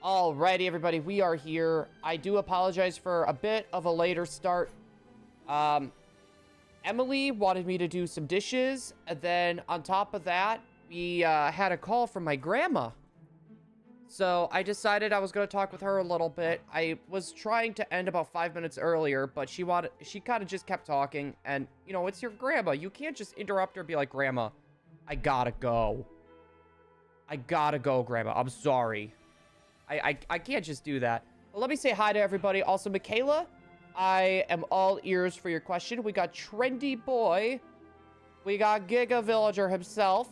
Alrighty, everybody, we are here. I do apologize for a bit of a later start. Emily wanted me to do some dishes, and then on top of that, we had a call from my grandma. So I decided I was going to talk with her a little bit. I was trying to end about 5 minutes earlier, but she kind of just kept talking, and, you know, it's your grandma. You can't just interrupt her and be like, Grandma, I gotta go. I gotta go, Grandma. I'm sorry. I can't just do that. But let me say hi to everybody. Also, Michaela, I am all ears for your question. We got Trendy Boy. We got Giga Villager himself.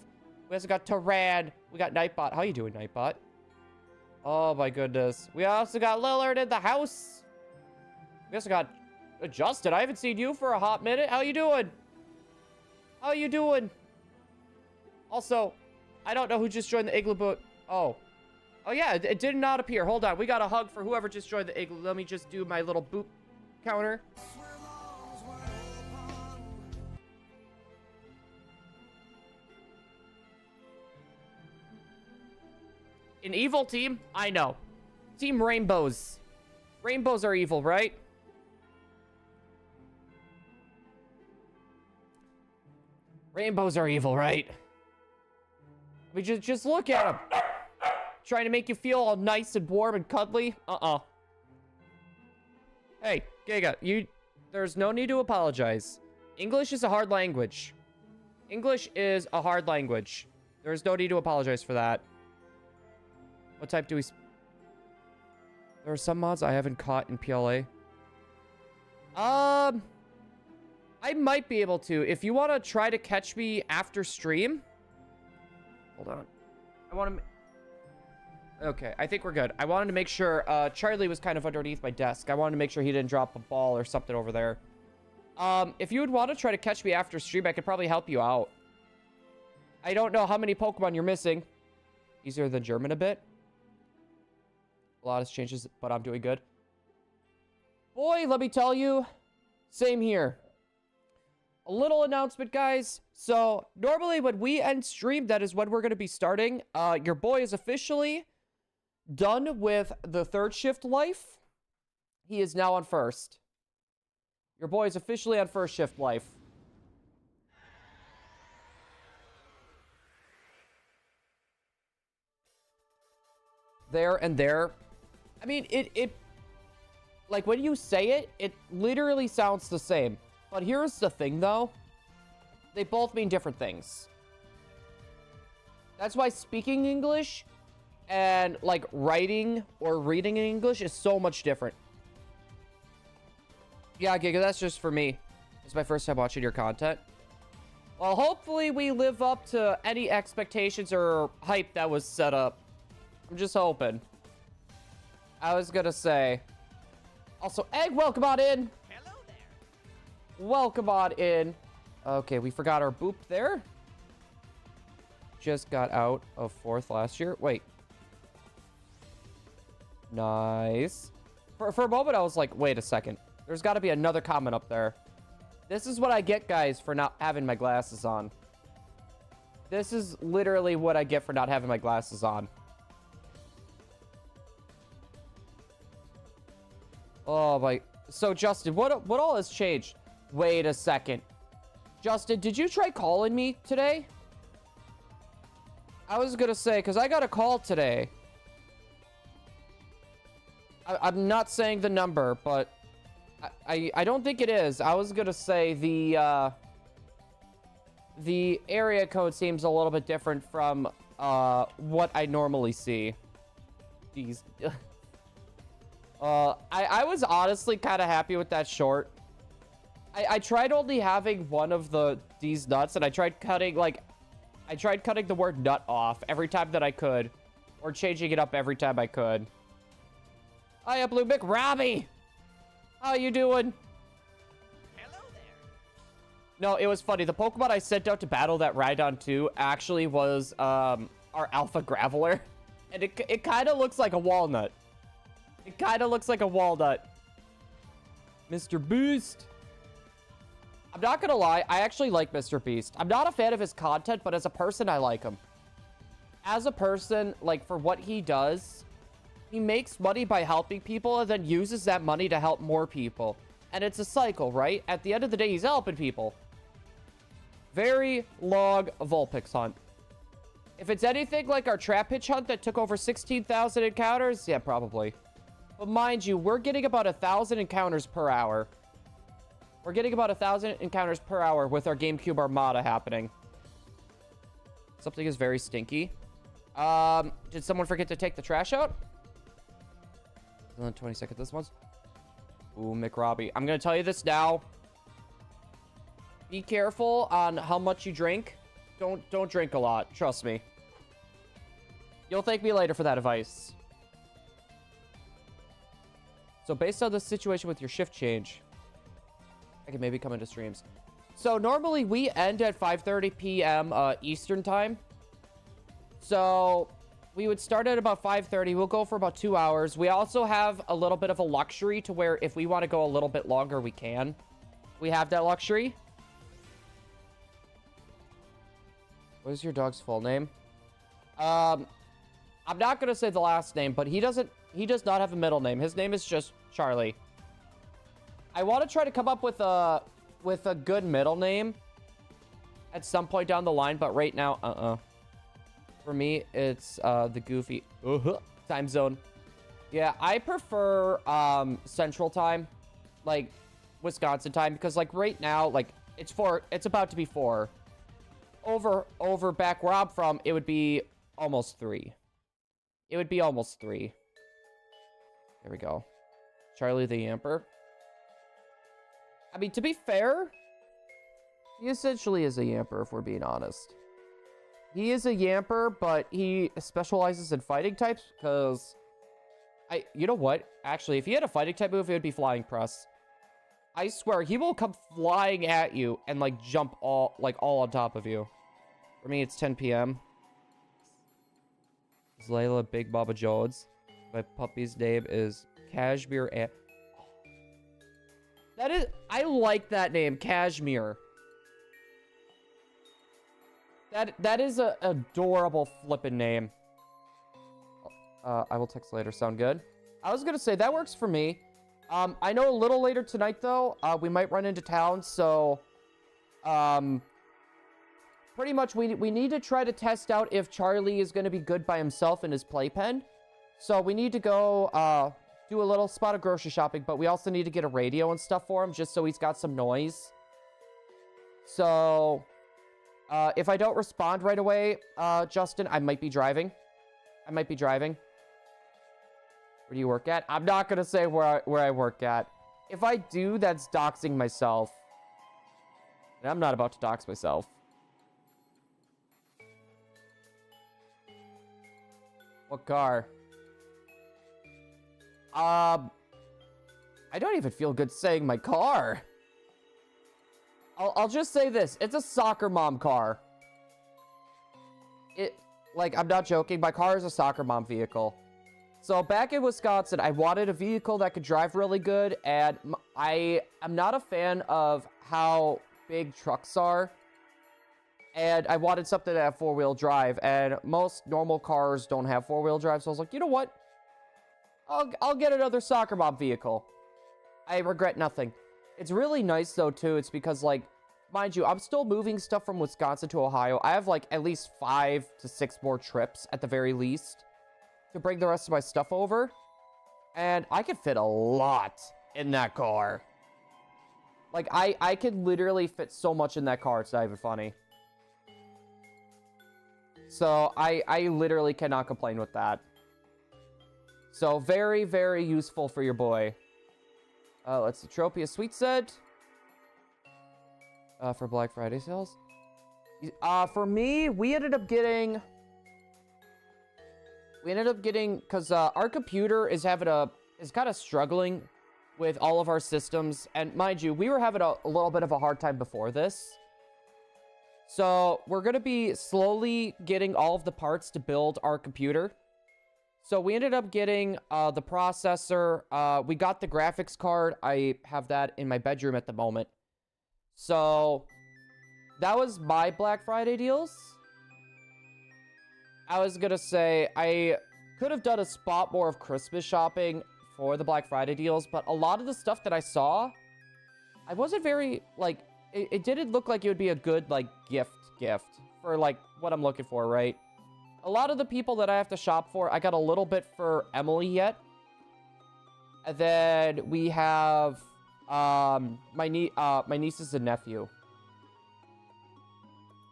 We also got Taran. We got Nightbot. How you doing, Nightbot? Oh, my goodness. We also got Lillard in the house. We also got Justin. I haven't seen you for a hot minute. How you doing? How you doing? Also, I don't know who just joined the Igloo boat. Oh, yeah, it did not appear. Hold on. We got a hug for whoever just joined the Igloo. Let me just do my little boop counter. An evil team? I know. Team Rainbows. Rainbows are evil, right? Rainbows are evil, right? We just look at them. Trying to make you feel all nice and warm and cuddly. Hey, Giga, there's no need to apologize. English is a hard language. English is a hard language. There's no need to apologize for that. What type do we... There are some mods I haven't caught in PLA. I might be able to. If you want to try to catch me after stream... Hold on. I want to... Okay, I think we're good. I wanted to make sure... Charlie was kind of underneath my desk. I wanted to make sure he didn't drop a ball or something over there. If you would want to try to catch me after stream, I could probably help you out. I don't know how many Pokemon you're missing. Easier than German a bit. A lot has changed, but I'm doing good. Boy, let me tell you. Same here. A little announcement, guys. So, normally when we end stream, that is when we're going to be starting. Your boy is officially done with the third shift life. He is now on first. Your boy is officially on first shift life. There and there. I mean, it like when you say it, it literally sounds the same. But here's the thing, though. They both mean different things. That's why speaking English and, like, writing or reading in English is so much different. Yeah, Giga, that's just for me. It's my first time watching your content. Well, hopefully we live up to any expectations or hype that was set up. I'm just hoping. I was gonna say. Also, Egg, welcome on in. Hello there. Welcome on in. Okay, we forgot our boop there. Just got out of 4th last year. Wait. Nice. For a moment, I was like, wait a second. There's got to be another comment up there. This is what I get, guys, for not having my glasses on. This is literally what I get for not having my glasses on. Oh, my... So, Justin, what all has changed? Wait a second. Justin, did you try calling me today? I was gonna say, because I got a call today. I'm not saying the number, but... I don't think it is. I was gonna say the area code seems a little bit different from, what I normally see. Jeez. I was honestly kind of happy with that short. I tried only having one of these nuts, and I tried cutting, like, the word nut off every time that I could, or changing it up every time I could. Hiya, Blue Mick Robbie! How you doing? Hello there. No, it was funny. The Pokemon I sent out to battle that Rhydon 2 actually was, our Alpha Graveler, and it kind of looks like a walnut. It kind of looks like a walnut. Mr. Beast. I'm not gonna lie, I actually like Mr. Beast. I'm not a fan of his content, but as a person, I like him. As a person, like, for what he does, He makes money by helping people and then uses that money to help more people. And it's a cycle, right? At the end of the day, he's helping people. Very long Vulpix hunt. If it's anything like our trap hitch hunt that took over 16,000 encounters, yeah, probably. But mind you, we're getting about 1,000 encounters per hour. We're getting about 1,000 encounters per hour with our GameCube Armada happening. Something is very stinky. Did someone forget to take the trash out? 20 seconds, this one's. Ooh, McRobbie. I'm gonna tell you this now. Be careful on how much you drink. Don't drink a lot. Trust me. You'll thank me later for that advice. So based on the situation with your shift change, I can maybe come into streams. So normally we end at 5:30 p.m. Eastern time. So we would start at about 5:30. We'll go for about 2 hours. We also have a little bit of a luxury to where if we want to go a little bit longer, we can. We have that luxury. What is your dog's full name? I'm not going to say the last name, but he does not have a middle name. His name is just Charlie. I want to try to come up with a good middle name at some point down the line, but right now, For me, it's the goofy time zone. Yeah, I prefer Central Time, like Wisconsin time, because like right now, like it's about to be 4. Over back where I'm from, it would be almost 3. It would be almost 3. There we go. Charlie the Yamper. I mean, to be fair, he essentially is a Yamper, if we're being honest. He is a Yamper, but he specializes in fighting types, because... You know what? Actually, if he had a fighting type move, it would be Flying Press. I swear, he will come flying at you and, like, jump all on top of you. For me, it's 10 p.m. It's Layla Big Baba Jones. My puppy's name is Cashmere and... That is... I like that name, Cashmere. That is a adorable flippin' name. I will text later. Sound good? I was gonna say, that works for me. I know a little later tonight, though, we might run into town, so... Pretty much, we need to try to test out if Charlie is gonna be good by himself in his playpen. So we need to go, do a little spot of grocery shopping, but we also need to get a radio and stuff for him, just so he's got some noise. So... if I don't respond right away, Justin, I might be driving. Where do you work at? I'm not gonna say where I work at. If I do, that's doxing myself. And I'm not about to dox myself. What car? I don't even feel good saying my car. I'll just say this. It's a soccer mom car. I'm not joking. My car is a soccer mom vehicle. So back in Wisconsin, I wanted a vehicle that could drive really good, and I'm not a fan of how big trucks are. And I wanted something that had 4-wheel drive, and most normal cars don't have 4-wheel drive, so I was like, you know what? I'll get another soccer mom vehicle. I regret nothing. It's really nice, though, too. It's because, like, mind you, I'm still moving stuff from Wisconsin to Ohio. I have, like, at least 5 to 6 more trips, at the very least, to bring the rest of my stuff over. And I could fit a lot in that car. Like, I could literally fit so much in that car, it's not even funny. So, I literally cannot complain with that. So, very, very useful for your boy. Let's see. Tropia Sweet Set. For Black Friday sales. For me, we ended up getting... Because our computer is kind of struggling with all of our systems. And mind you, we were having a little bit of a hard time before this. So, we're going to be slowly getting all of the parts to build our computer. So, we ended up getting the processor. We got the graphics card. I have that in my bedroom at the moment. So, that was my Black Friday deals. I was going to say, could have done a spot more of Christmas shopping for the Black Friday deals, but a lot of the stuff that I saw, I wasn't very, like, it didn't look like it would be a good, like, gift for, like, what I'm looking for, right? A lot of the people that I have to shop for, I got a little bit for Emily yet. And then we have, my nieces and nephew.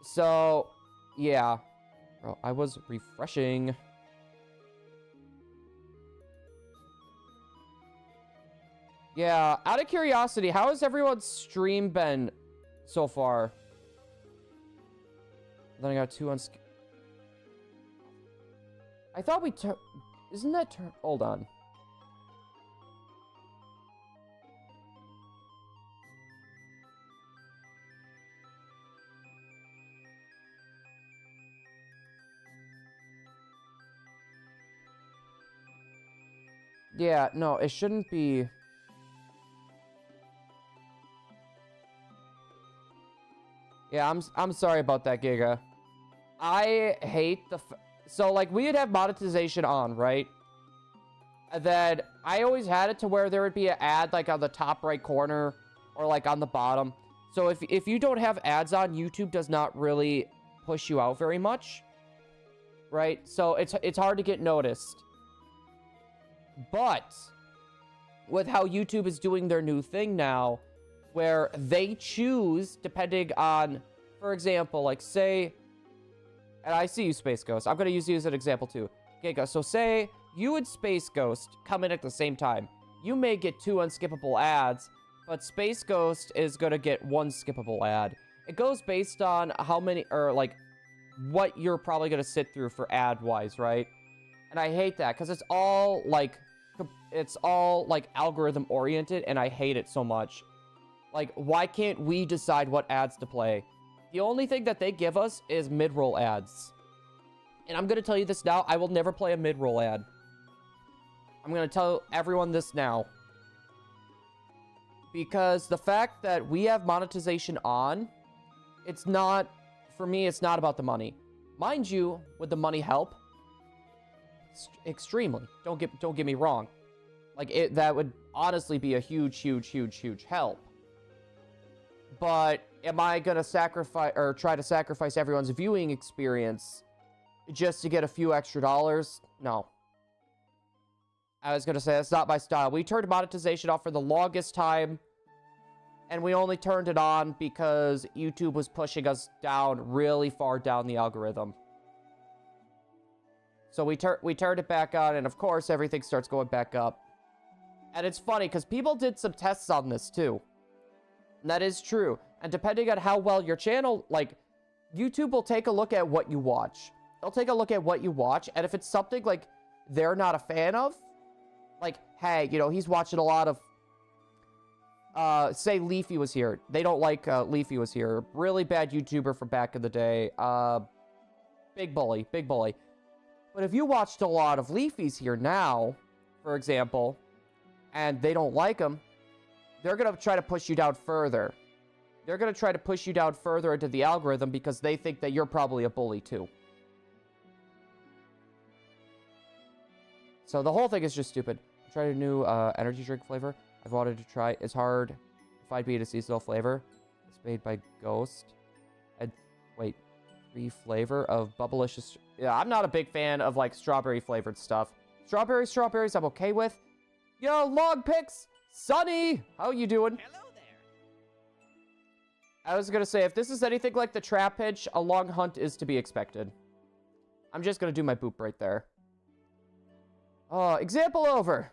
So, yeah. Bro, I was refreshing. Yeah, out of curiosity, how has everyone's stream been so far? Then I got 2 on... I thought we isn't that hold on. Yeah, no, it shouldn't be... Yeah, I'm sorry about that, Giga. I hate the... So, like, we would have monetization on, right? And then I always had it to where there would be an ad, like, on the top right corner or, like, on the bottom. So if you don't have ads on, YouTube does not really push you out very much, right? So it's hard to get noticed. But with how YouTube is doing their new thing now, where they choose, depending on, for example, like, say, and I see you, Space Ghost. I'm going to use you as an example, too. Okay, so say you and Space Ghost come in at the same time. You may get 2 unskippable ads, but Space Ghost is going to get 1 skippable ad. It goes based on how many, or, like, what you're probably going to sit through for ad-wise, right? And I hate that, because it's all, like, algorithm-oriented, and I hate it so much. Like, why can't we decide what ads to play? The only thing that they give us is mid-roll ads. And I'm going to tell you this now. I will never play a mid-roll ad. I'm going to tell everyone this now. Because the fact that we have monetization on, it's not, for me, it's not about the money. Mind you, would the money help? Extremely. Don't get me wrong. Like, that would honestly be a huge help. But am I going to sacrifice or try to sacrifice everyone's viewing experience just to get a few extra dollars? No. I was going to say, that's not my style. We turned monetization off for the longest time, and we only turned it on because YouTube was pushing us down, really far down the algorithm. So we turned it back on, and of course, everything starts going back up. And it's funny, because people did some tests on this, too. And that is true. And depending on how well your channel, like, YouTube will take a look at what you watch. They'll take a look at what you watch, and if it's something, like, they're not a fan of, like, hey, you know, he's watching a lot of, say Leafy was here. They don't like, Leafy was here. Really bad YouTuber from back in the day. Big bully. But if you watched a lot of Leafys here now, for example, and they don't like him, they're going to try to push you down further. They're going to try to push you down further into the algorithm because they think that you're probably a bully too. So the whole thing is just stupid. I tried a new energy drink flavor I've wanted to try. It's hard to find me a seasonal flavor. It's made by Ghost. And wait, 3 flavor of Bubblicious. Yeah, I'm not a big fan of like strawberry flavored stuff. Strawberries I'm okay with. Yo, Log Picks! Sunny! How you doing? Hello there. I was gonna say, if this is anything like the trap hitch, a long hunt is to be expected. I'm just gonna do my boop right there. Oh, example over.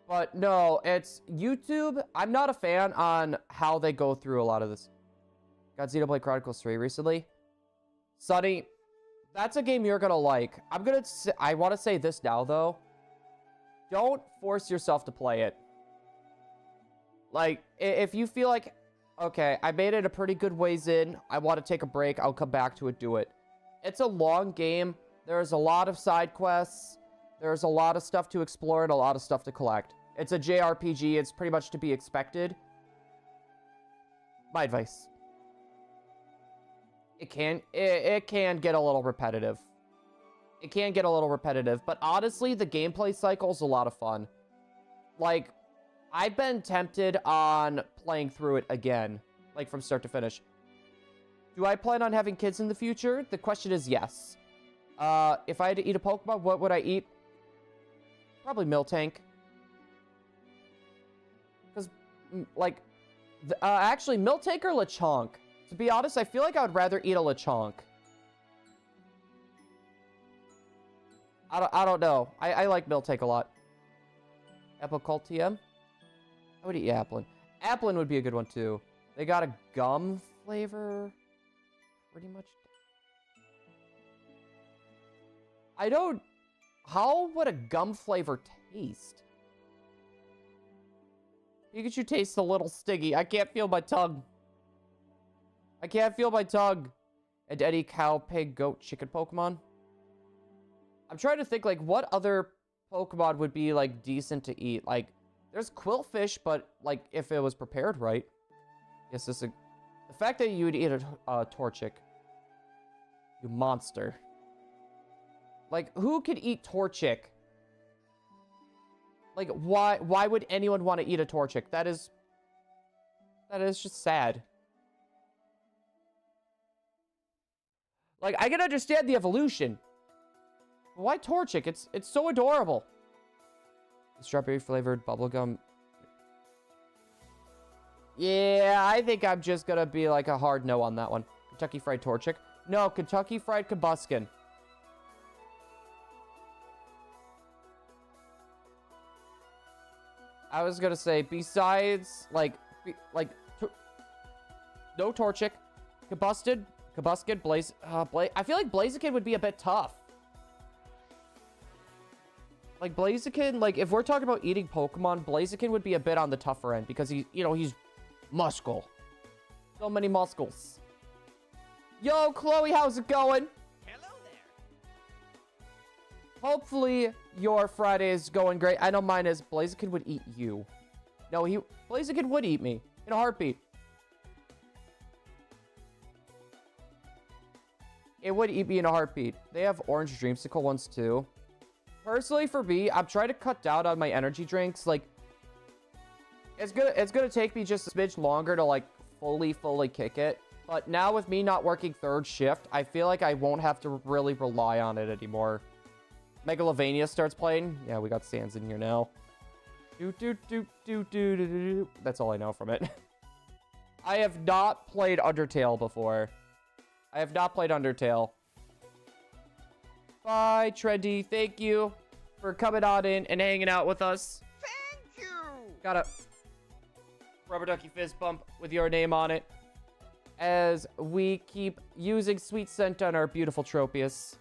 But no, it's YouTube. I'm not a fan on how they go through a lot of this. Got Xenoblade Chronicles 3 recently. Sunny, that's a game you're gonna like. I want to say this now, though. Don't force yourself to play it. Like, if you feel like, okay, I made it a pretty good ways in, I want to take a break, I'll come back to it, do it. It's a long game. There's a lot of side quests. There's a lot of stuff to explore and a lot of stuff to collect. It's a JRPG. It's pretty much to be expected. My advice. It can get a little repetitive. it can get a little repetitive, but honestly, the gameplay cycle is a lot of fun. Like, I've been tempted on playing through it again, like from start to finish. Do I plan on having kids in the future? The question is yes. If I had to eat a Pokemon, what would I eat? Probably Miltank. Because, like, actually, Miltank or Lechonk? To be honest, I feel like I would rather eat a Lechonk. I don't know. I like Miltank a lot. Applecult TM? I would eat Applin. Applin would be a good one, too. They got a gum flavor. Pretty much. I don't... How would a gum flavor taste? Pikachu tastes a little stingy. I can't feel my tongue. I can't feel my tongue. And any cow, pig, goat, chicken Pokemon? I'm trying to think, like, what other Pokemon would be, like, decent to eat? Like, there's Quillfish, but, like, if it was prepared right. Yes, this is the fact that you would eat a Torchic. You monster. Like, who could eat Torchic? Like, why would anyone want to eat a Torchic? That is just sad. Like, I can understand the evolution. But why Torchic? It's so adorable. Strawberry flavored bubblegum. Yeah, I think I'm just gonna be like a hard no on that one. Kentucky Fried Torchic. No, Kentucky Fried Kabuskin. I was gonna say, besides, no Torchic, Kabuskin, Blaze, I feel like Blaziken would be a bit tough. Like, Blaziken, like, if we're talking about eating Pokemon, Blaziken would be a bit on the tougher end, because he's muscle. So many muscles. Yo, Chloe, how's it going? Hello there. Hopefully, your Friday is going great. I know mine is. Blaziken would eat you. No, Blaziken would eat me in a heartbeat. It would eat me in a heartbeat. They have orange dreamsicle ones too. Personally, for me, I'm trying to cut down on my energy drinks. Like, it's gonna take me just a smidge longer to, like, fully kick it. But now with me not working third shift, I feel like I won't have to really rely on it anymore. Megalovania starts playing. Yeah, we got Sans in here now. That's all I know from it. I have not played Undertale before. I have not played Undertale. Bye, Trendy. Thank you for coming on in and hanging out with us. Thank you. Got a rubber ducky fist bump with your name on it. As we keep using sweet scent on our beautiful Tropius.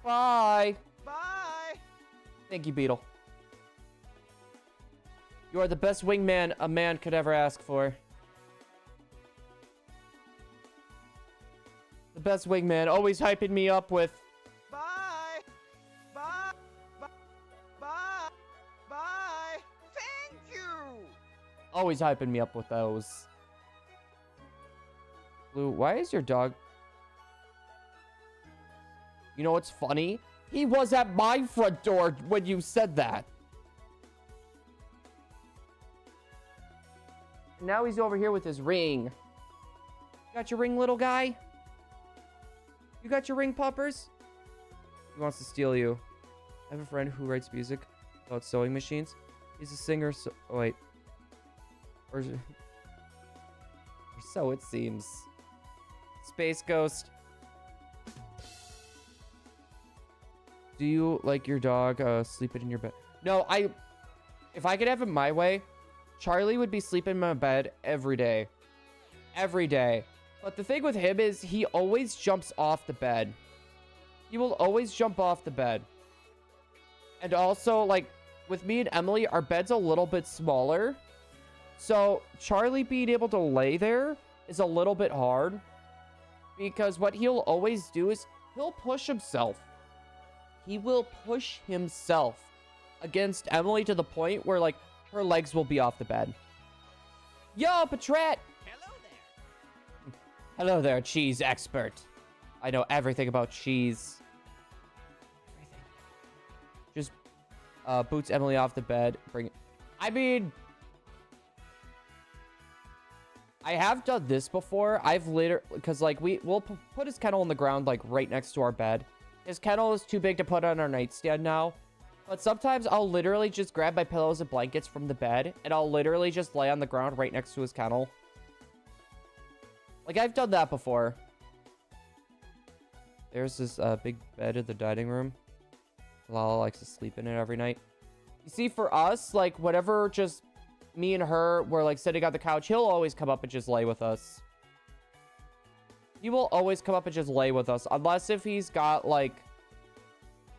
Bye. Bye. Thank you, Beetle. You are the best wingman a man could ever ask for. The best wingman, always hyping me up with... Bye. Bye. Bye. Bye. Bye. Thank you. Always hyping me up with those. Blue, why is your dog... You know what's funny? He was at my front door when you said that. Now he's over here with his ring. You got your ring, little guy? You got your ring, puppers? He wants to steal you. I have a friend who writes music about sewing machines. He's a singer, so... Oh, wait. Or so it seems. Space Ghost. Do you like your dog sleeping in your bed? No, if I could have it my way, Charlie would be sleeping in my bed every day. Every day. But the thing with him is he always jumps off the bed. He will always jump off the bed. And also, like, with me and Emily, our bed's a little bit smaller. So Charlie being able to lay there is a little bit hard. Because what he'll always do is he'll push himself. He will push himself against Emily to the point where, like, her legs will be off the bed. Yo, Patrat! Hello there. Hello there, cheese expert. I know everything about cheese. just boots Emily off the bed. I mean, I have done this before. I've literally, because like we'll put his kennel on the ground like right next to our bed. His kennel is too big to put on our nightstand now. But sometimes I'll literally just grab my pillows and blankets from the bed, and I'll literally just lay on the ground right next to his kennel. Like, I've done that before. There's this big bed in the dining room. Lala likes to sleep in it every night. You see, for us, like, whenever just me and her were, like, sitting on the couch, he'll always come up and just lay with us. He will always come up and just lay with us. Unless if he's got, like,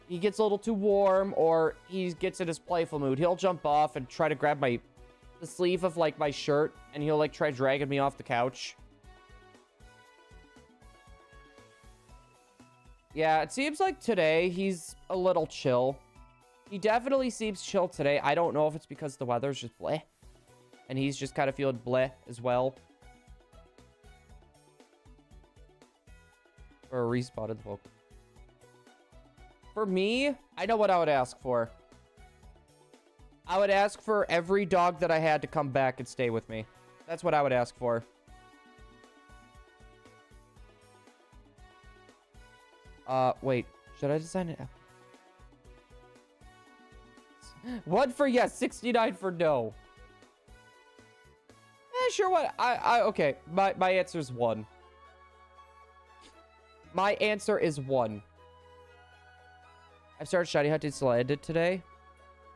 he gets a little too warm or he gets in his playful mood. He'll jump off and try to grab the sleeve of, like, my shirt. And he'll, like, try dragging me off the couch. Yeah, it seems like today he's a little chill. He definitely seems chill today. I don't know if it's because the weather's just bleh. And he's just kind of feeling bleh as well. Or respotted the book. For me, I know what I would ask for. I would ask for every dog that I had to come back and stay with me. That's what I would ask for. Wait. Should I design it? One for yes, 69 for no. Sure, what? Okay. My answer is 1. My answer is 1. I've started shiny hunting, so I ended today.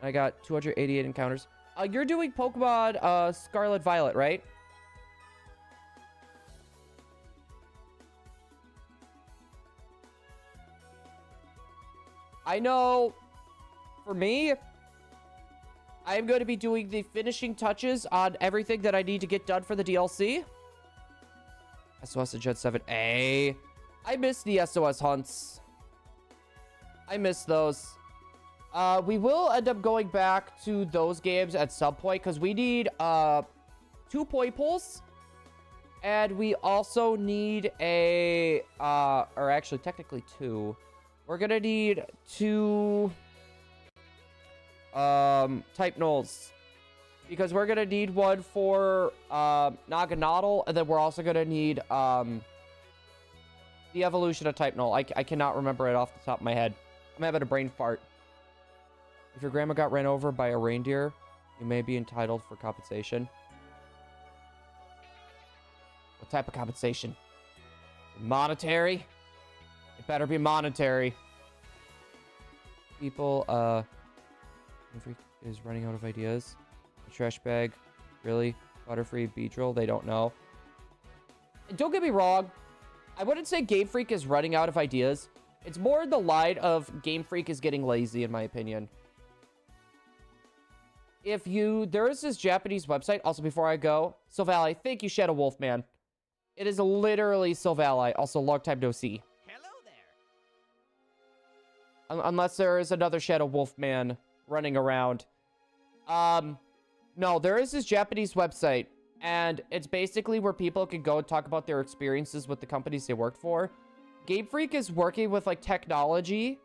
I got 288 encounters. You're doing Pokemon, Scarlet Violet, right? I know, for me, I'm going to be doing the finishing touches on everything that I need to get done for the DLC. SOS and Gen 7A. I miss the SOS hunts. I miss those. We will end up going back to those games at some point because we need 2 point pulls. And we also need a, or actually technically 2. We're going to need 2 type nulls. Because we're going to need one for Naganadel. And then we're also going to need the evolution of type null. I cannot remember it off the top of my head. I'm having a brain fart. If your grandma got ran over by a reindeer, you may be entitled for compensation. What type of compensation? Monetary? It better be monetary. People, Freak is running out of ideas. A trash bag. Really? Butterfree, Beedrill? They don't know. Don't get me wrong. I wouldn't say Game Freak is running out of ideas. It's more in the line of Game Freak is getting lazy, in my opinion. There is this Japanese website, also before I go, Silvally, thank you, Shadow Wolfman. It is literally Silvally, also long time no see. Hello there. Unless there is another Shadow Wolfman running around. No, there is this Japanese website, and it's basically where people can go and talk about their experiences with the companies they worked for. Game Freak is working with, like, technology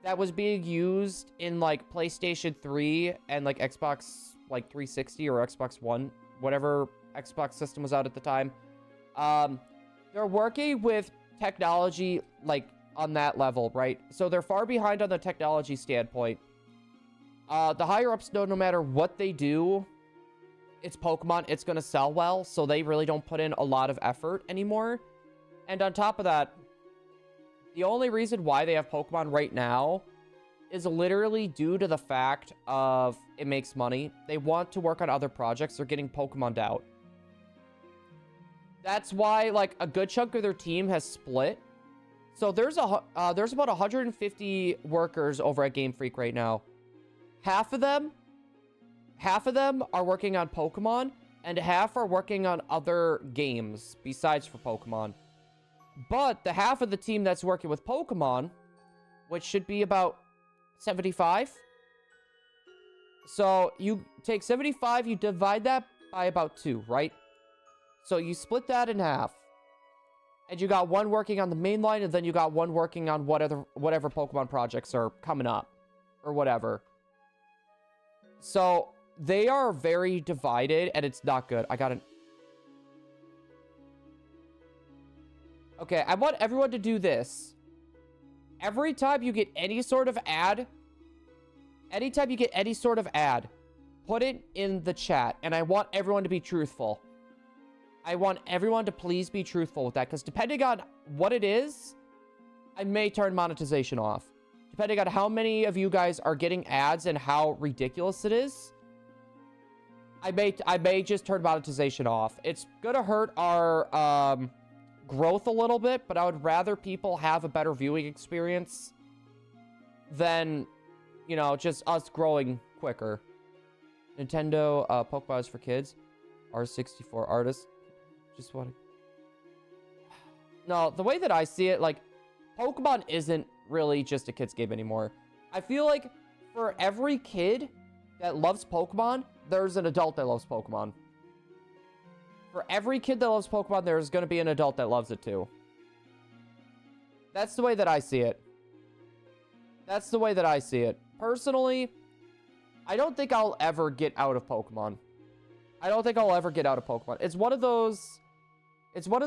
that was being used in, like, PlayStation 3 and, like, Xbox, like, 360 or Xbox One, whatever Xbox system was out at the time. They're working with technology, like, on that level, right? So they're far behind on the technology standpoint. The higher-ups know no matter what they do, it's Pokemon, it's going to sell well, so they really don't put in a lot of effort anymore. And on top of that, the only reason why they have Pokemon right now is literally due to the fact of it makes money. They want to work on other projects. They're getting Pokemon'd out. That's why, like, a good chunk of their team has split. So there's about 150 workers over at Game Freak right now. Half of them are working on Pokemon, and half are working on other games besides for Pokemon. But the half of the team that's working with Pokemon, which should be about 75. So you take 75, you divide that by about 2, right? So you split that in half. And you got one working on the main line, and then you got one working on whatever Pokemon projects are coming up. or whatever. So they are very divided, and it's not good. I got an... Okay, I want everyone to do this. Every time you get any sort of ad, put it in the chat, and I want everyone to be truthful. I want everyone to please be truthful with that, because depending on what it is, I may turn monetization off. Depending on how many of you guys are getting ads and how ridiculous it is, I may just turn monetization off. It's gonna hurt our growth a little bit, but I would rather people have a better viewing experience than, you know, just us growing quicker. Nintendo Pokemon is for kids. R64 artists. Just want to... No, the way that I see it, like, Pokemon isn't really just a kid's game anymore. I feel like for every kid that loves Pokemon, there's an adult that loves Pokemon. For every kid that loves Pokemon, there's going to be an adult that loves it too. That's the way that I see it. That's the way that I see it. Personally, I don't think I'll ever get out of Pokemon. I don't think I'll ever get out of Pokemon. It's one of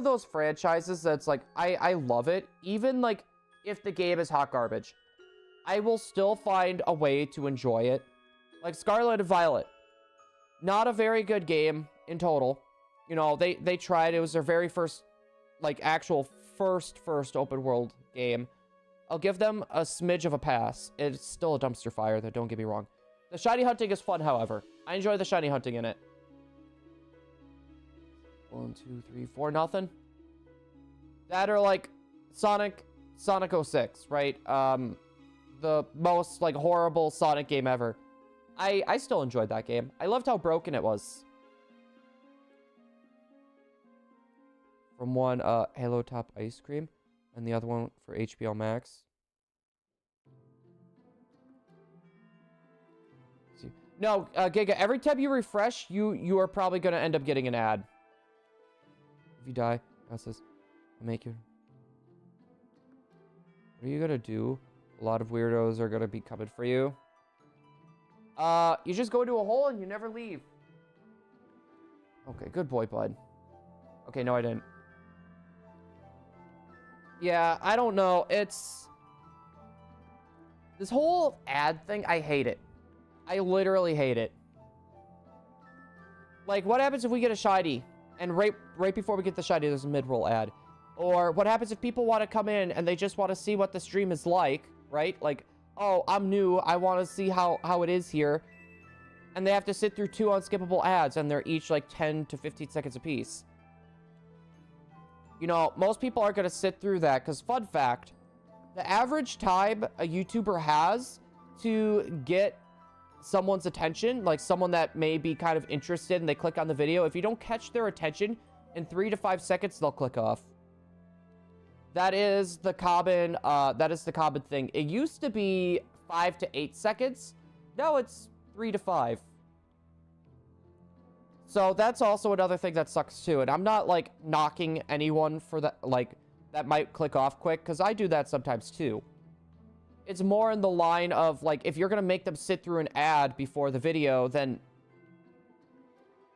those franchises that's like, I love it. Even like if the game is hot garbage, I will still find a way to enjoy it. Like Scarlet and Violet. Not a very good game in total. You know, they tried. It was their very first, like, actual first open world game. I'll give them a smidge of a pass. It's still a dumpster fire, though, don't get me wrong. The shiny hunting is fun, however. I enjoy the shiny hunting in it. 1, 2, 3, 4, nothing. That or, like, Sonic 06, right? The most, like, horrible Sonic game ever. I still enjoyed that game. I loved how broken it was. From one, Halo Top Ice Cream, and the other one for HBO Max. Let's see. No, Giga, every time you refresh, you are probably going to end up getting an ad. If you die, that says, I'll make you... What are you going to do? A lot of weirdos are going to be coming for you. You just go into a hole and you never leave. Okay, good boy, bud. Okay, no, I didn't. Yeah, I don't know. It's... This whole ad thing, I hate it. I literally hate it. Like, what happens if we get a shiny, and right before we get the shiny, there's a mid-roll ad? Or what happens if people want to come in and they just want to see what the stream is like, right? Like, oh, I'm new, I want to see how it is here. And they have to sit through 2 unskippable ads, and they're each like 10 to 15 seconds apiece. You know, most people aren't going to sit through that, because fun fact, the average time a YouTuber has to get someone's attention, like someone that may be kind of interested and they click on the video, if you don't catch their attention in 3 to 5 seconds, they'll click off. That is the common thing. It used to be 5 to 8 seconds. Now it's 3 to 5. So that's also another thing that sucks too. And I'm not like knocking anyone for that, like that might click off quick, because I do that sometimes too. It's more in the line of like, if you're going to make them sit through an ad before the video, then,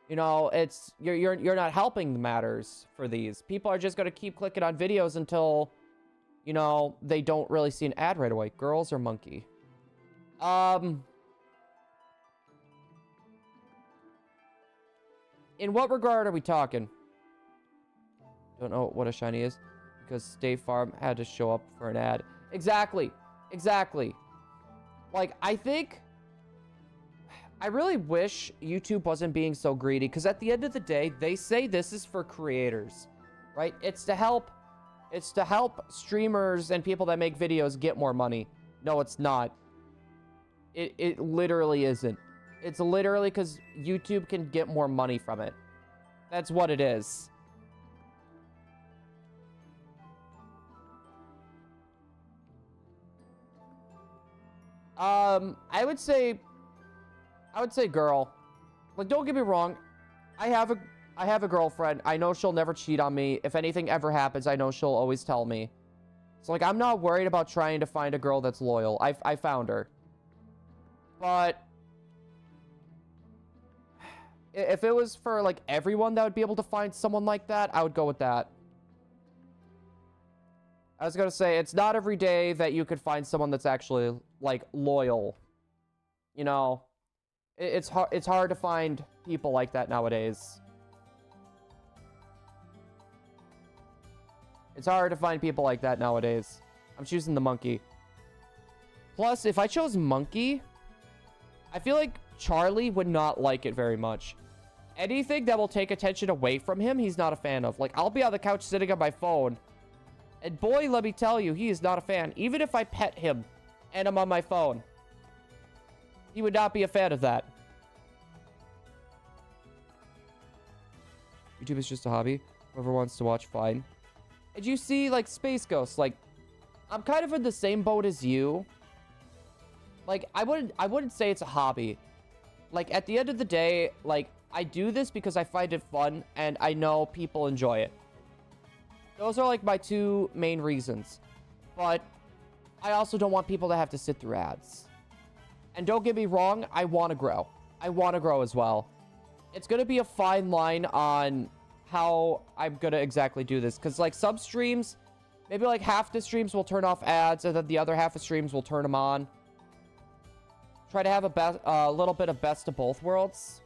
you know, it's, you're not helping the matters for these. People are just going to keep clicking on videos until, you know, they don't really see an ad right away. Girls or monkey? In what regard are we talking? Don't know what a shiny is, because State Farm had to show up for an ad. Exactly. Exactly. Like, I really wish YouTube wasn't being so greedy, because at the end of the day, they say this is for creators, right? It's to help streamers and people that make videos get more money. No, it's not. It literally isn't. It's literally because YouTube can get more money from it. That's what it is. I would say girl. Like, don't get me wrong. I have a girlfriend. I know she'll never cheat on me. If anything ever happens, I know she'll always tell me. So, like, I'm not worried about trying to find a girl that's loyal. I found her. But if it was for, like, everyone that would be able to find someone like that, I would go with that. I was gonna say, it's not every day that you could find someone that's actually, like, loyal. You know? It's hard to find people like that nowadays. It's hard to find people like that nowadays. I'm choosing the monkey. Plus, if I chose monkey, I feel like Charlie would not like it very much. Anything that will take attention away from him, he's not a fan of. Like, I'll be on the couch sitting on my phone, and boy, let me tell you, he is not a fan. Even if I pet him and I'm on my phone, he would not be a fan of that. YouTube is just a hobby. Whoever wants to watch, fine. And you see, like, Space Ghost, like, I'm kind of in the same boat as you. Like, I wouldn't say it's a hobby. Like, at the end of the day, like, I do this because I find it fun, and I know people enjoy it. Those are, like, my two main reasons. But I also don't want people to have to sit through ads. And don't get me wrong, I want to grow. I want to grow as well. It's going to be a fine line on how I'm going to exactly do this. Because, like, some streams, maybe, like, half the streams will turn off ads, and then the other half of streams will turn them on. Try to have a little bit of best of both worlds.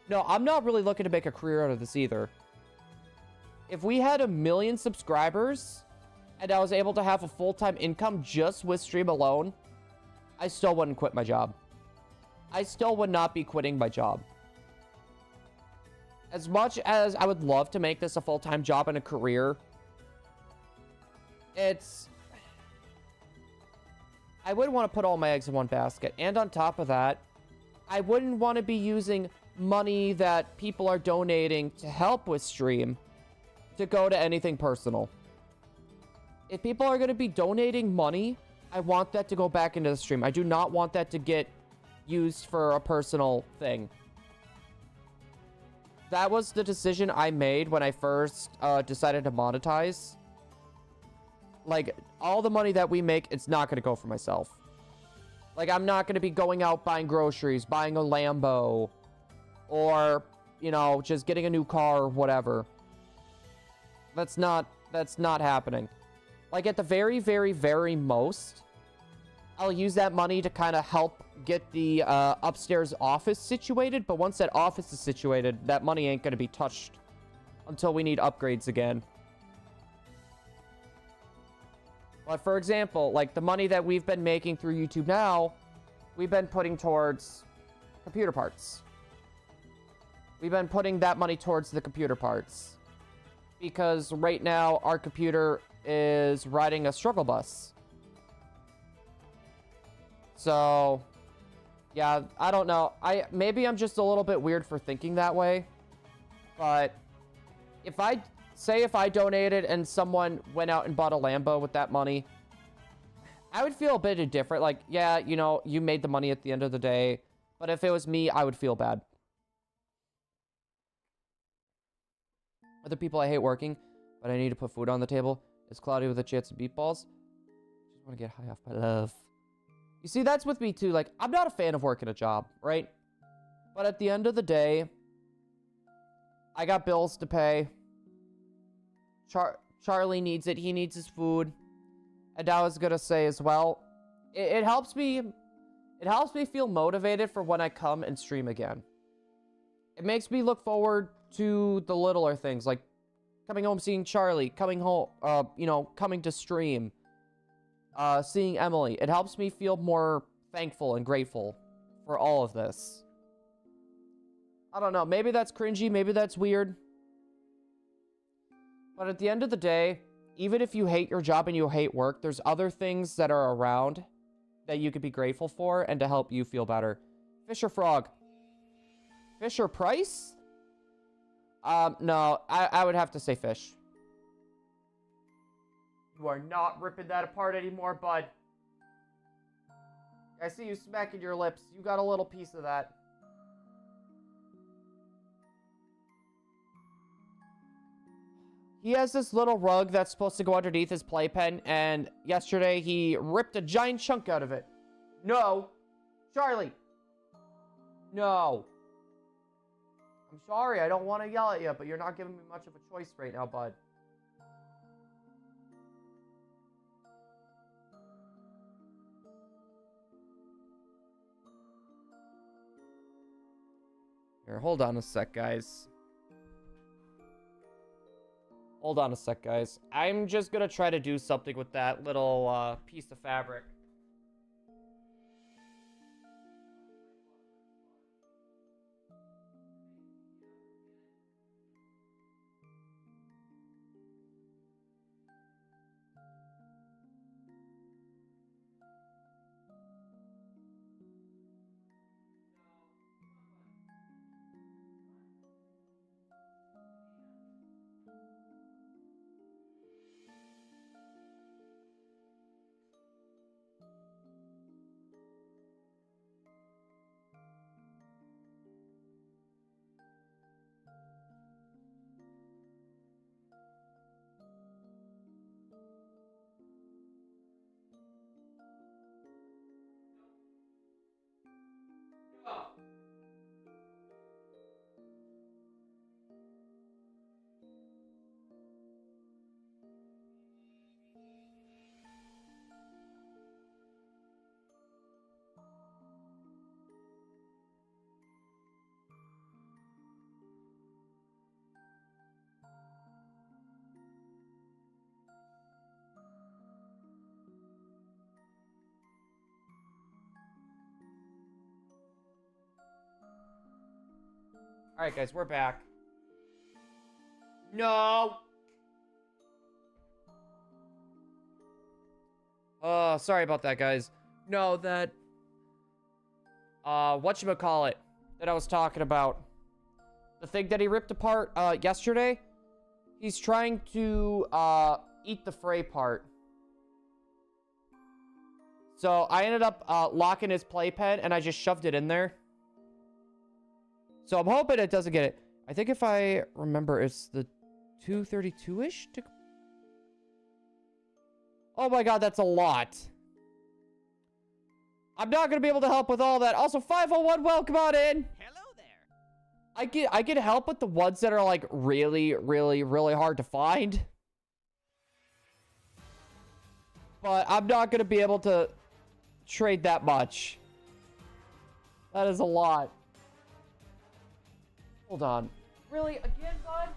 No, I'm not really looking to make a career out of this either. If we had 1 million subscribers, and I was able to have a full-time income just with stream alone, I still wouldn't quit my job. I still would not be quitting my job. As much as I would love to make this a full-time job and a career, I wouldn't want to put all my eggs in one basket. And on top of that, I wouldn't want to be using money that people are donating to help with stream to go to anything personal. If people are going to be donating money, I want that to go back into the stream. I do not want that to get used for a personal thing. That was the decision I made when I first decided to monetize. Like, all the money that we make, it's not going to go for myself. Like, I'm not going to be going out buying groceries, buying a Lambo, or, you know, just getting a new car or whatever. That's not happening. Like, at the very, very, very most, I'll use that money to kind of help get the upstairs office situated. But once that office is situated, that money ain't going to be touched until we need upgrades again. But for example, like the money that we've been making through YouTube now, we've been putting towards computer parts. We've been putting that money towards the computer parts. Because right now, our computer is riding a struggle bus. So, yeah, I don't know. Maybe I'm just a little bit weird for thinking that way. But if I donated and someone went out and bought a Lambo with that money, I would feel a bit indifferent. Like, yeah, you know, you made the money at the end of the day. But if it was me, I would feel bad. Other people, I hate working, but I need to put food on the table. It's cloudy with a chance of meatballs. Just want to get high off my love. You see, that's with me too. Like, I'm not a fan of working a job, right? But at the end of the day, I got bills to pay. Charlie needs it. He needs his food. And I was gonna say as well, it helps me feel motivated for when I come and stream again. It makes me look forward to the littler things, like coming home, seeing Charlie, coming home, you know, coming to stream, seeing Emily. It helps me feel more thankful and grateful for all of this. I don't know, maybe that's cringy, maybe that's weird. But at the end of the day, even if you hate your job and you hate work, there's other things that are around that you could be grateful for and to help you feel better. Fish or frog? Fish or price? No, I would have to say fish. You are not ripping that apart anymore, bud. I see you smacking your lips. You got a little piece of that. He has this little rug that's supposed to go underneath his playpen, and yesterday he ripped a giant chunk out of it. No, Charlie! No. I'm sorry, I don't want to yell at you, but you're not giving me much of a choice right now, bud. Here, hold on a sec, guys. Hold on a sec, guys. I'm just gonna try to do something with that little piece of fabric. Alright, guys, we're back. No! Sorry about that, guys. No, that... whatchamacallit that I was talking about. The thing that he ripped apart, yesterday. He's trying to, eat the fray part. So, I ended up, locking his playpen, and I just shoved it in there. So I'm hoping it doesn't get it. I think if I remember, it's the 232-ish to... Oh my god, that's a lot. I'm not going to be able to help with all that. Also, 501, welcome on in. Hello there. I can help with the ones that are like really hard to find. But I'm not going to be able to trade that much. That is a lot. Hold on. Really? Again, bud?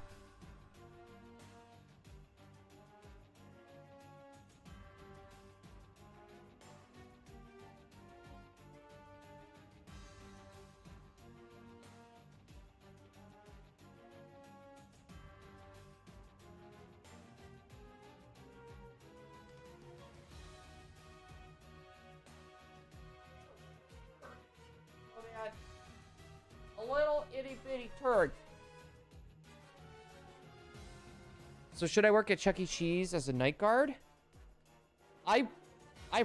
A little itty-bitty turd. So should I work at Chuck E. Cheese as a night guard? I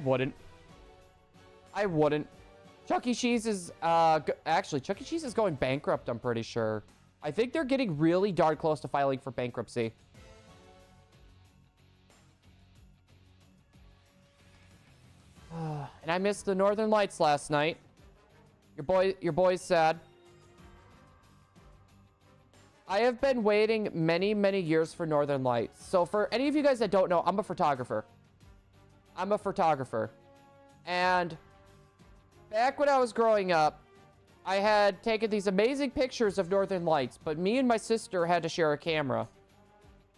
wouldn't. I wouldn't. Chuck E. Cheese is, actually, Chuck E. Cheese is going bankrupt, I'm pretty sure. I think they're getting really darn close to filing for bankruptcy. And I missed the Northern Lights last night. Your boy's sad. I have been waiting many years for Northern Lights. So for any of you guys that don't know, I'm a photographer. And back when I was growing up, I had taken these amazing pictures of Northern Lights, but me and my sister had to share a camera,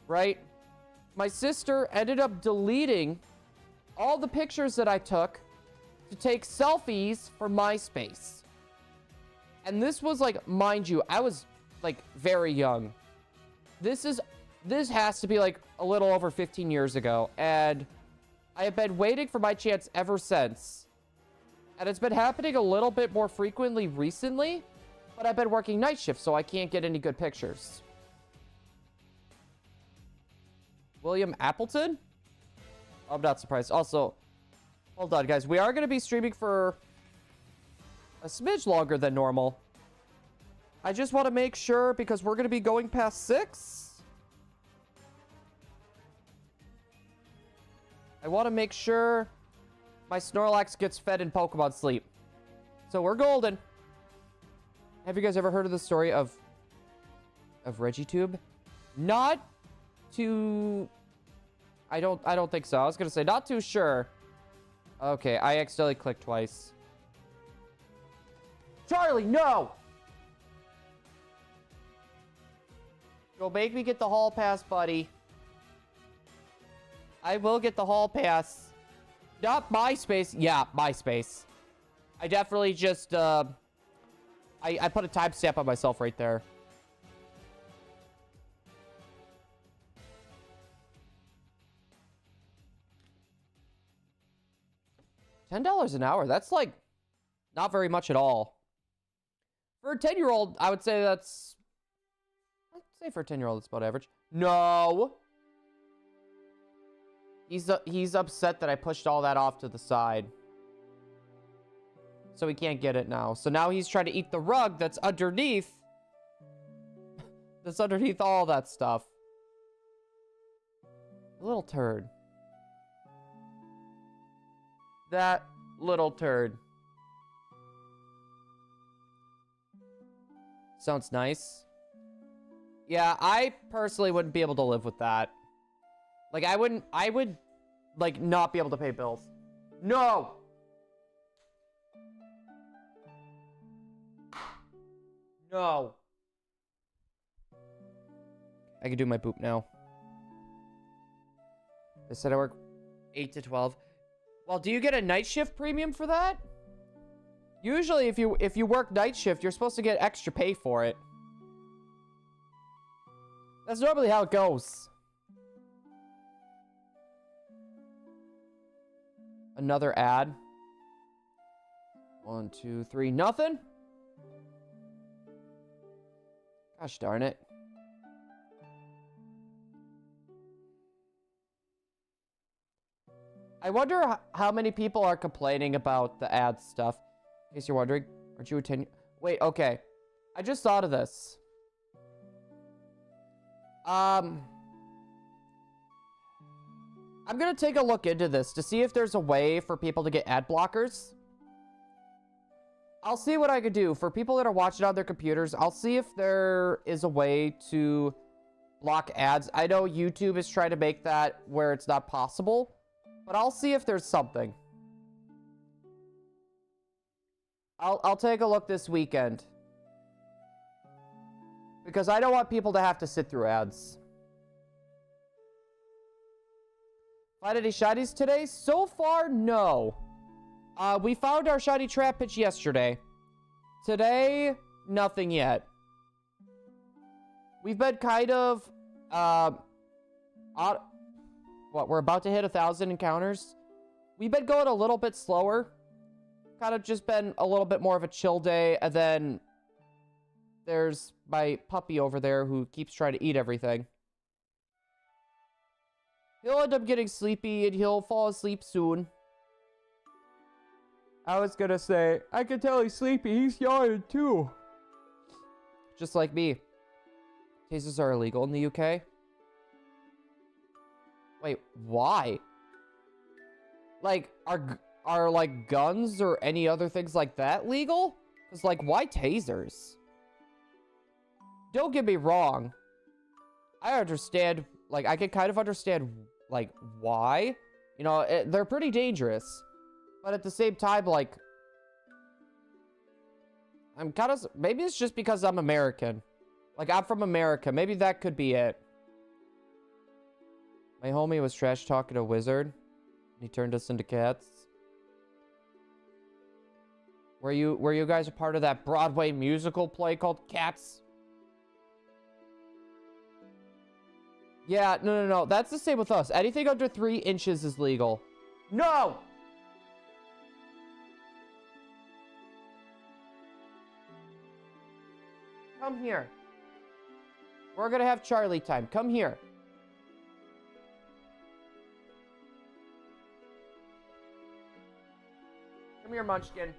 right? My sister ended up deleting all the pictures that I took to take selfies for MySpace. And this was like, mind you, I was like very young. This has to be like a little over 15 years ago, and I have been waiting for my chance ever since. And it's been happening a little bit more frequently recently, but I've been working night shifts, so I can't get any good pictures. William Appleton? I'm not surprised. Also, hold on, guys. We are going to be streaming for a smidge longer than normal. I just want to make sure, because we're going to be going past 6. I want to make sure my Snorlax gets fed in Pokemon sleep. So we're golden. Have you guys ever heard of the story of ReggieTube? Not too... I don't think so. I was gonna say not too sure. Okay, I accidentally clicked twice. Charlie, no! You'll make me get the hall pass, buddy. I will get the hall pass. Not MySpace. Yeah, MySpace. I definitely just, I put a timestamp on myself right there. $10 an hour. That's like not very much at all. For a 10-year-old, I would say that's... I'd say for a 10-year-old, it's about average. No! He's upset that I pushed all that off to the side. So he can't get it now. So now he's trying to eat the rug that's underneath. That's underneath all that stuff. Little turd. That little turd. Sounds nice. Yeah, I personally wouldn't be able to live with that. Like, I would, like, not be able to pay bills. No! No. I can do my boop now. They said I work 8 to 12. Well, do you get a night shift premium for that? Usually, if you work night shift, you're supposed to get extra pay for it. That's normally how it goes. Another ad. 1, 2, 3, nothing. Gosh darn it. I wonder how many people are complaining about the ad stuff. In case you're wondering, aren't you a 10... Wait, okay. I just thought of this. I'm gonna take a look into this to see if there's a way for people to get ad blockers. I'll see what I could do. For people that are watching on their computers, I'll see if there is a way to block ads. I know YouTube is trying to make that where it's not possible, but I'll see if there's something. I'll take a look this weekend. Because I don't want people to have to sit through ads. Find any shinies today? So far, no. We found our shiny trap pitch yesterday. Today, nothing yet. We've been kind of, we're about to hit 1,000 encounters. We've been going a little bit slower. Kind of just been a little bit more of a chill day. And then there's my puppy over there who keeps trying to eat everything. He'll end up getting sleepy and he'll fall asleep soon. I was gonna say, I can tell he's sleepy. He's yawning too. Just like me. Tasers are illegal in the UK. Wait, why? Like, are like guns or any other things like that legal? Because like, why tasers? Don't get me wrong. I understand, like, I can kind of understand, like, why. You know, they're pretty dangerous. But at the same time, like, I'm kind of, maybe it's just because I'm American. Like, I'm from America. Maybe that could be it. My homie was trash talking a wizard. And he turned us into cats. Were you guys a part of that Broadway musical play called Cats? Yeah, no. That's the same with us. Anything under 3 inches is legal. No! Come here. We're gonna have Charlie time. Come here. Come here, Munchkin.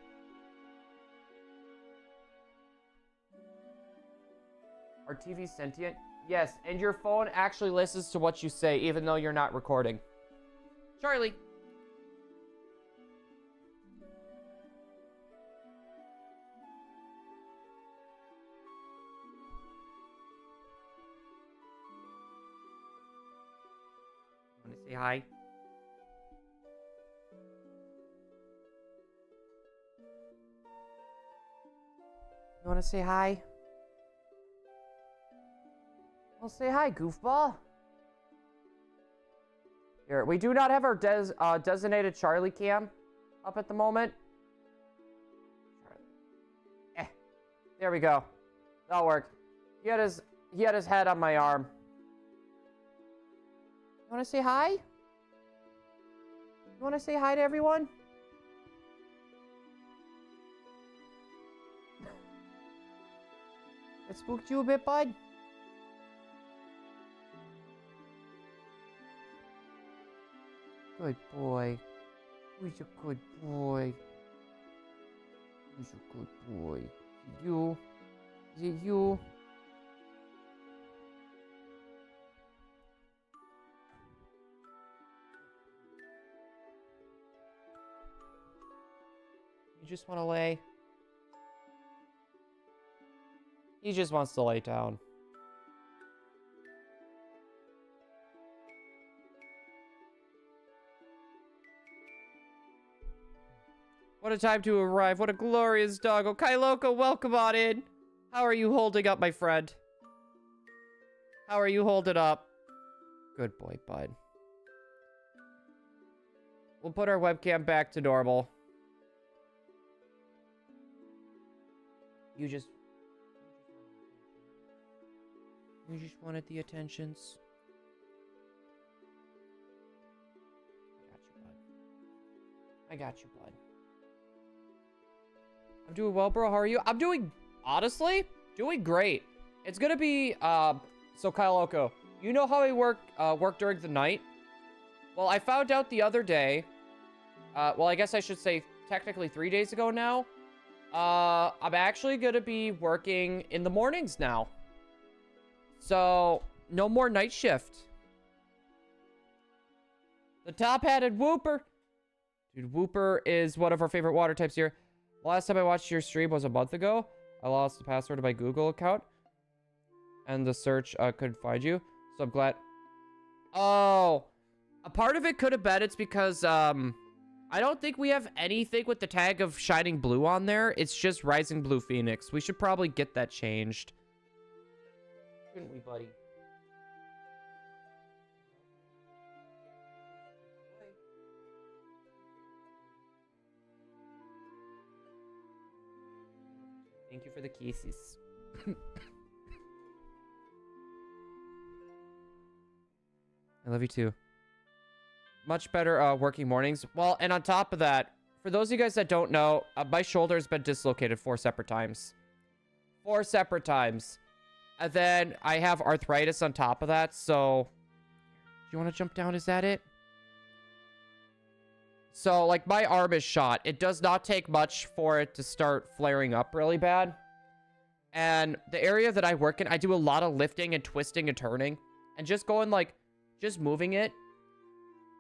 Are TVs sentient? Yes, and your phone actually listens to what you say, even though you're not recording. Charlie. hi? You want to say hi? Well, say hi, goofball. Here, we do not have our designated Charlie cam up at the moment. There we go. That'll work. He had his head on my arm. You want to say hi? You want to say hi to everyone? It spooked you a bit, bud? Good boy. Who's a good boy? Who's a good boy? You? Is it you? You just want to lay? He just wants to lay down. What a time to arrive. What a glorious dog. Oh, Loco, welcome on in. How are you holding up, my friend? How are you holding up? Good boy, bud. We'll put our webcam back to normal. You just wanted the attentions. I got you, bud. I'm doing well, bro. How are you? I'm doing, honestly, doing great. It's gonna be, so Loco, you know how I work during the night? Well, I found out the other day, well, I guess I should say technically 3 days ago now, I'm actually gonna be working in the mornings now. So, no more night shift. The top-hatted Whooper. Dude, Whooper is one of our favorite water types here. Last time I watched your stream was a month ago. I lost the password to my Google account. And the search couldn't find you. So I'm glad. Oh. A part of it could have been it's because, I don't think we have anything with the tag of Shining Blue on there. It's just Rising Blue Phoenix. We should probably get that changed. Shouldn't we, buddy? Thank you for the kisses. I love you too. Much better working mornings. Well, and on top of that, for those of you guys that don't know, my shoulder's been dislocated 4 separate times. 4 separate times. And then I have arthritis on top of that, so... Do you want to jump down? Is that it? So, like, my arm is shot. It does not take much for it to start flaring up really bad. And the area that I work in, I do a lot of lifting and twisting and turning. And just going, like, just moving it.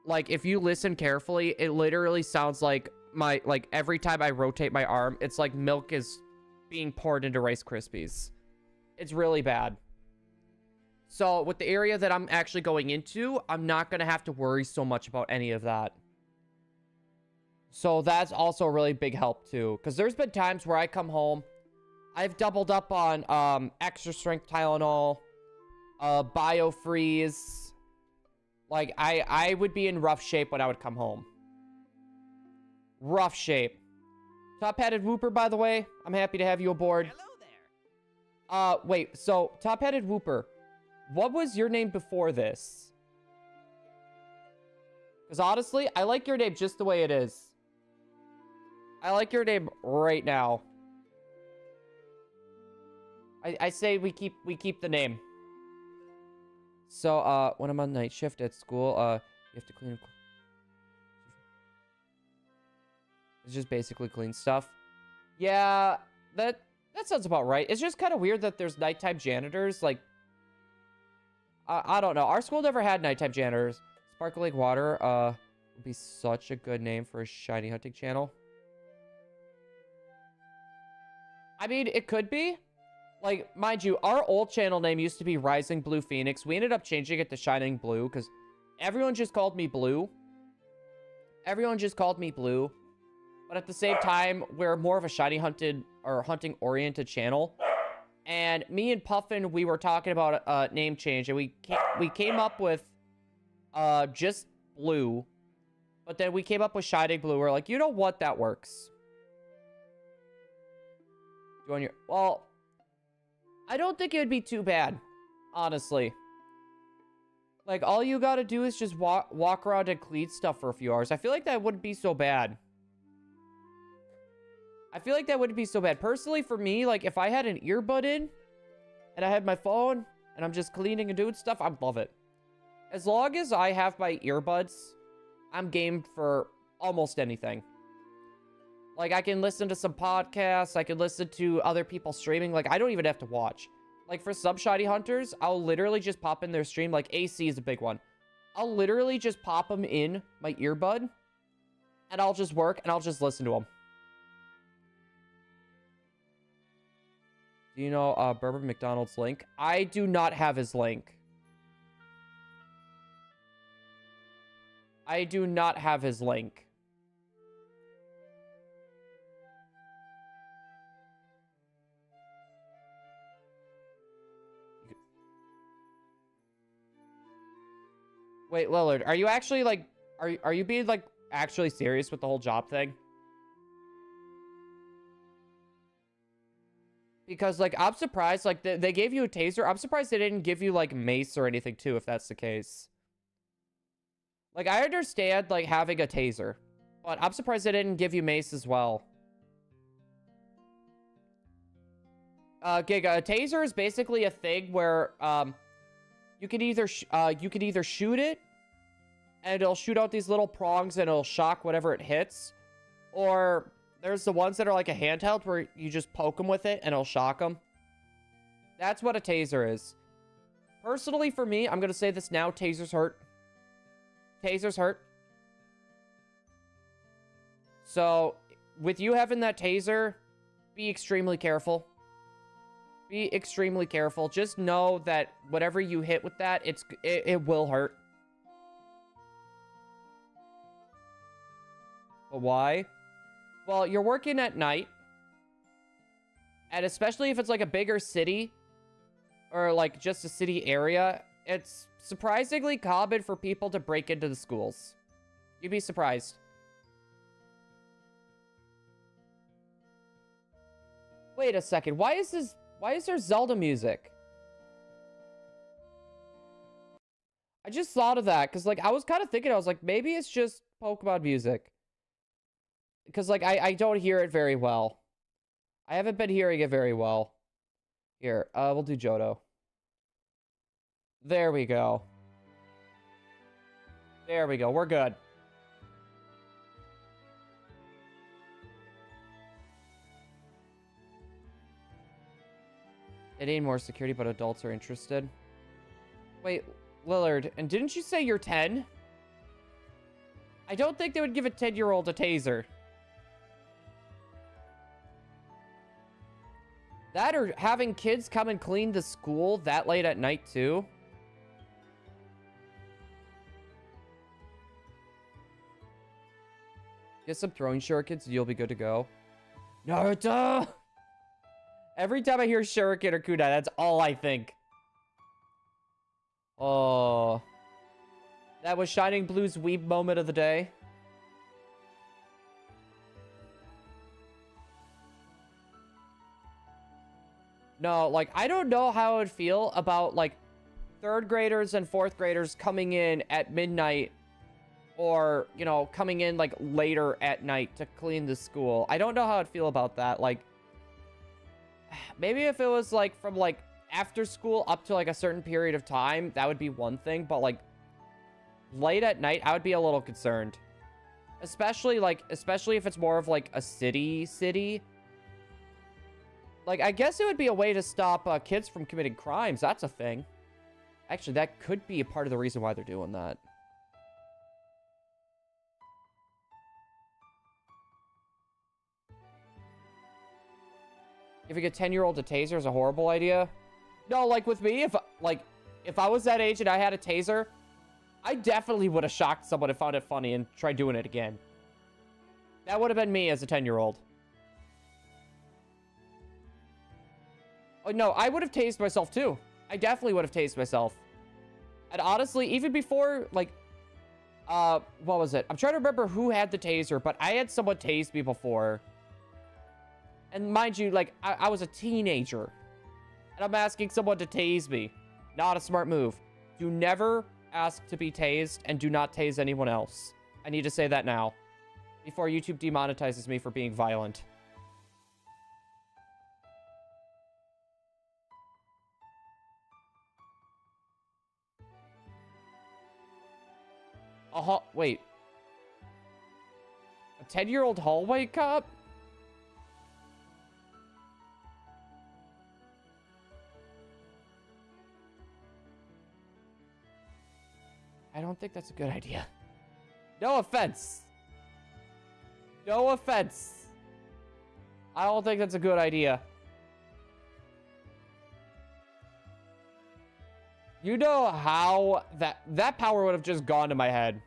Like, if you listen carefully, it literally sounds like my, like, every time I rotate my arm, it's like milk is being poured into Rice Krispies. It's really bad. So, with the area that I'm actually going into, I'm not going to have to worry so much about any of that. So, that's also a really big help, too. Because there's been times where I come home, I've doubled up on extra strength Tylenol, Biofreeze. Like, I would be in rough shape when I would come home. Rough shape. Top-hatted Whooper, by the way. I'm happy to have you aboard. Hello there. Wait. So, top-hatted Whooper, what was your name before this? Because honestly, I like your name just the way it is. I like your name right now. I say we keep the name. So, when I'm on night shift at school, you have to clean. It's just basically clean stuff. Yeah, that sounds about right. It's just kind of weird that there's nighttime janitors. Like, I don't know. Our school never had nighttime janitors. Sparkling Water, would be such a good name for a shiny hunting channel. I mean, it could be. Like, mind you, our old channel name used to be Rising Blue Phoenix. We ended up changing it to Shining Blue because everyone just called me Blue. Everyone just called me Blue. But at the same time, we're more of a shiny hunted or hunting-oriented channel. And me and Puffin, we were talking about a name change, and we came up with just Blue. But then we came up with ShiningBlue. We're like, you know what? That works. You want your... Well, I don't think it would be too bad, honestly. Like, all you gotta do is just walk around and clean stuff for a few hours. I feel like that wouldn't be so bad. I feel like that wouldn't be so bad. Personally, for me, like, if I had an earbud in, and I had my phone, and I'm just cleaning and doing stuff, I'd love it. As long as I have my earbuds, I'm game for almost anything. Like, I can listen to some podcasts, I can listen to other people streaming, like, I don't even have to watch. Like, for some shiny hunters, I'll literally just pop in their stream, like, AC is a big one. I'll literally just pop them in my earbud, and I'll just work, and I'll just listen to them. Do you know Berber McDonald's link? I do not have his link. I do not have his link. Wait, Lillard, are you actually, like, are you being, like, actually serious with the whole job thing? Because, like, I'm surprised, like, they gave you a taser. I'm surprised they didn't give you, like, mace or anything, too, if that's the case. Like, I understand, like, having a taser. But I'm surprised they didn't give you mace as well. Giga, a taser is basically a thing where, you can either shoot it, and it'll shoot out these little prongs, and it'll shock whatever it hits. Or... there's the ones that are like a handheld where you just poke them with it and it'll shock them. That's what a taser is. Personally, for me, I'm going to say this now. Tasers hurt. Tasers hurt. So, with you having that taser, be extremely careful. Be extremely careful. Just know that whatever you hit with that, it will hurt. But why? Well, you're working at night, and especially if it's like a bigger city, or like just a city area, it's surprisingly common for people to break into the schools. You'd be surprised. Wait a second, why is there Zelda music? I just thought of that, because like, I was kind of thinking, I was like, maybe it's just Pokemon music. Because, like, I don't hear it very well. I haven't been hearing it very well. Here, we'll do Johto. There we go. There we go. We're good. It ain't more security, but adults are interested. Wait, Lillard, and didn't you say you're 10? I don't think they would give a 10-year-old a taser. That or having kids come and clean the school that late at night, too. Get some throwing shurikens and you'll be good to go. Naruto! Every time I hear shuriken or kunai, that's all I think. Oh. That was ShiningBlue's weeb moment of the day. No, like, I don't know how I would feel about, like, 3rd graders and 4th graders coming in at midnight or, you know, coming in, like, later at night to clean the school. I don't know how I'd feel about that. Like, maybe if it was, like, from, like, after school up to, like, a certain period of time, that would be one thing. But, like, late at night, I would be a little concerned. Especially if it's more of, like, a city. Like, I guess it would be a way to stop kids from committing crimes. That's a thing. Actually, that could be a part of the reason why they're doing that. Giving a 10-year-old a taser is a horrible idea. No, like, with me, if I was that age and I had a taser, I definitely would have shocked someone and found it funny and tried doing it again. That would have been me as a 10-year-old. Oh, no, I would have tased myself, too. I definitely would have tased myself. And honestly, even before, like, what was it? I'm trying to remember who had the taser, but I had someone tase me before. And mind you, like, I was a teenager. And I'm asking someone to tase me. Not a smart move. Do never ask to be tased, and do not tase anyone else. I need to say that now, before YouTube demonetizes me for being violent. Wait. A 10-year-old hallway cop? I don't think that's a good idea. No offense. No offense. I don't think that's a good idea. You know how that power would have just gone to my head.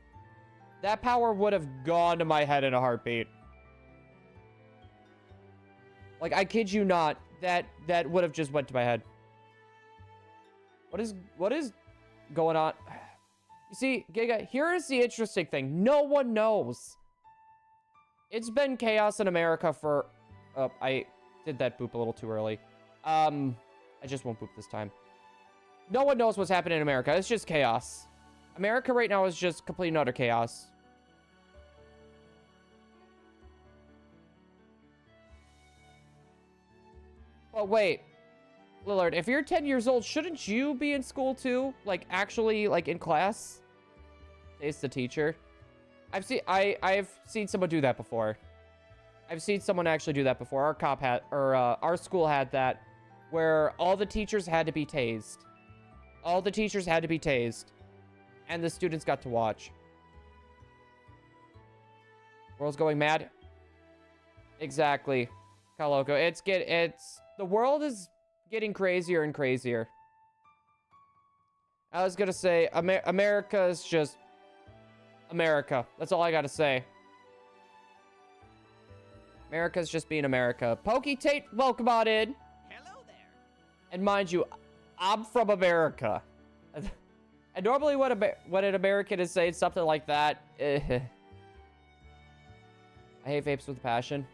That power would have gone to my head in a heartbeat. Like, I kid you not, that would have just went to my head. What is going on? You see, Giga, here is the interesting thing. No one knows. It's been chaos in America for... Oh, I did that boop a little too early. I just won't boop this time. No one knows what's happening in America. It's just chaos. America right now is just complete and utter chaos. But wait. Lillard, if you're 10 years old, shouldn't you be in school too? Like, actually, like, in class? It's the teacher. I've seen someone do that before. I've seen someone actually do that before. Our cop had, or our school had that, where all the teachers had to be tased. All the teachers had to be tased, and the students got to watch. World's going mad. Exactly, Kaloko. The world is getting crazier and crazier. I was gonna say, America is just America. That's all I gotta say. America's just being America. Pokey Tate, welcome on in. Hello there. And mind you, I'm from America. And normally when an American is saying something like that, I hate vapes with a passion.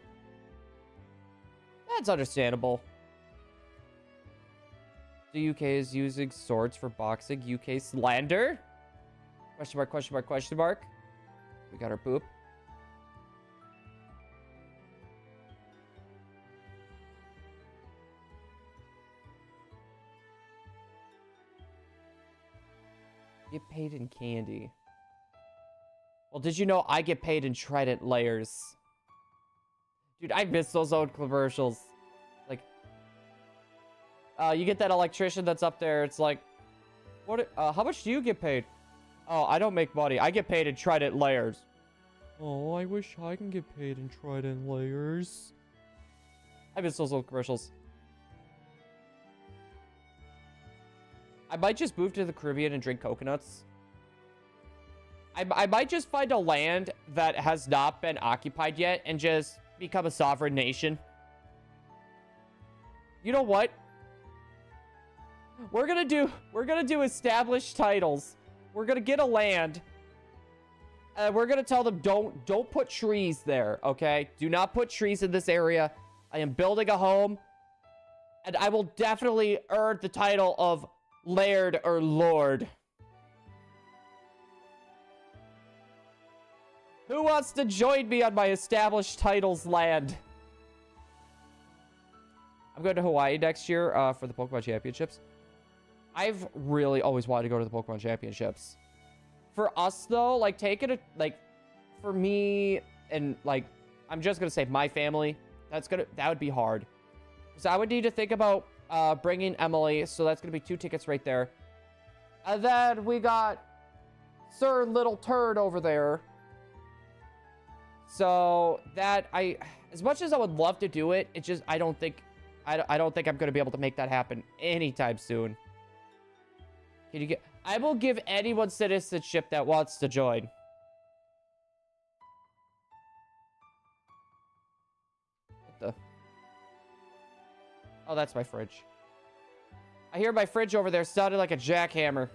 That's understandable. The UK is using swords for boxing. UK slander? Question mark, question mark, question mark. We got our boop. Get paid in candy. Well, did you know I get paid in Trident layers? Dude, I miss those old commercials. Like, you get that electrician that's up there. It's like, what? How much do you get paid? Oh, I don't make money. I get paid in Trident layers. Oh, I wish I can get paid in Trident layers. I miss those old commercials. I might just move to the Caribbean and drink coconuts. I might just find a land that has not been occupied yet and just become a sovereign nation. You know what? We're gonna do established titles. We're gonna get a land. We're gonna tell them don't put trees there, okay? Do not put trees in this area. I am building a home, and I will definitely earn the title of Laird or Lord. Who wants to join me on my established titles land? I'm going to Hawaii next year for the Pokemon Championships. I've really always wanted to go to the Pokemon Championships. For us, though, like, for me, and, like, I'm just going to say my family, that would be hard. So I would need to think about bringing Emily, so that's going to be 2 tickets right there. And then we got Sir Little Turd over there. So that as much as I would love to do it, it's just I don't think I'm going to be able to make that happen anytime soon. Can you get? I will give anyone citizenship that wants to join. What the? Oh, that's my fridge. I hear my fridge over there sounded like a jackhammer.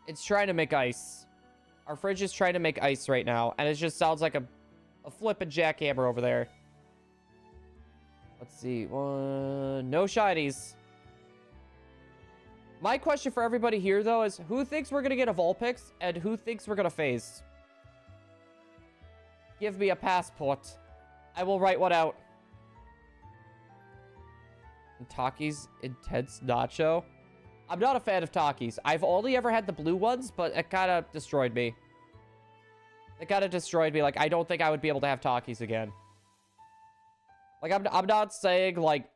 It's trying to make ice. Our fridge is trying to make ice right now, and it just sounds like a flippin' jackhammer over there. Let's see. No shinies. My question for everybody here, though, is who thinks we're going to get a Vulpix and who thinks we're going to phase? Give me a passport. I will write one out. And Taki's Intense Nacho. I'm not a fan of Takis. I've only ever had the blue ones, but it kind of destroyed me. It kind of destroyed me. Like, I don't think I would be able to have Takis again. Like, I'm not saying, like...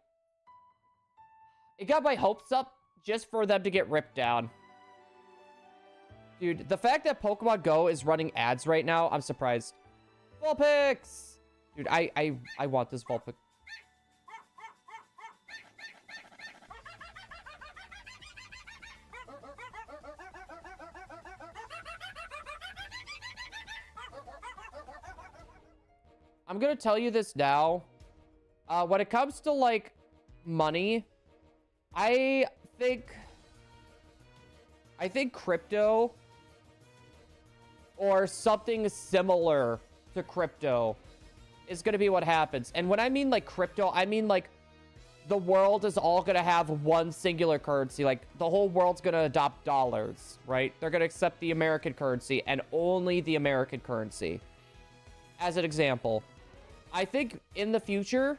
It got my hopes up just for them to get ripped down. Dude, the fact that Pokemon Go is running ads right now, I'm surprised. Vulpix! Dude, I want this Vulpix. I'm gonna tell you this now. When it comes to, like, money, I think crypto or something similar to crypto is going to be what happens. And when I mean, like, crypto, I mean, like, the world is all going to have one singular currency. Like, the whole world's going to adopt dollars, right? They're going to accept the American currency and only the American currency. As an example, I think in the future,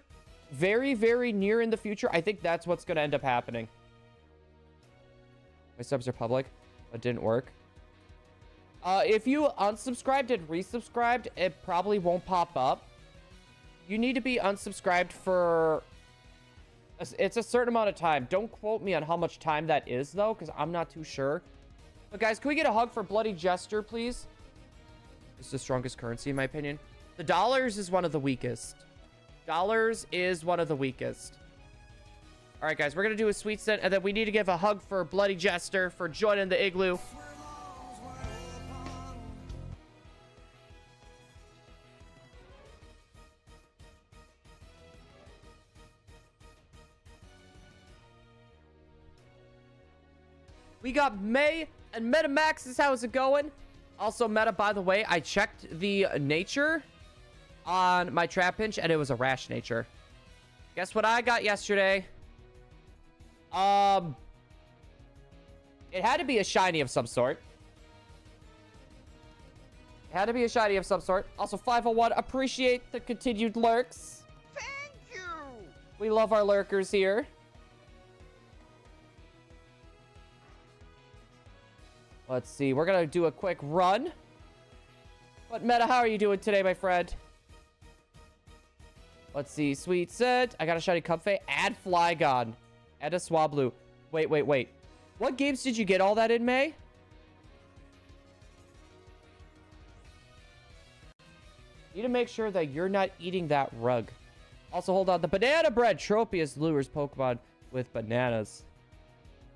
very, very near in the future, I think that's what's going to end up happening. My subs are public, but didn't work. If you unsubscribed and resubscribed, it probably won't pop up. You need to be unsubscribed for... It's a certain amount of time. Don't quote me on how much time that is, though, because I'm not too sure. But, guys, can we get a hug for Bloody Jester, please? It's the strongest currency, in my opinion. The dollars is one of the weakest. Dollars is one of the weakest. All right, guys, we're going to do a sweet scent, and then we need to give a hug for Bloody Jester for joining the igloo. We got May and MetaMax's. How's it going? Also, Meta, by the way, I checked the nature on my trap pinch, and it was a rash nature. Guess what I got yesterday? It had to be a shiny of some sort. It had to be a shiny of some sort. Also, 501, appreciate the continued lurks. Thank you. We love our lurkers here. Let's see. We're going to do a quick run. But Meta, how are you doing today, my friend? Let's see. Sweet set. I got a shiny Comfey. Add Flygon. Add a Swablu. Wait. What games did you get all that in, May? Need to make sure that you're not eating that rug. Also, hold on. The banana bread. Tropius lures Pokemon with bananas.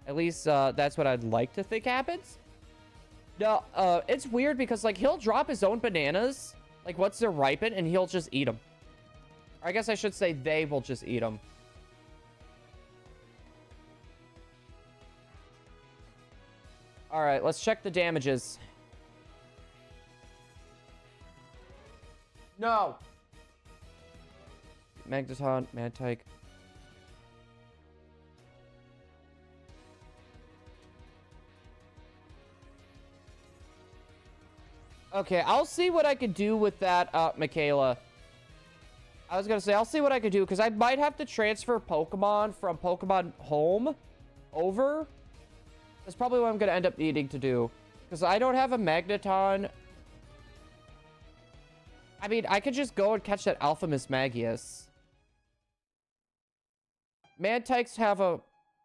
At least, that's what I'd like to think happens. No, it's weird because, like, he'll drop his own bananas, like, once they're ripened, and he'll just eat them. Or I guess I should say they will just eat them. All right, let's check the damages. No! Magneton, Mantike. Okay, I'll see what I could do with that, Michaela. I was gonna say, I'll see what I could do, because I might have to transfer Pokemon from Pokemon Home over. That's probably what I'm gonna end up needing to do. Because I don't have a Magneton. I mean, I could just go and catch that Alpha Mismagius. Mantikes have a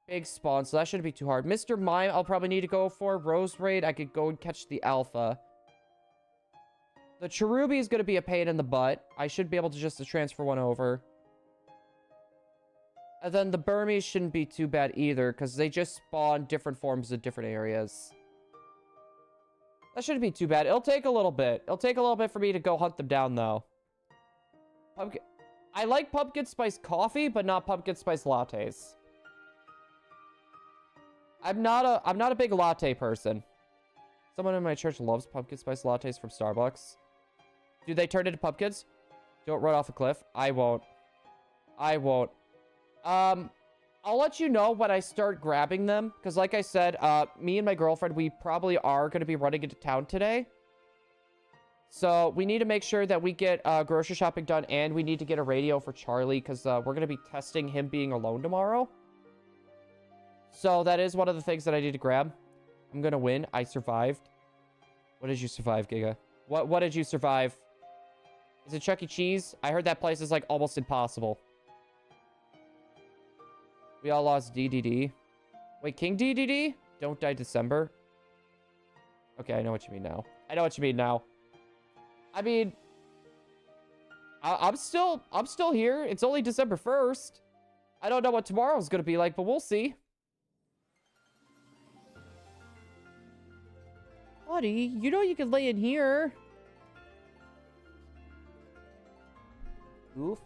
big spawn, so that shouldn't be too hard. Mr. Mime, I'll probably need to go for. Rose Raid, I could go and catch the Alpha. The Cherubi is going to be a pain in the butt. I should be able to just transfer one over. And then the Burmese shouldn't be too bad either, because they just spawn different forms in different areas. That shouldn't be too bad. It'll take a little bit. It'll take a little bit for me to go hunt them down, though. I like pumpkin spice coffee, but not pumpkin spice lattes. I'm not a big latte person. Someone in my church loves pumpkin spice lattes from Starbucks. Do they turn into pumpkins? Don't run off a cliff. I won't. I won't. I'll let you know when I start grabbing them. Because like I said, me and my girlfriend, we probably are going to be running into town today. So we need to make sure that we get grocery shopping done. And we need to get a radio for Charlie. Because we're going to be testing him being alone tomorrow. So that is one of the things that I need to grab. I'm going to win. I survived. What did you survive, Giga? What did you survive? Is it Chuck E. Cheese? I heard that place is like almost impossible. We all lost DDD. Wait, King DDD? Don't die December. Okay, I know what you mean now. I know what you mean now. I mean, I'm still here. It's only December 1st. I don't know what tomorrow's gonna be like, but we'll see. Buddy, you know you can lay in here. Oof.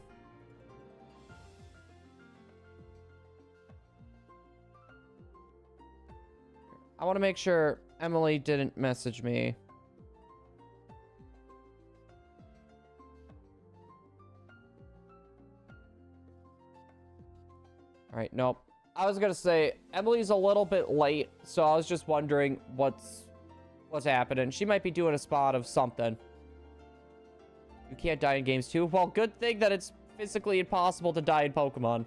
I want to make sure Emily didn't message me. All right, nope. I was gonna say Emily's a little bit late, so I was just wondering what's happening. She might be doing a spot of something. You can't die in games too. Well, good thing that it's physically impossible to die in Pokemon.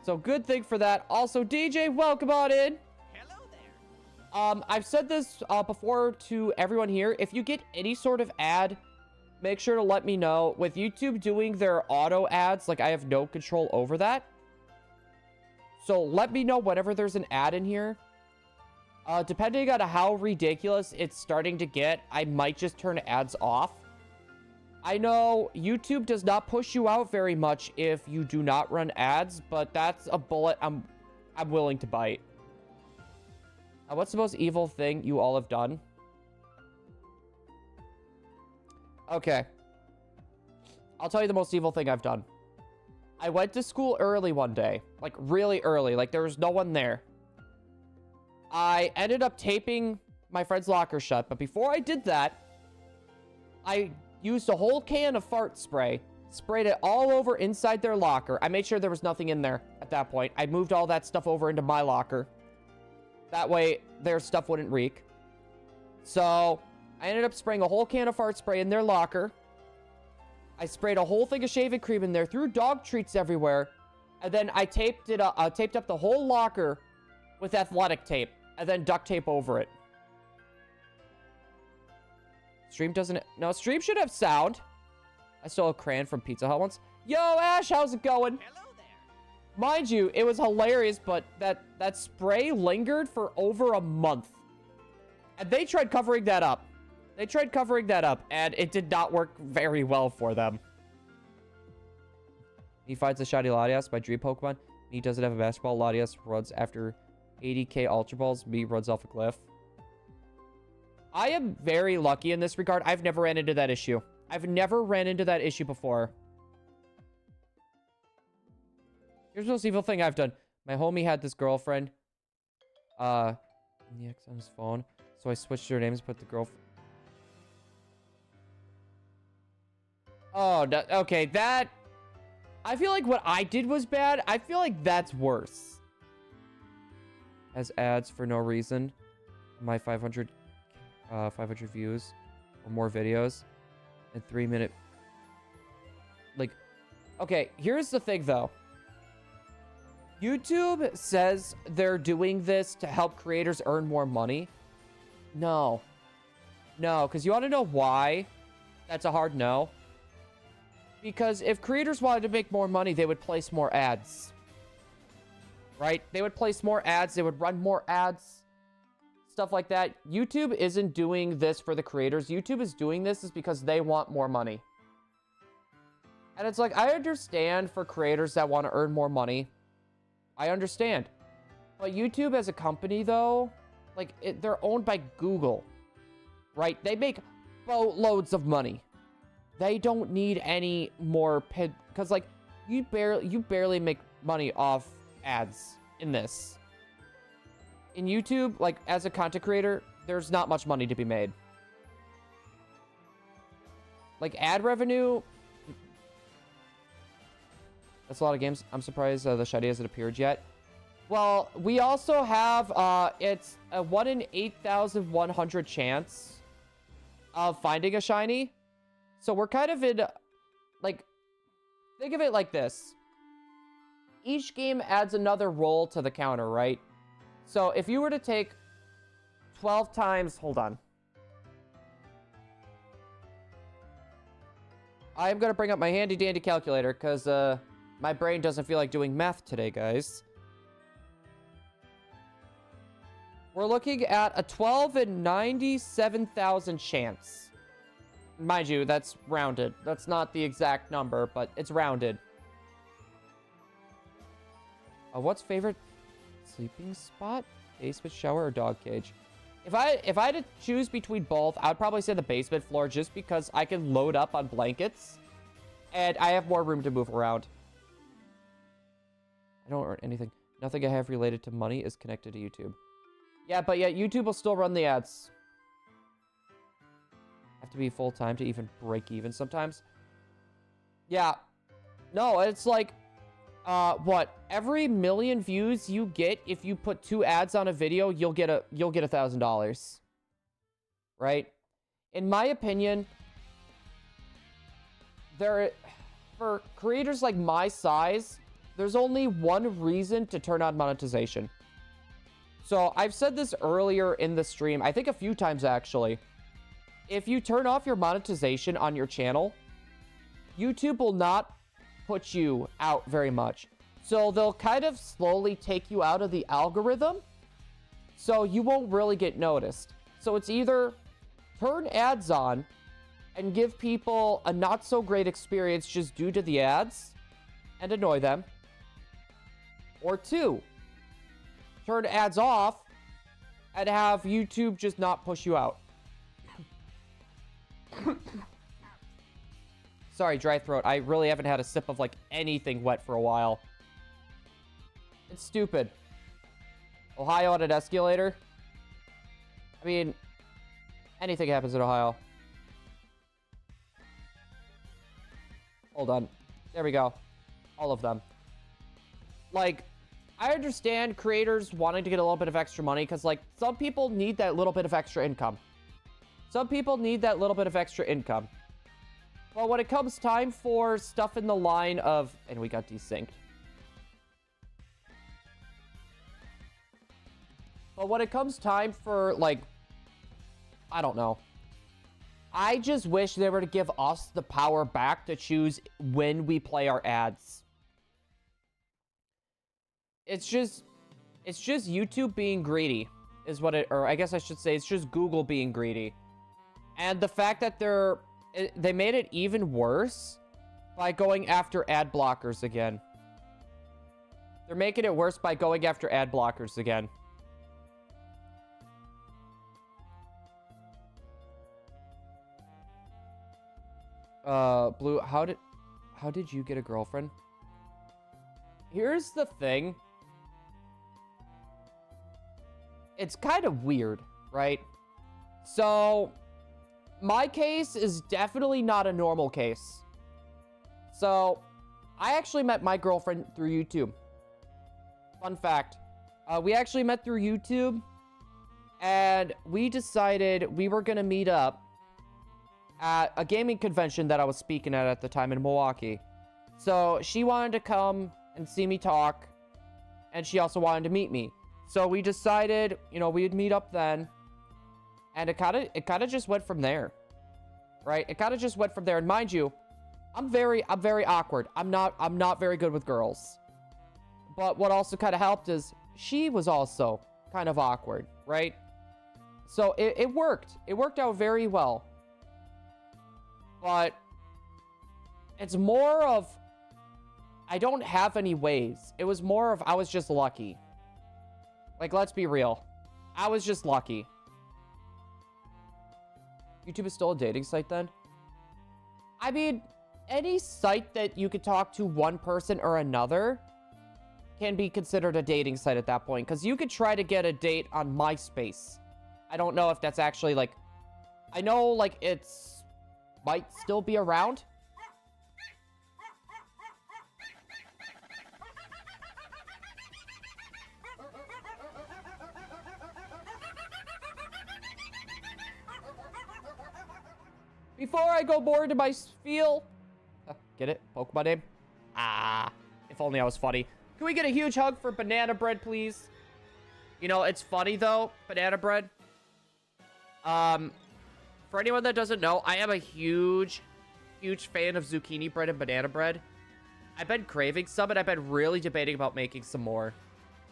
So good thing for that. Also, DJ, welcome on in. Hello there. I've said this before to everyone here. If you get any sort of ad, make sure to let me know. With YouTube doing their auto ads, like I have no control over that. So let me know whenever there's an ad in here. Depending on how ridiculous it's starting to get, I might just turn ads off. I know YouTube does not push you out very much if you do not run ads, but that's a bullet I'm willing to bite. What's the most evil thing you all have done? Okay. I'll tell you the most evil thing I've done. I went to school early one day. Like, really early. Like, there was no one there. I ended up taping my friend's locker shut, but before I did that, I used a whole can of fart spray, sprayed it all over inside their locker. I made sure there was nothing in there at that point. I moved all that stuff over into my locker. That way, their stuff wouldn't reek. So, I ended up spraying a whole can of fart spray in their locker. I sprayed a whole thing of shaving cream in there, threw dog treats everywhere, and then I taped up the whole locker with athletic tape, and then duct tape over it. Stream doesn't... No, stream should have sound. I stole a crayon from Pizza Hut once. Yo, Ash, how's it going? Hello there. Mind you, it was hilarious, but that spray lingered for over a month. And they tried covering that up. And it did not work very well for them. He finds a shiny Latias, my dream Pokemon. He doesn't have a basketball. Latias runs after 80k Ultra Balls. Me runs off a cliff. I am very lucky in this regard. I've never ran into that issue. I've never ran into that issue before. Here's the most evil thing I've done. My homie had this girlfriend. In the X on his phone. So I switched their names, put the girlfriend. Oh, okay, that... I feel like what I did was bad. I feel like that's worse. As ads for no reason. My 500 views or more videos. And 3-minute... Like, okay, here's the thing, though. YouTube says they're doing this to help creators earn more money. No. No, because you want to know why that's a hard no? Because if creators wanted to make more money, they would place more ads. Right? They would place more ads. They would run more ads. Stuff like that. YouTube isn't doing this for the creators. YouTube is doing this because they want more money. And it's like, I understand for creators that want to earn more money. I understand. But YouTube as a company, though, like, they're owned by Google, right? They make boatloads of money. They don't need any more because, like, you barely make money off ads in this. In YouTube, like, as a content creator, there's not much money to be made. Like, ad revenue, that's a lot of games. I'm surprised the shiny hasn't appeared yet. Well, we also have, it's a 1 in 8,100 chance of finding a shiny. So we're kind of in, like, think of it like this. Each game adds another roll to the counter, right? So if you were to take 12 times, hold on. I'm going to bring up my handy dandy calculator because my brain doesn't feel like doing math today, guys. We're looking at a 12 in 97,000 chance. Mind you, that's rounded. That's not the exact number, but it's rounded. What's favorite sleeping spot? Basement, shower, or dog cage? If I had to choose between both, I'd probably say the basement floor just because I can load up on blankets and I have more room to move around. I don't earn anything. Nothing I have related to money is connected to YouTube. Yeah, but yeah, YouTube will still run the ads. Have to be full-time to even break even sometimes. Yeah. No, it's like, what? Every million views you get, if you put 2 ads on a video, you'll get $1,000. Right? In my opinion, for creators like my size, there's only one reason to turn on monetization. So I've said this earlier in the stream, I think a few times actually. If you turn off your monetization on your channel, YouTube will not put you out very much. So they'll kind of slowly take you out of the algorithm, so you won't really get noticed. So it's either turn ads on and give people a not so great experience just due to the ads and annoy them, or 2, turn ads off and have YouTube just not push you out. Sorry, dry throat. I really haven't had a sip of, like, anything wet for a while. It's stupid. Ohio on an escalator? I mean, anything happens in Ohio. Hold on. There we go. All of them. Like, I understand creators wanting to get a little bit of extra money because, like, some people need that little bit of extra income. Some people need that little bit of extra income. Well, when it comes time for stuff in the line of... And we got desynced. But when it comes time for, like... I don't know. I just wish they were to give us the power back to choose when we play our ads. It's just YouTube being greedy is what it... Or I guess I should say it's just Google being greedy. And the fact that they made it even worse by going after ad blockers again. They're making it worse by going after ad blockers again. Blue, how did you get a girlfriend? Here's the thing. It's kind of weird, right? So... my case is definitely not a normal case. So, I actually met my girlfriend through YouTube. Fun fact. We actually met through YouTube, and we decided we were going to meet up at a gaming convention that I was speaking at the time in Milwaukee. So, she wanted to come and see me talk, and she also wanted to meet me. So, we decided, you know, we'd meet up then. And it kind of just went from there, right? It kind of just went from there. And mind you, I'm very awkward. I'm not very good with girls. But what also kind of helped is she was also kind of awkward, right? So it worked. It worked out very well. But it's more of, I don't have any ways. It was more of, I was just lucky. Like, let's be real. I was just lucky. YouTube is still a dating site then? I mean, any site that you could talk to one person or another can be considered a dating site at that point. Because you could try to get a date on MySpace. I don't know if that's actually, like... I know, like, it's... might still be around. Before I go more into my spiel... get it? Pokemon name? Ah, if only I was funny. Can we get a huge hug for Banana Bread, please? You know, it's funny, though, Banana Bread. For anyone that doesn't know, I am a huge fan of zucchini bread and banana bread. I've been craving some, and I've been really debating about making some more.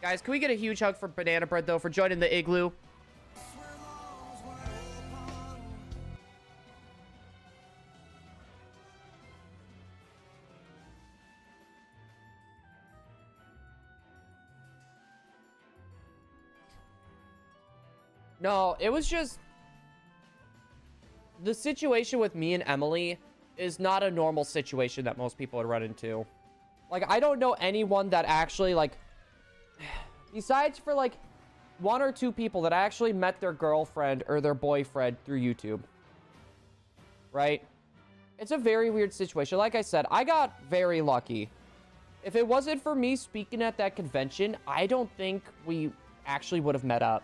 Guys, can we get a huge hug for Banana Bread, though, for joining the igloo? No, it was just... the situation with me and Emily is not a normal situation that most people would run into. Like, I don't know anyone that actually, like... besides for, like, one or two people that actually met their girlfriend or their boyfriend through YouTube. Right? It's a very weird situation. Like I said, I got very lucky. If it wasn't for me speaking at that convention, I don't think we actually would have met up.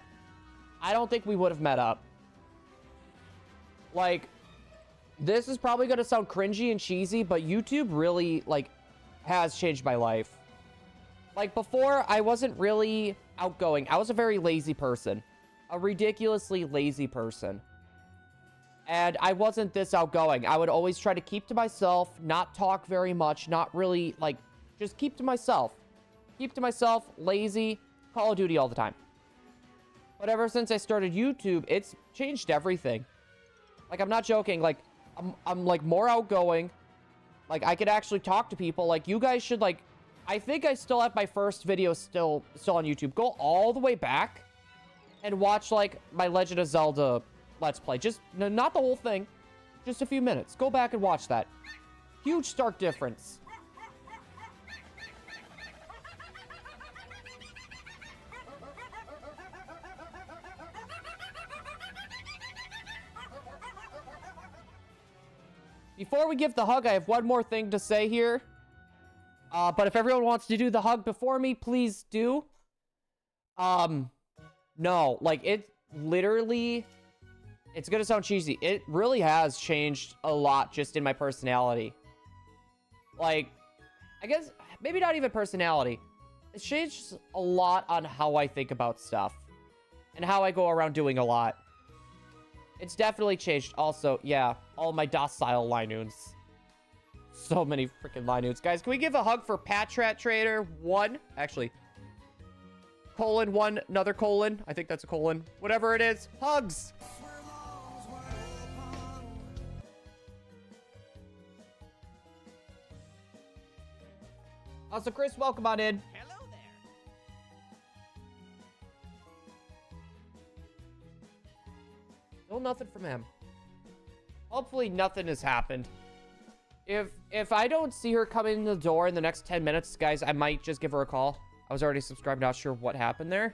I don't think we would have met up. Like, this is probably going to sound cringy and cheesy, but YouTube really, like, has changed my life. Like, before, I wasn't really outgoing. I was a very lazy person. A ridiculously lazy person. And I wasn't this outgoing. I would always try to keep to myself, not talk very much, not really, like, just keep to myself. Keep to myself, lazy, Call of Duty all the time. But ever since I started YouTube, it's changed everything. Like, I'm not joking. Like, I'm like, more outgoing. Like, I could actually talk to people. Like, you guys should, like... I think I still have my first video still on YouTube. Go all the way back and watch, like, my Legend of Zelda Let's Play. Just, no, not the whole thing. Just a few minutes. Go back and watch that. Huge, stark difference. Before we give the hug, I have one more thing to say here. But if everyone wants to do the hug before me, please do. No, like, it literally... it's gonna sound cheesy. It really has changed a lot just in my personality. Like, I guess, maybe not even personality. It's changed a lot on how I think about stuff. And how I go around doing a lot. It's definitely changed. Also, yeah, all my docile Linoons. So many freaking Linoons. Guys, can we give a hug for Patrat Trader 1? Actually, colon 1, another colon. I think that's a colon. Whatever it is. Hugs! Also, Chris, welcome on in. Hello there. Still nothing from him. Hopefully nothing has happened. If I don't see her come in the door in the next 10 minutes, guys, I might just give her a call. I was already subscribed, not sure what happened there.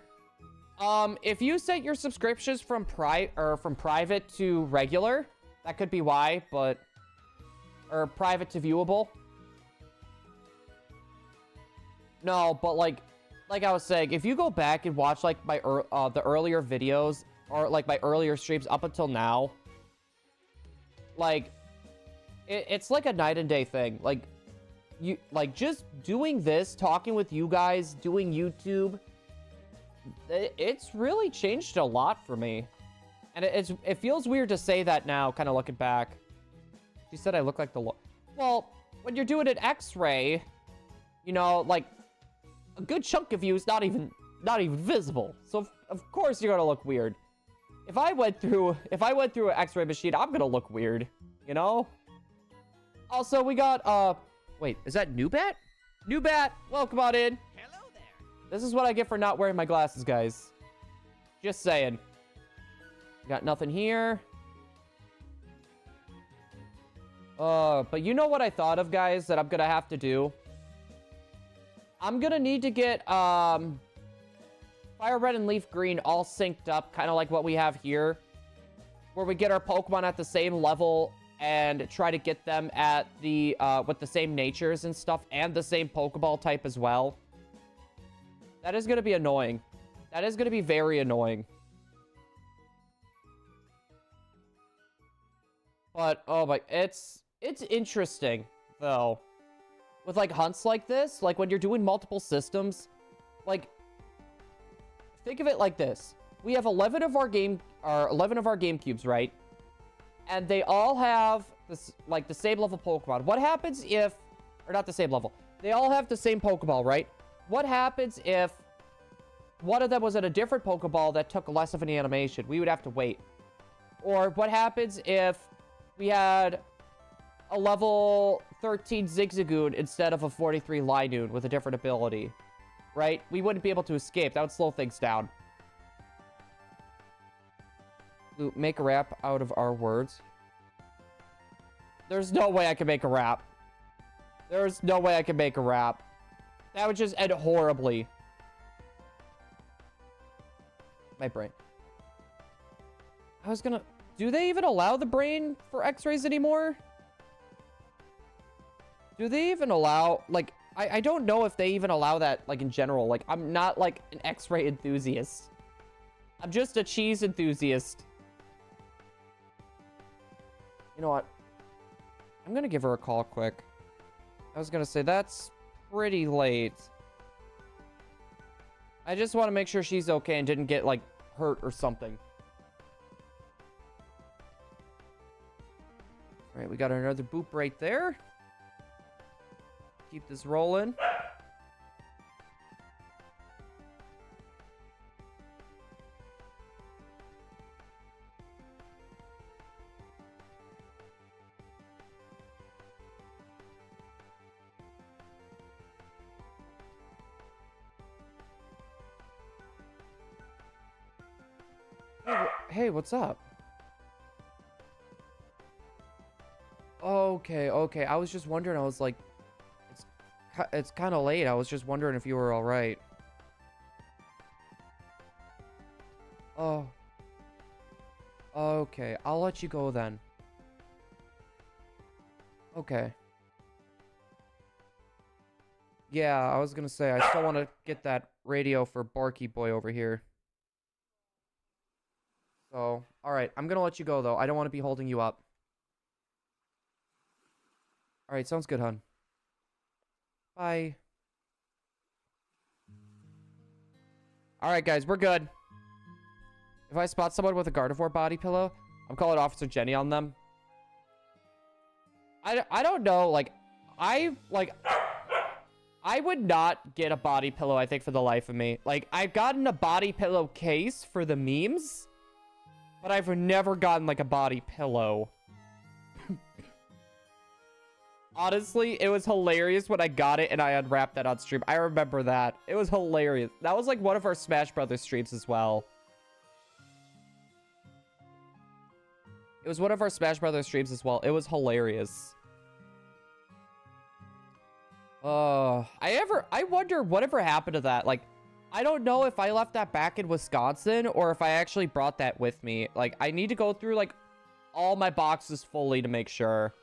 If you set your subscriptions from private to regular, that could be why, but... or private to viewable. No, but like I was saying, if you go back and watch like my the earlier videos or like my earlier streams up until now, like it's like a night and day thing. Like you just doing this, talking with you guys, doing YouTube, it's really changed a lot for me. And it feels weird to say that now, kind of looking back. She said I look like the well, when you're doing an X-ray, you know, like a good chunk of you is not even visible. So of course you're gonna look weird. If I went through an X-ray machine, I'm gonna look weird, you know? Also, we got, wait, is that Nubat? Nubat, welcome on in. Hello there. This is what I get for not wearing my glasses, guys. Just saying. Got nothing here. But you know what I thought of, guys, that I'm gonna have to do? I'm gonna need to get, Fire Red and Leaf Green all synced up, kind of like what we have here. Where we get our Pokemon at the same level and try to get them at the, with the same natures and stuff, and the same Pokeball type as well. That is gonna be annoying. That is gonna be very annoying. But, oh my, it's interesting, though. With, like, hunts like this, like, when you're doing multiple systems, like, think of it like this. We have 11 of our GameCubes, right? And they all have, this, like, the same level Pokemon. What happens if, or not the same level, they all have the same Pokeball, right? What happens if one of them was at a different Pokeball that took less of an animation? We would have to wait. Or what happens if we had a level 13 Zigzagoon instead of a 43 Linoon with a different ability, right? We wouldn't be able to escape. That would slow things down. Make a rap out of our words. There's no way I can make a rap. There's no way I can make a rap. That would just end horribly. My brain. I was gonna... Do they even allow the brain for x-rays anymore? Do they even allow... Like, I don't know if they even allow that, like, in general. Like, I'm not, like, an x-ray enthusiast. I'm just a cheese enthusiast. You know what? I'm gonna give her a call quick. I was gonna say, that's pretty late. I just want to make sure she's okay and didn't get, like, hurt or something. All right, we got another boop right there. Keep this rolling. Hey, what's up? Okay, okay. I was just wondering. I was like, it's kind of late. I was just wondering if you were all right. Oh. Okay, I'll let you go then. Okay. Yeah, I was gonna say, I still want to get that radio for Barky Boy over here. So, alright, I'm gonna let you go, though. I don't want to be holding you up. Alright, sounds good, hon. Bye. Alright, guys, we're good. If I spot someone with a Gardevoir body pillow, I'm calling Officer Jenny on them. I don't know, like, I would not get a body pillow, I think, for the life of me. Like, I've gotten a body pillow case for the memes, but I've never gotten, like, a body pillow. Honestly, it was hilarious when I got it and I unwrapped that on stream. I remember that. It was hilarious. That was, like, one of our Smash Brothers streams as well. It was one of our Smash Brothers streams as well. It was hilarious. I wonder whatever happened to that. Like, I don't know if I left that back in Wisconsin or if I actually brought that with me. Like, I need to go through, like, all my boxes fully to make sure.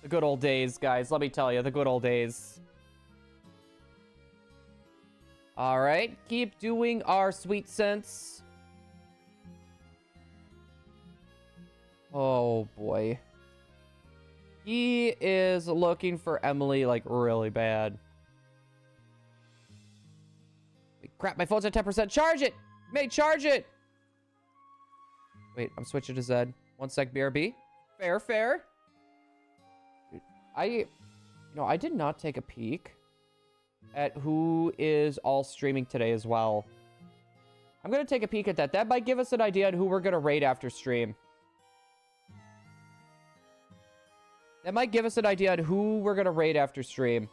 The good old days, guys. Let me tell you, the good old days. All right, keep doing our sweet scents. Oh, boy. He is looking for Emily, like, really bad. Wait, crap, my phone's at 10%. Charge it! May charge it! Wait, I'm switching to Zed. 1 sec, BRB. Fair, fair. I did not take a peek at who is all streaming today as well. I'm going to take a peek at that. That might give us an idea on who we're going to raid after stream. That might give us an idea on who we're going to raid after stream.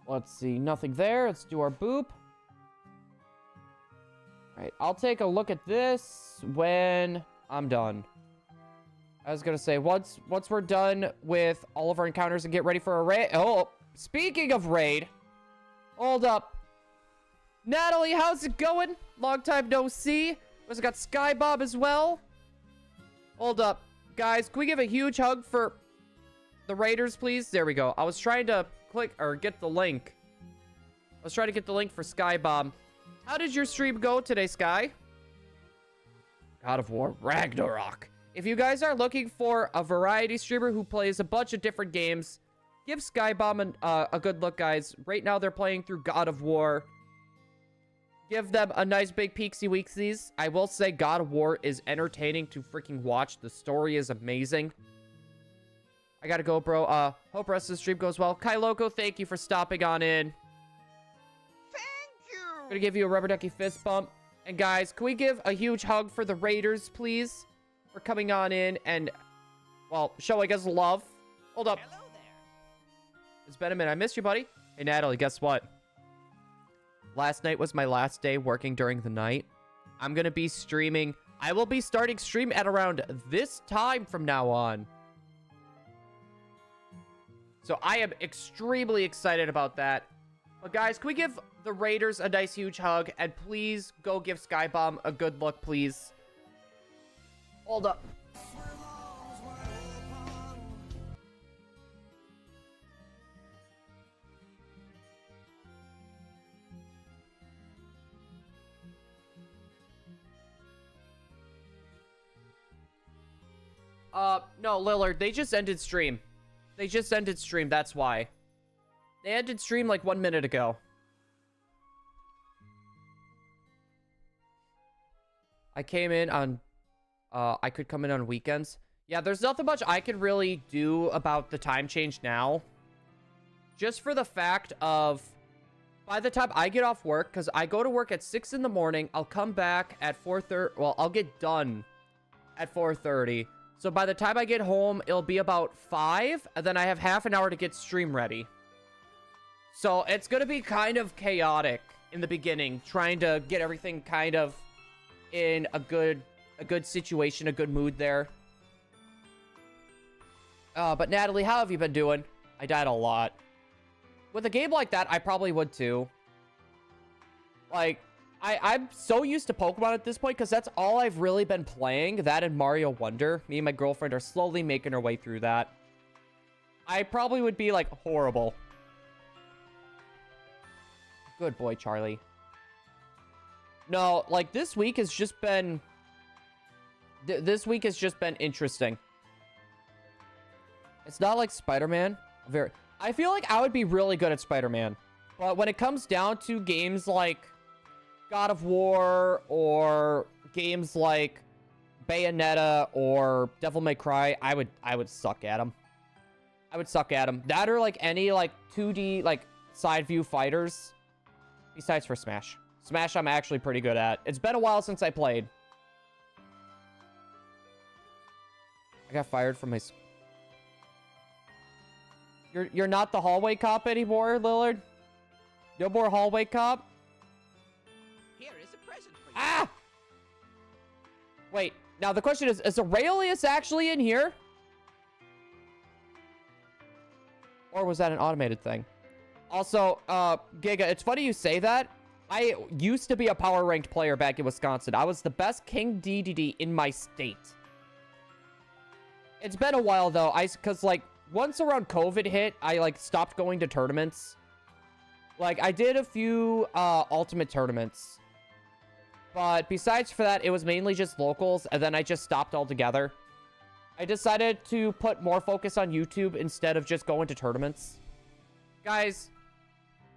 Let's see. Nothing there. Let's do our boop. All right. I'll take a look at this when I'm done. I was going to say, once we're done with all of our encounters and get ready for a raid. Oh, speaking of raid. Hold up. Natalie, how's it going? Long time no see. We also got Sky Bob as well. Hold up. Guys, can we give a huge hug for the raiders, please? There we go. I was trying to click or get the link. I was trying to get the link for Sky Bob. How did your stream go today, Sky? God of War Ragnarok. If you guys are looking for a variety streamer who plays a bunch of different games, give Sky Bob a good look, guys. Right now, they're playing through God of War. Give them a nice big peeksy-weeksies. I will say God of War is entertaining to freaking watch. The story is amazing. I gotta go, bro. Hope rest of the stream goes well. Kai Loco, thank you for stopping on in. Thank you. Gonna give you a rubber ducky fist bump. And guys, can we give a huge hug for the Raiders, please? For coming on in and, well, showing us love. Hold up. Hello there. It's been a minute. I missed you, buddy. Hey, Natalie, guess what? Last night was my last day working during the night. I'm gonna be streaming. I will be starting stream at around this time from now on. So I am extremely excited about that. But guys, can we give the Raiders a nice huge hug? And please go give Skybomb a good look, please. Hold up. No, Lillard, they just ended stream. They just ended stream, that's why. They ended stream like 1 minute ago. I came in on, I could come in on weekends. Yeah, there's nothing much I could really do about the time change now. Just for the fact of, by the time I get off work, because I go to work at 6 in the morning, I'll come back at 4:30, well, I'll get done at 4:30. So by the time I get home, it'll be about 5, and then I have half an hour to get stream ready. So it's going to be kind of chaotic in the beginning, trying to get everything kind of in a good situation, a good mood there. But Natalie, how have you been doing? I died a lot. With a game like that, I probably would too. Like, I'm so used to Pokemon at this point because that's all I've really been playing. That and Mario Wonder. Me and my girlfriend are slowly making our way through that. I probably would be, like, horrible. Good boy, Charlie. No, like, this week has just been... This week has just been interesting. It's not like Spider-Man. I feel like I would be really good at Spider-Man. But when it comes down to games like God of War or games like Bayonetta or Devil May Cry, I would suck at them. I would suck at them. That or like any like 2D like side view fighters. Besides for Smash. Smash I'm actually pretty good at. It's been a while since I played. I got fired from my... You're not the hallway cop anymore, Lillard? No more hallway cop? Here is a present for you. Ah! Wait, now the question is Aurelius actually in here? Or was that an automated thing? Also, Giga, it's funny you say that. I used to be a power ranked player back in Wisconsin. I was the best King DDD in my state. It's been a while though, cause like once around COVID hit, I like stopped going to tournaments. Like I did a few ultimate tournaments. But besides for that, it was mainly just locals, and then I just stopped altogether. I decided to put more focus on YouTube instead of just going to tournaments. Guys,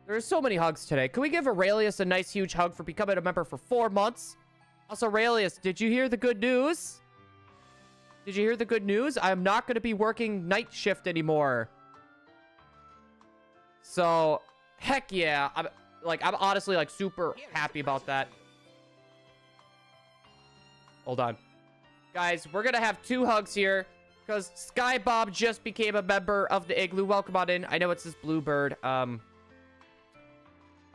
there's so many hugs today. Can we give Aurelius a nice huge hug for becoming a member for 4 months? Also, Aurelius, did you hear the good news? Did you hear the good news? I'm not going to be working night shift anymore. So, heck yeah. I'm honestly like super happy about that. Hold on. Guys, we're gonna have 2 hugs here because Sky Bob just became a member of the Igloo. Welcome on in. I know it's this Bluebird. I'm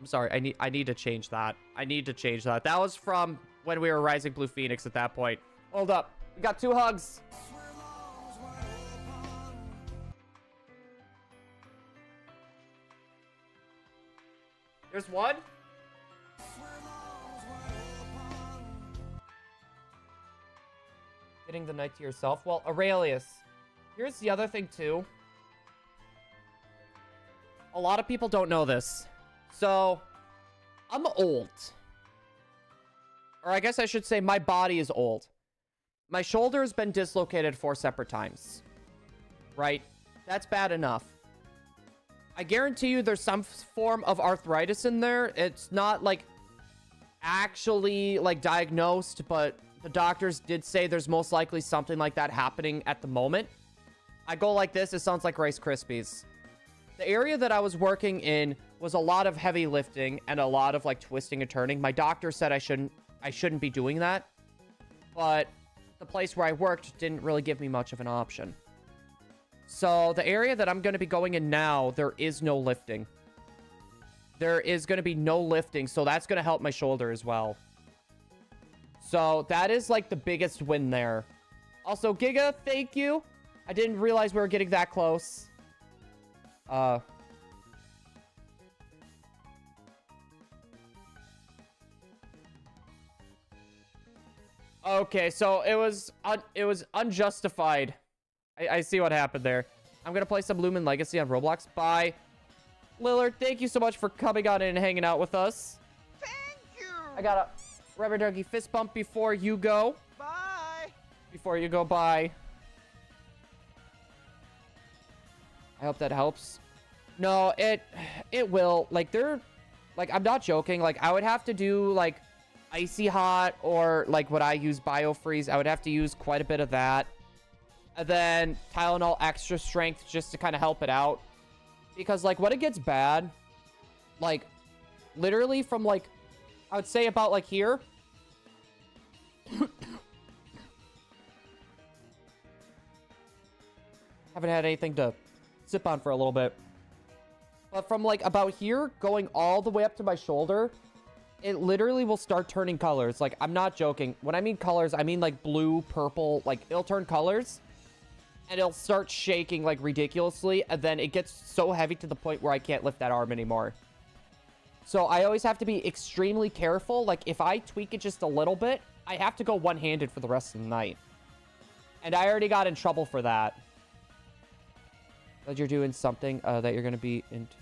sorry. I need to change that. I need to change that. That was from when we were Rising Blue Phoenix at that point. Hold up. We got 2 hugs. There's 1. Getting the night to yourself. Well, Aurelius, here's the other thing too. A lot of people don't know this. So, I'm old. Or I guess I should say my body is old. My shoulder has been dislocated 4 separate times. Right? That's bad enough. I guarantee you there's some form of arthritis in there. It's not like actually like diagnosed, but the doctors did say there's most likely something like that happening at the moment. I go like this, it sounds like Rice Krispies. The area that I was working in was a lot of heavy lifting and a lot of like twisting and turning. My doctor said I shouldn't be doing that, but the place where I worked didn't really give me much of an option. So the area that I'm going to be going in now, there is no lifting. There is going to be no lifting, so that's going to help my shoulder as well. So that is like the biggest win there. Also, Giga, thank you. I didn't realize we were getting that close. Okay, so it was unjustified. I see what happened there. I'm gonna play some Lumen Legacy on Roblox. Bye. Lillard, thank you so much for coming on in and hanging out with us. Thank you. I got a rubber ducky fist bump before you go. Bye. Before you go, bye. I hope that helps. No, it will. Like, I'm not joking. Like, I would have to do, like, Icy Hot or, like, what I use, Biofreeze. I would have to use quite a bit of that. And then Tylenol Extra Strength just to kind of help it out. Because, like, when it gets bad, like, literally from, like, I would say about, like, here. Haven't had anything to sip on for a little bit. But from, like, about here, going all the way up to my shoulder, it literally will start turning colors. Like, I'm not joking. When I mean colors, I mean, like, blue, purple. Like, it'll turn colors. And it'll start shaking, like, ridiculously. And then it gets so heavy to the point where I can't lift that arm anymore. So I always have to be extremely careful. Like, if I tweak it just a little bit, I have to go one-handed for the rest of the night. And I already got in trouble for that. That you're doing something that you're going to be into.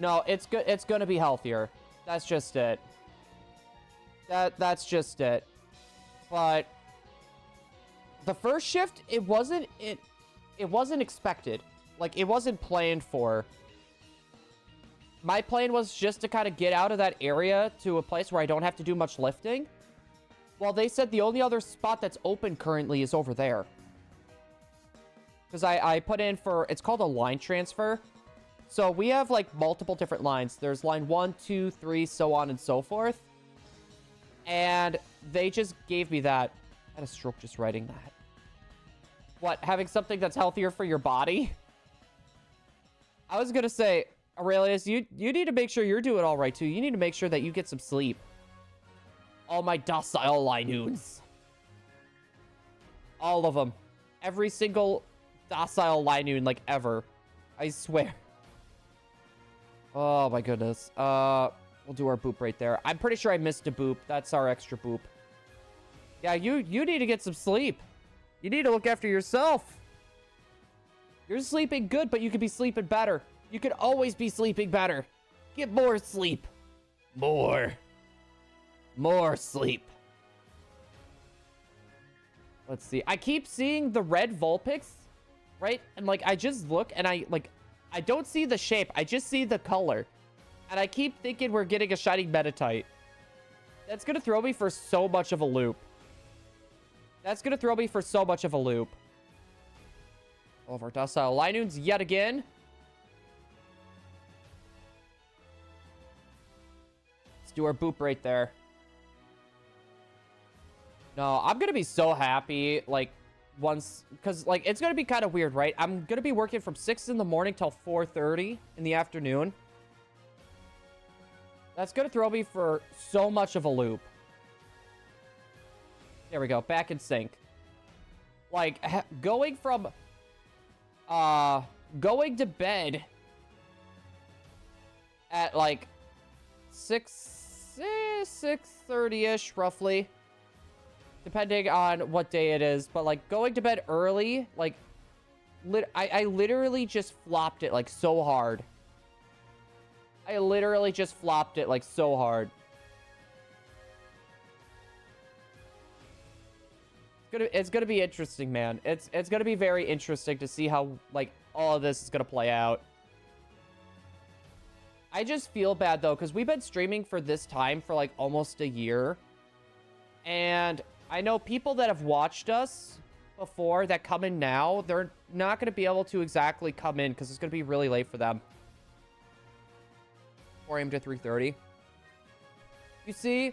No, it's good. It's going to be healthier. That's just it. That's just it. But the first shift, it wasn't expected. Like, it wasn't planned for. My plan was just to kind of get out of that area to a place where I don't have to do much lifting. Well, they said the only other spot that's open currently is over there. Because I put in for, it's called a line transfer. So we have, like, multiple different lines. There's line 1, 2, 3, so on and so forth. And they just gave me that. I had a stroke just writing that. What, having something that's healthier for your body? I was gonna say, Aurelius, you need to make sure you're doing all right, too. You need to make sure that you get some sleep. All my docile Linoons. All of them. Every single docile Linoon, like, ever. I swear. Oh, my goodness. We'll do our boop right there. I'm pretty sure I missed a boop. That's our extra boop. Yeah, you need to get some sleep. You need to look after yourself. You're sleeping good, but you could be sleeping better. You could always be sleeping better. Get more sleep. More sleep. Let's see. I keep seeing the red Vulpix, right? And, like, I just look and I don't see the shape. I just see the color. And I keep thinking we're getting a shiny Meditite. That's going to throw me for so much of a loop. That's going to throw me for so much of a loop. All of our docile Linoons yet again. Let's do our boop right there. No, I'm gonna be so happy, like, once, because, like, it's gonna be kind of weird, right? I'm gonna be working from 6 in the morning till 4:30 in the afternoon. That's gonna throw me for so much of a loop. There we go, back in sync. Like, going from, going to bed at, like, 6:30-ish, roughly. Depending on what day it is. But, like, going to bed early, like, I literally just flopped it, like, so hard. I literally just flopped it, like, so hard. It's gonna be interesting, man. It's gonna be very interesting to see how, like, all of this is gonna play out. I just feel bad, though, because we've been streaming for this time for, like, almost a year. And I know people that have watched us before that come in now, they're not going to be able to exactly come in because it's going to be really late for them. 4 a.m. to 3:30. You see,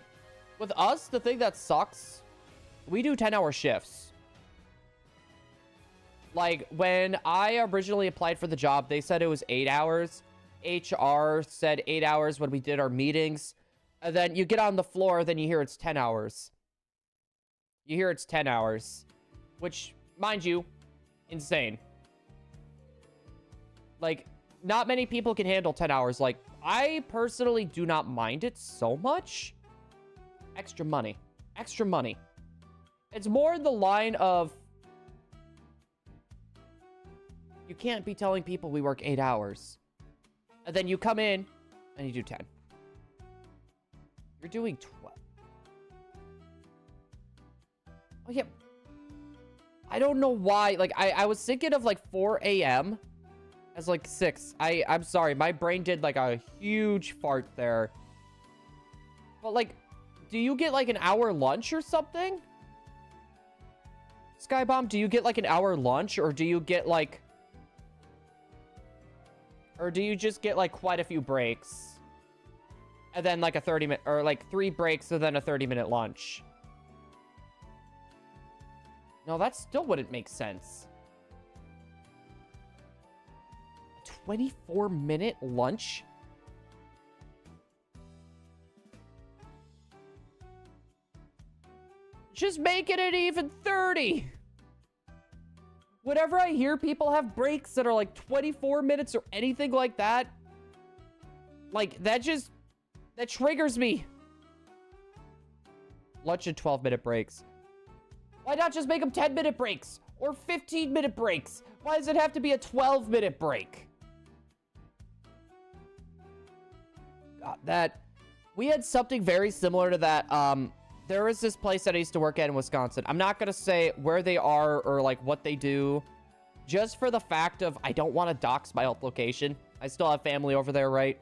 with us, the thing that sucks, we do 10-hour shifts. Like, when I originally applied for the job, they said it was 8 hours. HR said 8 hours when we did our meetings. And then you get on the floor, then you hear it's 10 hours. You hear it's 10 hours. Which, mind you, insane. Like, not many people can handle 10 hours. Like, I personally do not mind it so much. Extra money. Extra money. It's more in the line of, you can't be telling people we work 8 hours. And then you come in and you do 10. You're doing 12. Oh, yeah. I don't know why. Like, I was thinking of, like, 4 a.m. as, like, 6. I'm sorry. My brain did, like, a huge fart there. But, like, do you get, like, an hour lunch or something? Skybomb, do you get, like, an hour lunch? Or do you get, like... Or do you just get, like, quite a few breaks? And then, like, a 30-minute... Or, like, 3 breaks and then a 30-minute lunch. No, that still wouldn't make sense. A 24-minute lunch? Just make it an even 30! Whenever I hear people have breaks that are like 24 minutes or anything like that, like, that triggers me. Lunch and 12-minute breaks. Why not just make them 10-minute breaks or 15-minute breaks? Why does it have to be a 12-minute break? God, we had something very similar to that. There was this place that I used to work at in Wisconsin. I'm not going to say where they are or, like, what they do. Just for the fact of I don't want to dox my location. I still have family over there, right?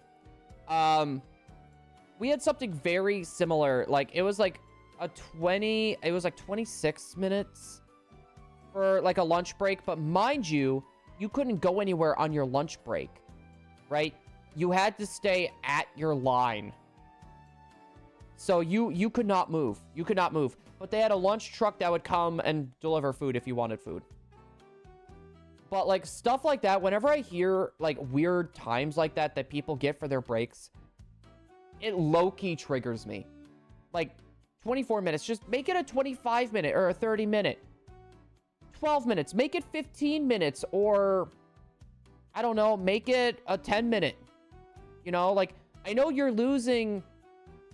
We had something very similar. Like, it was, like, it was, like, 26 minutes for, like, a lunch break. But mind you, you couldn't go anywhere on your lunch break, right? You had to stay at your line. So you could not move. You could not move. But they had a lunch truck that would come and deliver food if you wanted food. But, like, stuff like that, whenever I hear, like, weird times like that that people get for their breaks, it low-key triggers me. Like, 24 minutes. Just make it a 25-minute or a 30-minute. 12 minutes. Make it 15 minutes or, I don't know, make it a 10-minute. You know, like, I know you're losing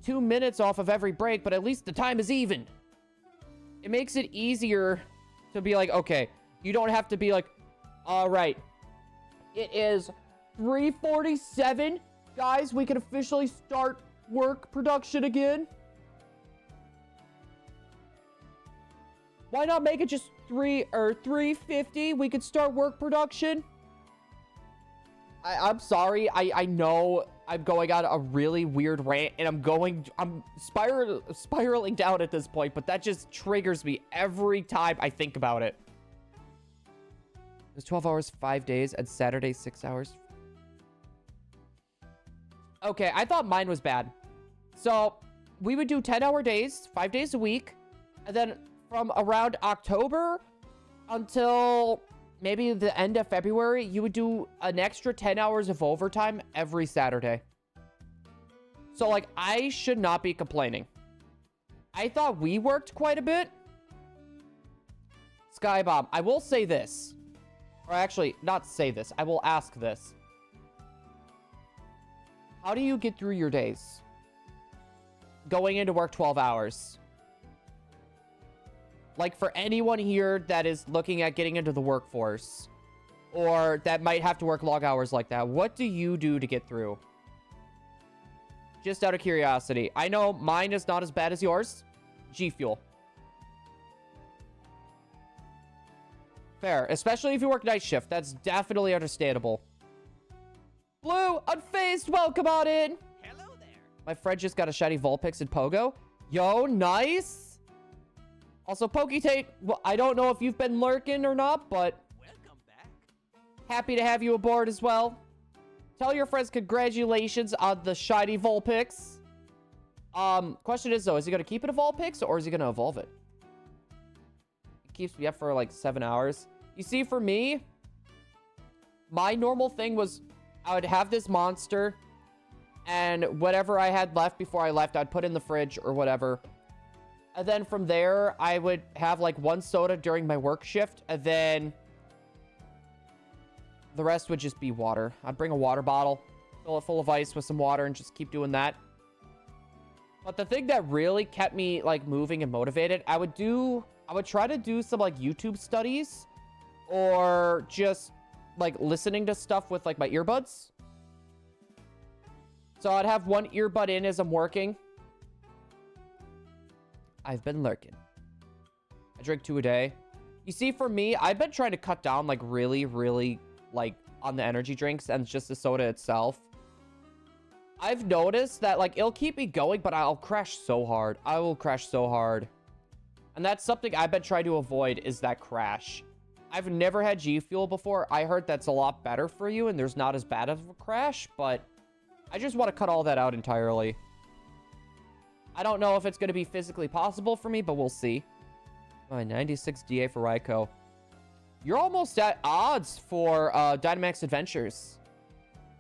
2 minutes off of every break, but at least the time is even. It makes it easier to be like, okay, you don't have to be like, all right, it is 3:47. Guys, we can officially start work production again. Why not make it just 3:50? We could start work production. I'm sorry. I know I'm going on a really weird rant, and I'm spiraling down at this point, but that just triggers me every time I think about it. It's 12 hours, 5 days, and Saturday, 6 hours. Okay, I thought mine was bad. So, we would do 10-hour days, 5 days a week. And then from around October until maybe the end of February, you would do an extra 10 hours of overtime every Saturday. So, like, I should not be complaining. I thought we worked quite a bit. Skybomb, I will say this. Or actually, not say this. I will ask this. How do you get through your days? Going into work 12 hours. Like, for anyone here that is looking at getting into the workforce, or that might have to work long hours like that, what do you do to get through? Just out of curiosity. I know mine is not as bad as yours. G Fuel. Fair. Especially if you work night shift. That's definitely understandable. Blue, unfazed, welcome on in. Hello there. My friend just got a shiny Vulpix and Pogo. Yo, nice. Also, Poketate, well, I don't know if you've been lurking or not, but Welcome back. happy to have you aboard as well. Tell your friends congratulations on the shiny Vulpix. Question is, though, is he going to keep it a Vulpix or is he going to evolve it? It keeps me up for like 7 hours. You see, for me, my normal thing was I would have this monster and whatever I had left before I left, I'd put in the fridge or whatever. And then from there, I would have like one soda during my work shift, and then the rest would just be water. I'd bring a water bottle, fill it full of ice with some water, and just keep doing that. But the thing that really kept me like moving and motivated, I would try to do some like YouTube studies or just like listening to stuff with like my earbuds. So I'd have one earbud in as I'm working. I've been lurking. I drink 2 a day. You see, for me, I've been trying to cut down like really, like on the energy drinks and just the soda itself. I've noticed that like it'll keep me going, but I'll crash so hard. I will crash so hard. And that's something I've been trying to avoid, is that crash. I've never had G Fuel before. I heard that's a lot better for you and there's not as bad of a crash, but I just want to cut all that out entirely. I don't know if it's going to be physically possible for me, but we'll see. Oh, 96 DA for Raikou. You're almost at odds for Dynamax Adventures.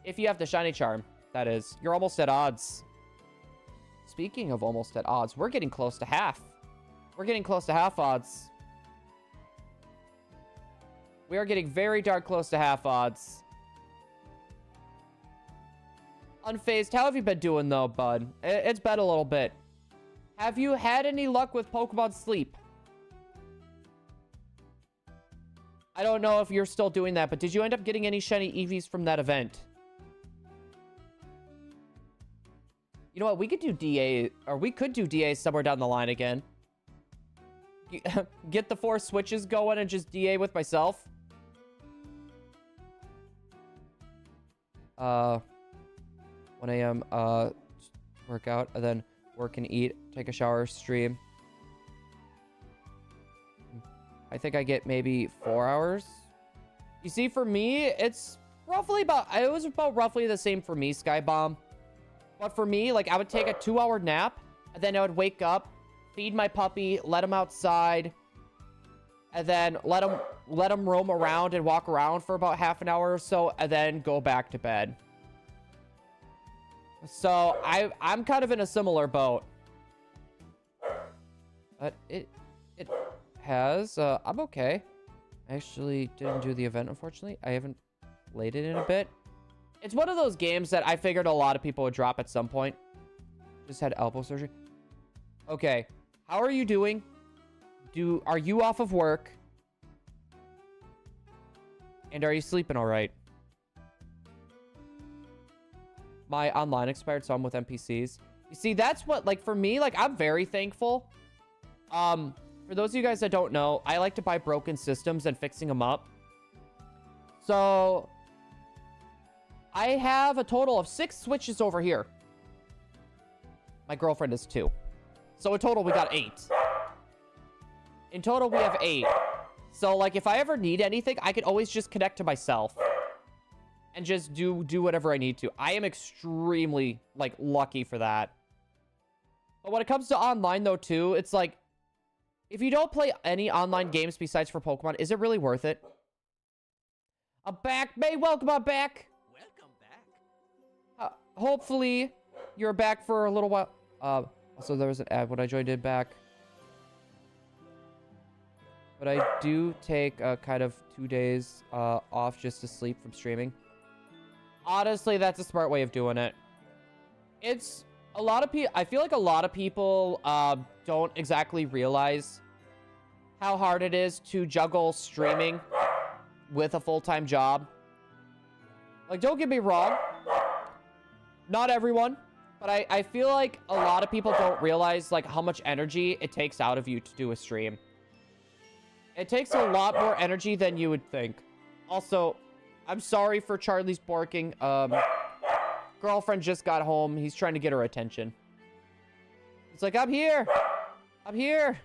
If you have the Shiny Charm, that is. You're almost at odds. Speaking of almost at odds, we're getting close to half. We're getting close to half odds. We are getting very dark close to half odds. Unfazed, how have you been doing though, bud? It's been a little bit. Have you had any luck with Pokemon Sleep? I don't know if you're still doing that, but did you end up getting any shiny Eevees from that event? You know what? We could do DA, or we could do DA somewhere down the line again. Get the 4 switches going and just DA with myself. 1 a.m. Work out, and then work and eat, take a shower, stream. I think I get maybe 4 hours. You see, for me, it's roughly about, it was about roughly the same for me, Skybomb. But for me, like, I would take a 2-hour nap, and then I would wake up, feed my puppy, let him outside, and then let him roam around and walk around for about half an hour or so, and then go back to bed. So I'm kind of in a similar boat. But it has, I'm okay. I actually didn't do the event, unfortunately. I haven't played it in a bit. It's one of those games that I figured a lot of people would drop at some point. Just had elbow surgery. Okay. How are you doing? Are you off of work? And are you sleeping all right? My online expired, so I'm with NPCs. You see, that's what, like, for me, like, I'm very thankful. For those of you guys that don't know, I like to buy broken systems and fixing them up. So I have a total of 6 switches over here. My girlfriend is 2. So in total, we got 8. In total, we have 8. So, like, if I ever need anything, I can always just connect to myself. And just do whatever I need to. I am extremely, like, lucky for that. But when it comes to online, though, too, it's like, If you don't play any online games besides for Pokemon, is it really worth it? I'm back, May. Welcome on back. Welcome back. Hopefully, you're back for a little while. Also, there was an ad when I joined in back. But I do take kind of 2 days off just to sleep from streaming. Honestly, that's a smart way of doing it. It's a lot of people. I feel like a lot of people don't exactly realize how hard it is to juggle streaming with a full-time job. Like, don't get me wrong. Not everyone. But I feel like a lot of people don't realize, like, how much energy it takes out of you to do a stream. It takes a lot more energy than you would think. Also, I'm sorry for Charlie's barking. Girlfriend just got home. He's trying to get her attention. It's like, I'm here. I'm here.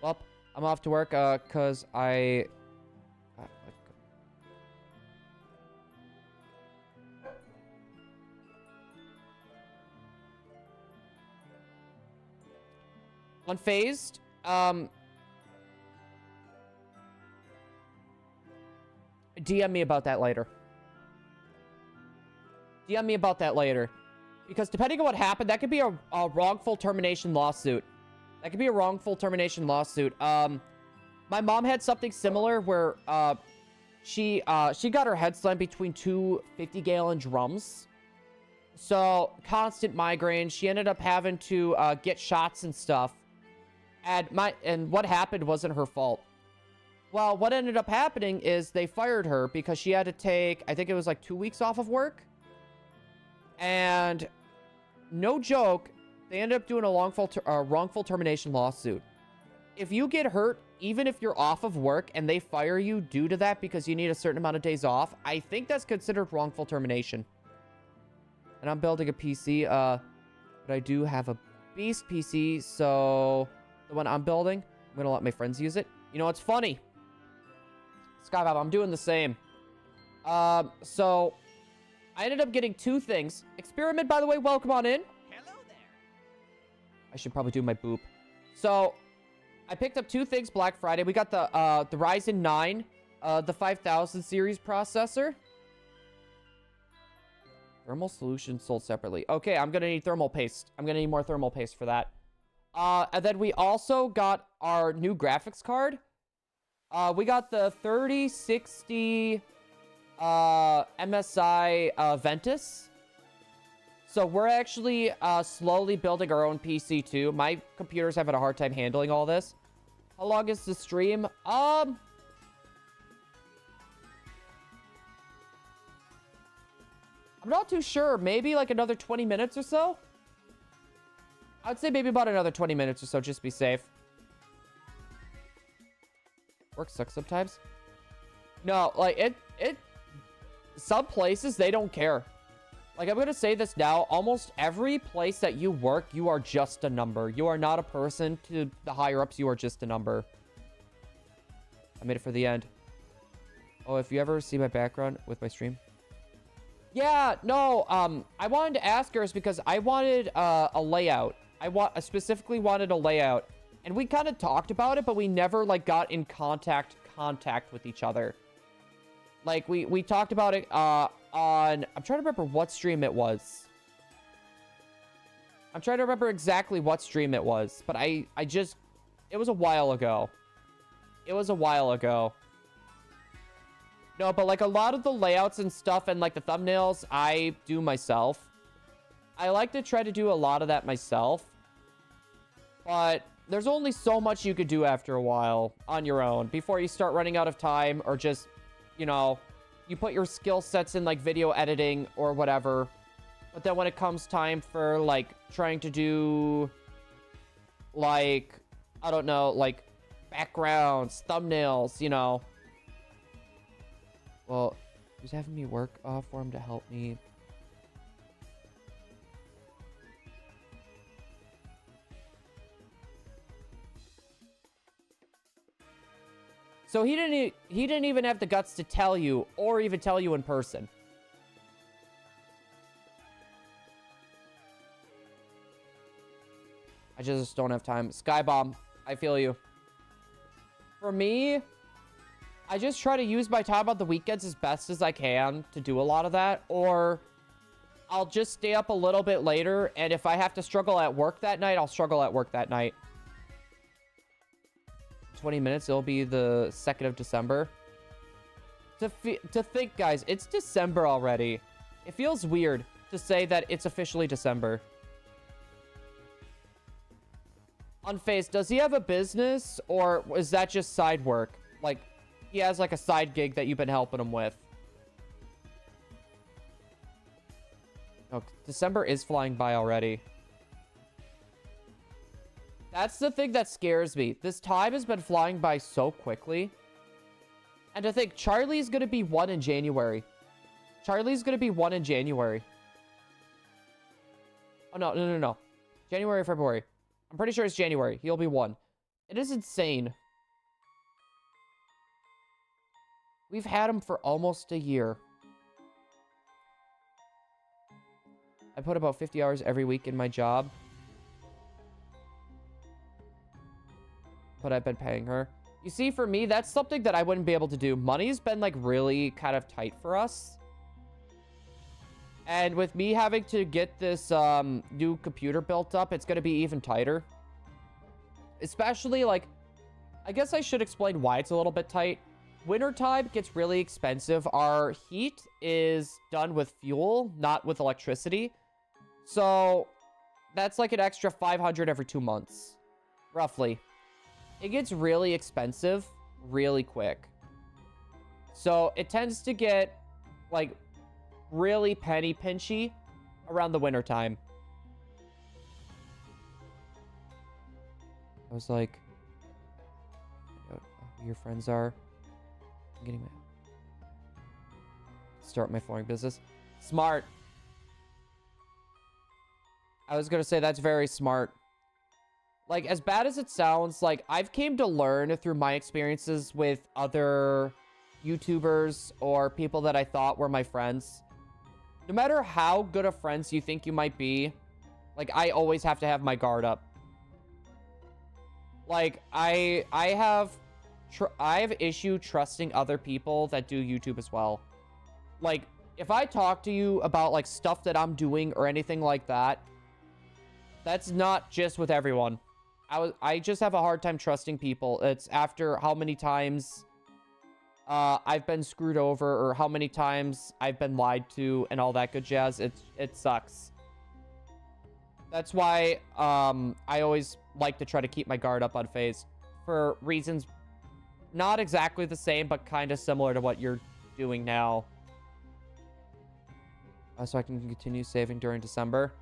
Well, I'm off to work, because I... Unfazed. DM me about that later. DM me about that later. Because depending on what happened, that could be a wrongful termination lawsuit. That could be a wrongful termination lawsuit. My mom had something similar where she got her head slammed between two 50-gallon drums. So, constant migraine. She ended up having to get shots and stuff. And what happened wasn't her fault. Well, what ended up happening is they fired her because she had to take, I think it was like 2 weeks off of work. And no joke, they ended up doing a wrongful termination lawsuit. If you get hurt, even if you're off of work and they fire you due to that because you need a certain amount of days off, I think that's considered wrongful termination. And I'm building a PC, but I do have a beast PC, so the one I'm building, I'm gonna let my friends use it. You know, it's funny. Skybob, I'm doing the same. So I ended up getting 2 things. Experiment, by the way, welcome on in. Hello there. I should probably do my boop. So I picked up 2 things Black Friday. We got the Ryzen 9, the 5000 series processor. Thermal solution sold separately. Okay, I'm gonna need thermal paste. I'm gonna need more thermal paste for that. And then we also got our new graphics card. We got the 3060 MSI Ventus. So we're actually slowly building our own PC too. My computer's having a hard time handling all this. How long is the stream? I'm not too sure. Maybe like another 20 minutes or so? I'd say maybe about another 20 minutes or so, just to be safe. Work sucks sometimes. No, like, some places, they don't care. Like, I'm gonna say this now. Almost every place that you work, you are just a number. You are not a person. To the higher-ups, you are just a number. I made it for the end. Oh, if you ever see my background with my stream. Yeah, no, I wanted to ask her is because I wanted a layout. I specifically wanted a layout. And we kind of talked about it, but we never, like, got in contact with each other. Like, we talked about it, on... I'm trying to remember what stream it was. I'm trying to remember exactly what stream it was. But I just... It was a while ago. It was a while ago. No, but, like, a lot of the layouts and stuff and, like, the thumbnails, I do myself. I like to try to do a lot of that myself. But there's only so much you could do after a while on your own before you start running out of time or just, you know, you put your skill sets in, like, video editing or whatever. But then when it comes time for, like, trying to do, like, I don't know, like, backgrounds, thumbnails, you know. Well, he's having me work for him to help me. So he didn't even have the guts to tell you or even tell you in person. I just don't have time. Skybomb, I feel you. For me, I just try to use my time on the weekends as best as I can to do a lot of that, or I'll just stay up a little bit later, and if I have to struggle at work that night, I'll struggle at work that night. 20 minutes, it'll be the 2nd of December. To think, guys, it's December already. It feels weird to say that it's officially December. Unfazed, does he have a business, or is that just side work? Like, he has like a side gig that you've been helping him with. Oh, December is flying by already. That's the thing that scares me. This time has been flying by so quickly. And to think, Charlie's going to be 1 in January. Charlie's going to be 1 in January. Oh, no. January, February. I'm pretty sure it's January. He'll be 1. It is insane. We've had him for almost a year. I put about 50 hours every week in my job. But I've been paying her. You see, for me, that's something that I wouldn't be able to do. Money's been, like, really kind of tight for us. And with me having to get this new computer built up, it's going to be even tighter. Especially, like, I guess I should explain why it's a little bit tight. Wintertime gets really expensive. Our heat is done with fuel, not with electricity. So that's like an extra 500 every 2 months, roughly. It gets really expensive really quick. So it tends to get like really penny pinchy around the wintertime. I was like, I know who your friends are. I'm getting my start my flooring business. Smart. I was gonna say that's very smart. Like, as bad as it sounds, like, I've came to learn through my experiences with other YouTubers or people that I thought were my friends. No matter how good of friends you think you might be, like, I always have to have my guard up. Like, I have issue trusting other people that do YouTube as well. Like, if I talk to you about, like, stuff that I'm doing or anything like that, that's not just with everyone. I just have a hard time trusting people. It's after how many times I've been screwed over or how many times I've been lied to and all that good jazz. It sucks. That's why I always like to try to keep my guard up on FaZe for reasons not exactly the same, but kind of similar to what you're doing now. So I can continue saving during December.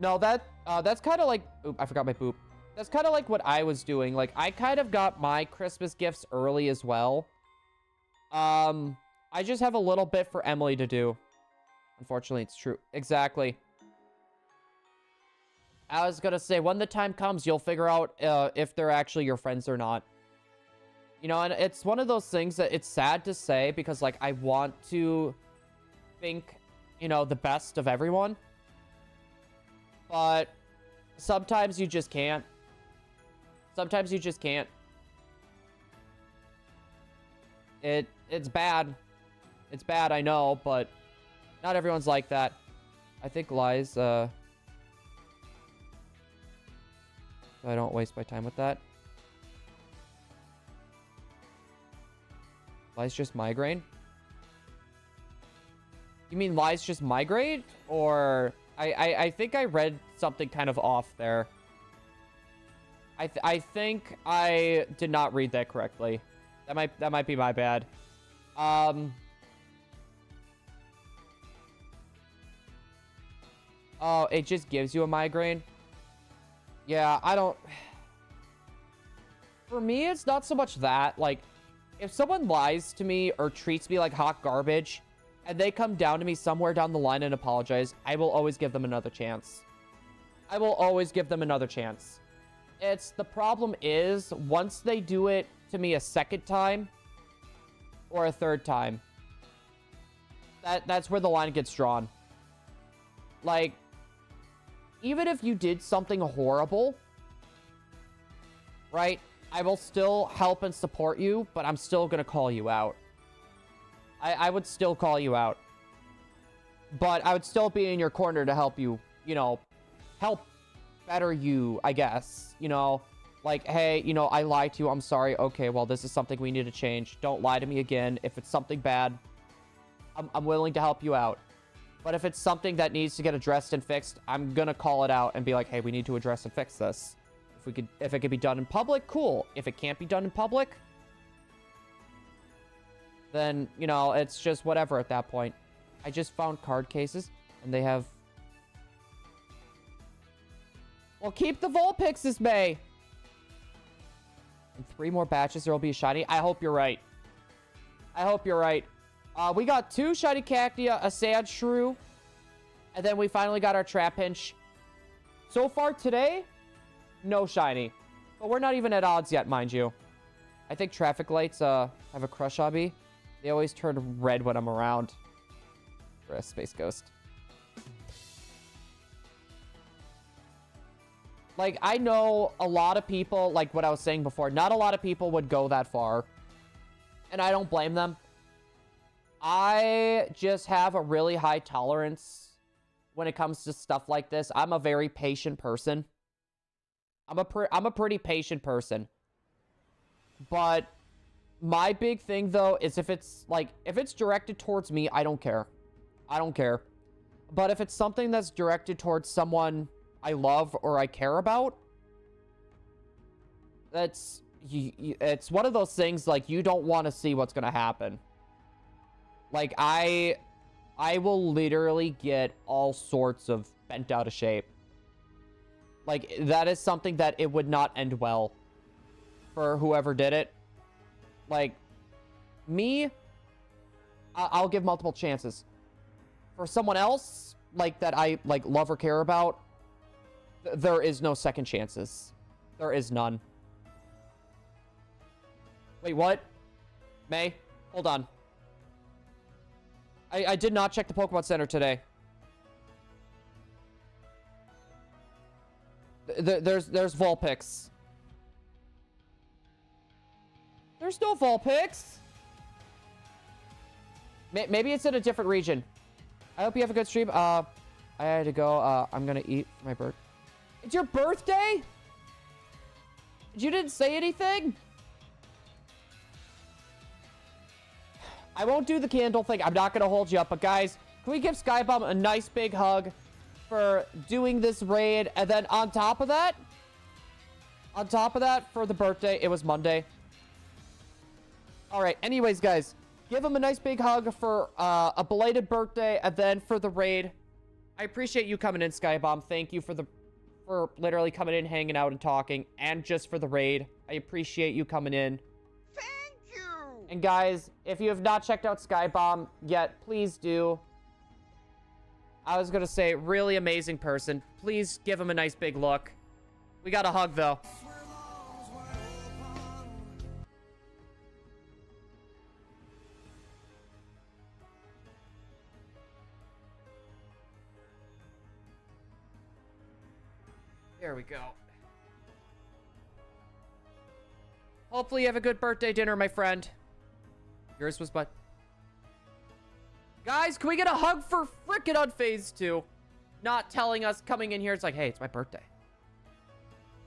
No, that's kind of like... Oop, I forgot my boop. That's kind of like what I was doing. Like, I kind of got my Christmas gifts early as well. I just have a little bit for Emily to do. Unfortunately, it's true. Exactly. I was gonna say, when the time comes, you'll figure out if they're actually your friends or not. You know, and it's one of those things that it's sad to say because, like, I want to think, you know, the best of everyone. But sometimes you just can't. Sometimes you just can't. It's bad. It's bad, I know, but not everyone's like that. I think lies, so I don't waste my time with that. Lies just migraine? You mean lies just migrate? Or... I think I read something kind of off there. I think I did not read that correctly. That might be my bad. Oh, it just gives you a migraine? Yeah, I don't... For me, it's not so much that. Like, if someone lies to me or treats me like hot garbage, and they come down to me somewhere down the line and apologize, I will always give them another chance. I will always give them another chance. The problem is, once they do it to me a second time, or a third time, that's where the line gets drawn. Like, even if you did something horrible, right? I will still help and support you, but I'm still gonna call you out. I would still call you out. But I would still be in your corner to help you, you know, help better you, I guess. You know, like, hey, you know, I lied to you. I'm sorry. Okay, well, this is something we need to change. Don't lie to me again. If it's something bad, I'm willing to help you out. But if it's something that needs to get addressed and fixed, I'm gonna call it out and be like, hey, we need to address and fix this. If it could be done in public, cool. If it can't be done in public, then, you know, it's just whatever at that point. I just found card cases, and they have... Well, keep the Vulpixes, May! In 3 more batches, there will be a shiny. I hope you're right. I hope you're right. We got 2 shiny Cacnea, a Sandshrew, and then we finally got our Trapinch. So far today, no shiny. But we're not even at odds yet, mind you. I think traffic lights have a crush on me. They always turn red when I'm around. For a Space Ghost. Like, I know a lot of people, like what I was saying before, not a lot of people would go that far. And I don't blame them. I just have a really high tolerance when it comes to stuff like this. I'm a very patient person. I'm a pretty patient person. But my big thing, though, is if it's directed towards me, I don't care. I don't care. But if it's something that's directed towards someone I love or I care about, it's one of those things, like, you don't want to see what's going to happen. Like, I will literally get all sorts of bent out of shape. Like, that is something that it would not end well for whoever did it. Like, me, I'll give multiple chances. For someone else, like, that I, like, love or care about, there is no second chances. There is none. Wait, what? May? Hold on. I did not check the Pokemon Center today. There's Vulpix. There's no Vulpix. Maybe it's in a different region. I hope you have a good stream. I had to go. I'm gonna eat for my birthday. It's your birthday? You didn't say anything? I won't do the candle thing. I'm not gonna hold you up. But guys, can we give Skybomb a nice big hug for doing this raid? And then on top of that, for the birthday, it was Monday. All right. Anyways, guys, give him a nice big hug for a belated birthday, and then for the raid. I appreciate you coming in, Skybomb. Thank you for literally coming in, hanging out, and talking, and just for the raid. I appreciate you coming in. Thank you! And guys, if you have not checked out Skybomb yet, please do. I was gonna say, really amazing person. Please give him a nice big look. We got a hug, though. There we go. Hopefully you have a good birthday dinner, my friend. Yours was but... Guys, can we get a hug for frickin' Unfazed 2? Not telling us, coming in here, it's like, hey, it's my birthday.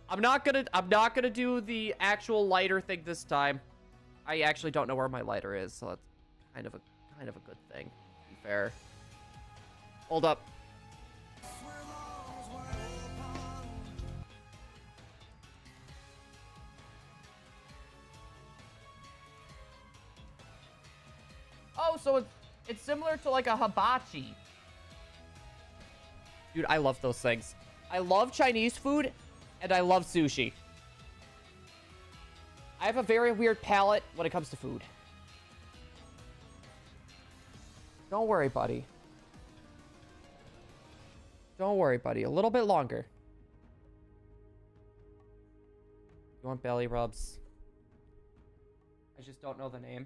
I'm not gonna do the actual lighter thing this time. I actually don't know where my lighter is, so that's kind of a good thing, to be fair. Hold up. Oh, so it's similar to like a hibachi. Dude, I love those things. I love Chinese food, and I love sushi. I have a very weird palate when it comes to food. Don't worry, buddy. Don't worry, buddy. A little bit longer. You want belly rubs? I just don't know the name.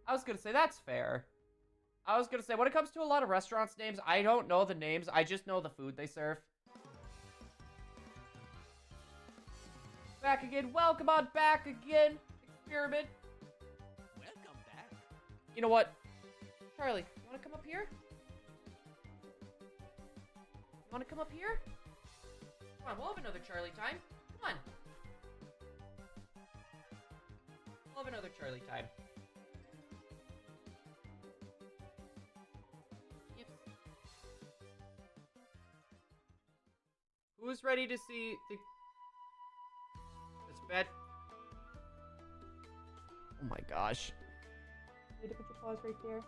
I was gonna say, that's fair. I was gonna say, when it comes to a lot of restaurants' names, I don't know the names. I just know the food they serve. Back again. Welcome on back again. Experiment. Welcome back. You know what? Charlie, you want to come up here? You want to come up here? Come on, we'll have another Charlie time. Come on. We'll have another Charlie time. Yep. Who's ready to see the... This bed? Oh my gosh. You need to put your paws right there.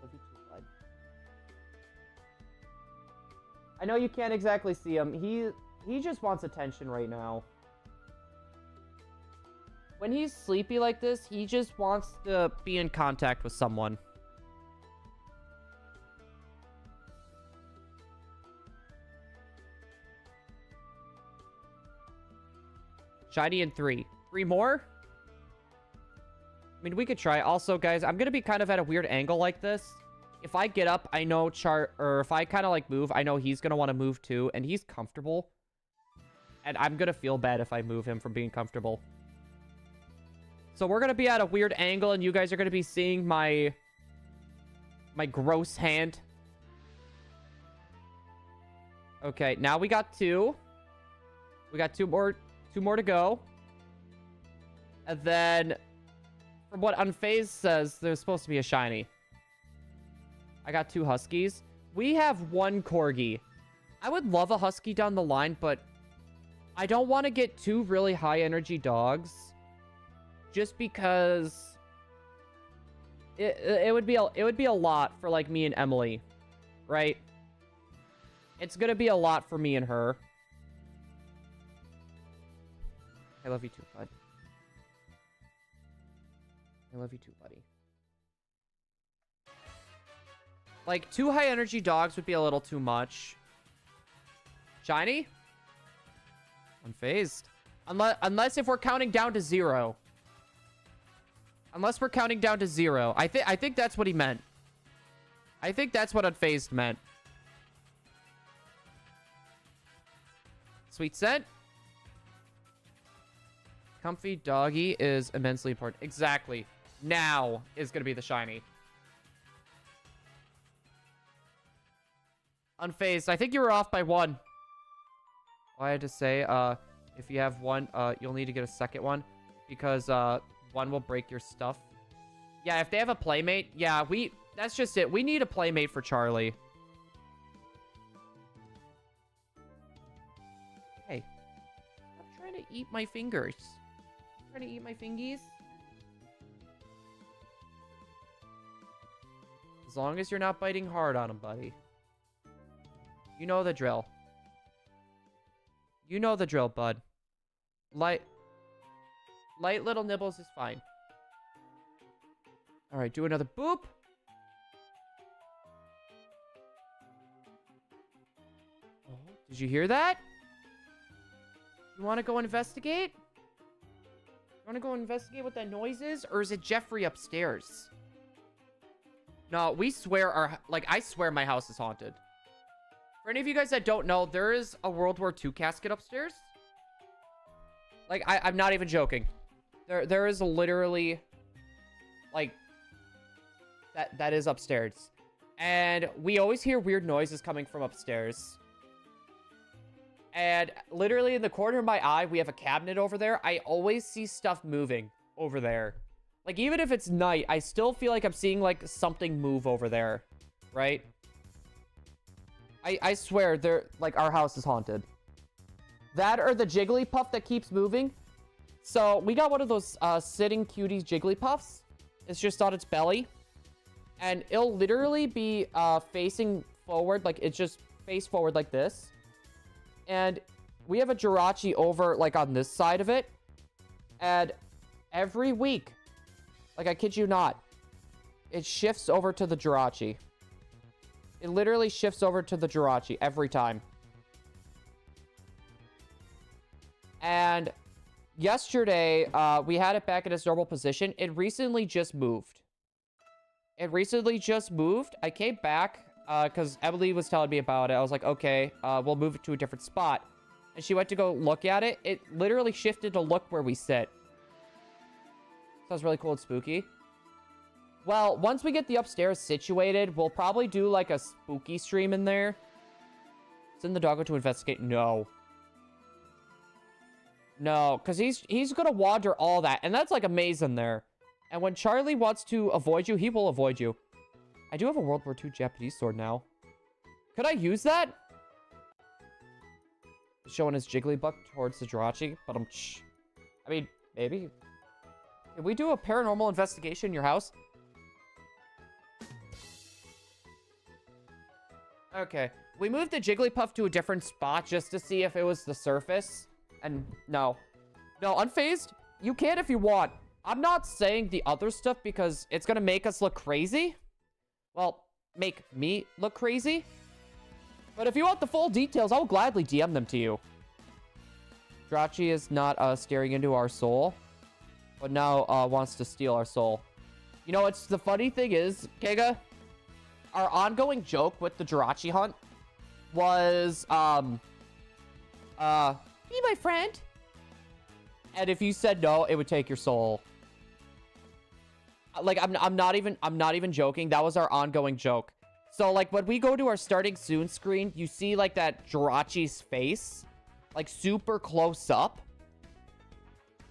Love you too, bud. I know you can't exactly see him. He just wants attention right now. When he's sleepy like this, he just wants to be in contact with someone. Shiny in 3. 3 more? I mean, we could try. Also, guys, I'm going to be kind of at a weird angle like this. If I get up, I know or if I kind of like move, I know he's going to want to move too. And he's comfortable. And I'm going to feel bad if I move him from being comfortable. So we're going to be at a weird angle and you guys are going to be seeing my gross hand. Okay, now we got 2. We got 2 more to go. And then, from what Unfazed says, there's supposed to be a shiny. I got 2 huskies. We have 1 corgi. I would love a husky down the line, but I don't want to get 2 really high energy dogs. Just because it would be a lot for like me and Emily, right? It's gonna be a lot for me and her. I love you too, bud. I love you too, buddy. Like, 2 high energy dogs would be a little too much. Shiny? Unfazed. Unless if we're counting down to 0. Unless we're counting down to 0. I think that's what he meant. I think that's what Unfazed meant. Sweet scent. Comfy doggy is immensely important. Exactly. Now is going to be the shiny. Unfazed. I think you were off by 1. I had to say, if you have 1, you'll need to get a second one. Because, 1 will break your stuff. Yeah, if they have a playmate, yeah, that's just it. We need a playmate for Charlie. Hey. Stop trying to eat my fingers. Trying to eat my fingies. As long as you're not biting hard on them, buddy. You know the drill. You know the drill, bud. Light little nibbles is fine. Alright, do another boop. Oh, did you hear that? You want to go investigate? You want to go investigate what that noise is? Or is it Jeffrey upstairs? No, we swear I swear my house is haunted. For any of you guys that don't know, there is a World War II casket upstairs. Like, I'm not even joking. There is literally, like, that is upstairs. And we always hear weird noises coming from upstairs. And literally in the corner of my eye, we have a cabinet over there. I always see stuff moving over there. Like, even if it's night, I still feel like I'm seeing, like, something move over there. Right? I swear, our house is haunted. That or the Jigglypuff that keeps moving. So, we got one of those sitting cuties Jigglypuffs. It's just on its belly. And it'll literally be facing forward. Like, it's just face forward like this. And we have a Jirachi over, like, on this side of it. And every week, like, I kid you not, it shifts over to the Jirachi. It literally shifts over to the Jirachi every time. And yesterday, we had it back in its normal position. It recently just moved. I came back because Emily was telling me about it. I was like, okay, we'll move it to a different spot. And she went to go look at it. It literally shifted to look where we sit. Sounds really cool and spooky. Well, once we get the upstairs situated, we'll probably do like a spooky stream in there. Send the doggo to investigate. No. No, because he's gonna wander all that. And that's like a maze in there. And when Charlie wants to avoid you, he will avoid you. I do have a World War II Japanese sword now. Could I use that? Showing his Jigglypuff towards the Jirachi, but I mean, maybe. Can we do a paranormal investigation in your house? Okay. We moved the Jigglypuff to a different spot just to see if it was the surface. And no. No, unfazed? You can if you want. I'm not saying the other stuff because it's gonna make us look crazy. Well, make me look crazy. But if you want the full details, I'll gladly DM them to you. Jirachi is not staring into our soul, but now wants to steal our soul. You know, it's the funny thing is, Kega, our ongoing joke with the Jirachi hunt was, be my friend. And if you said no, it would take your soul. Like, I'm not even joking. That was our ongoing joke. So, like, when we go to our starting soon screen, you see, like, that Jirachi's face, like, super close up.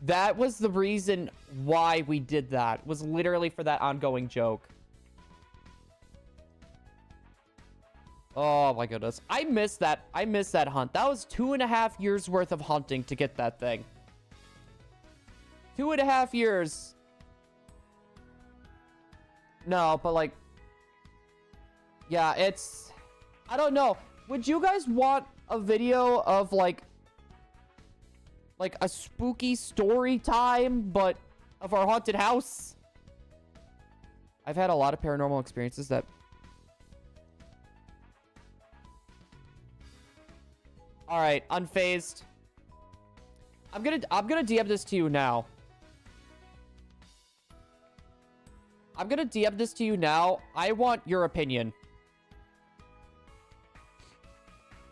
That was the reason why we did that. Was literally for that ongoing joke. Oh, my goodness. I miss that. I miss that hunt. That was 2.5 years worth of hunting to get that thing. 2.5 years. No, but like, yeah, it's, I don't know. Would you guys want a video of like a spooky story time, but of our haunted house? I've had a lot of paranormal experiences that. All right, unfazed. I'm gonna DM this to you now. I'm gonna DM this to you now. I want your opinion.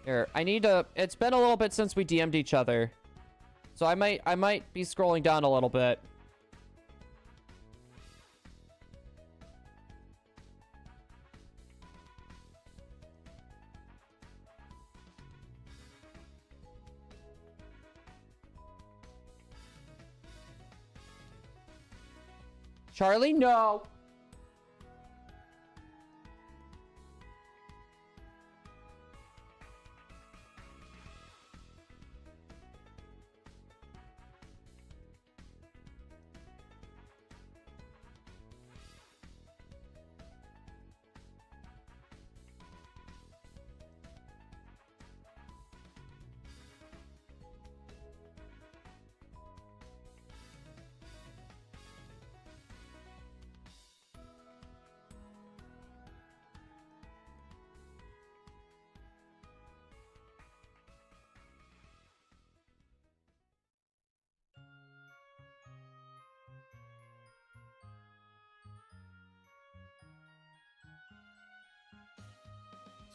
Here, I need to... It's been a little bit since we DM'd each other. So I might be scrolling down a little bit. Charlie, no.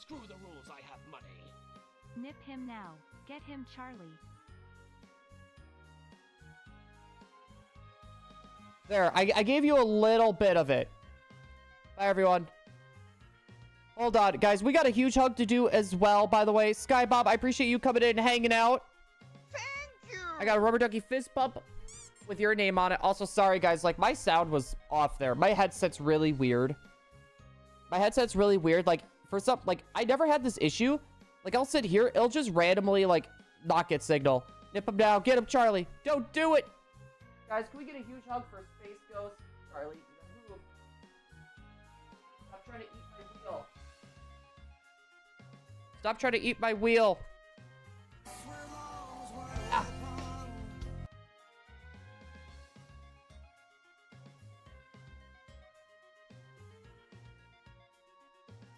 Screw the rules, I have money. Nip him now. Get him, Charlie. There, I gave you a little bit of it. Bye, everyone. Hold on, guys. We got a huge hug to do as well, by the way. Sky Bob, I appreciate you coming in and hanging out. Thank you. I got a rubber ducky fist bump with your name on it. Also, sorry, guys. Like, my sound was off there. My headset's really weird. My headset's really weird. Like, for some... Like, I never had this issue. Like, I'll sit here. It'll just randomly, like, not get signal. Nip him down. Get him, Charlie. Don't do it. Guys, can we get a huge hug for Space Ghost? Charlie, you gotta move. Stop trying to eat my wheel. Stop trying to eat my wheel. Ah.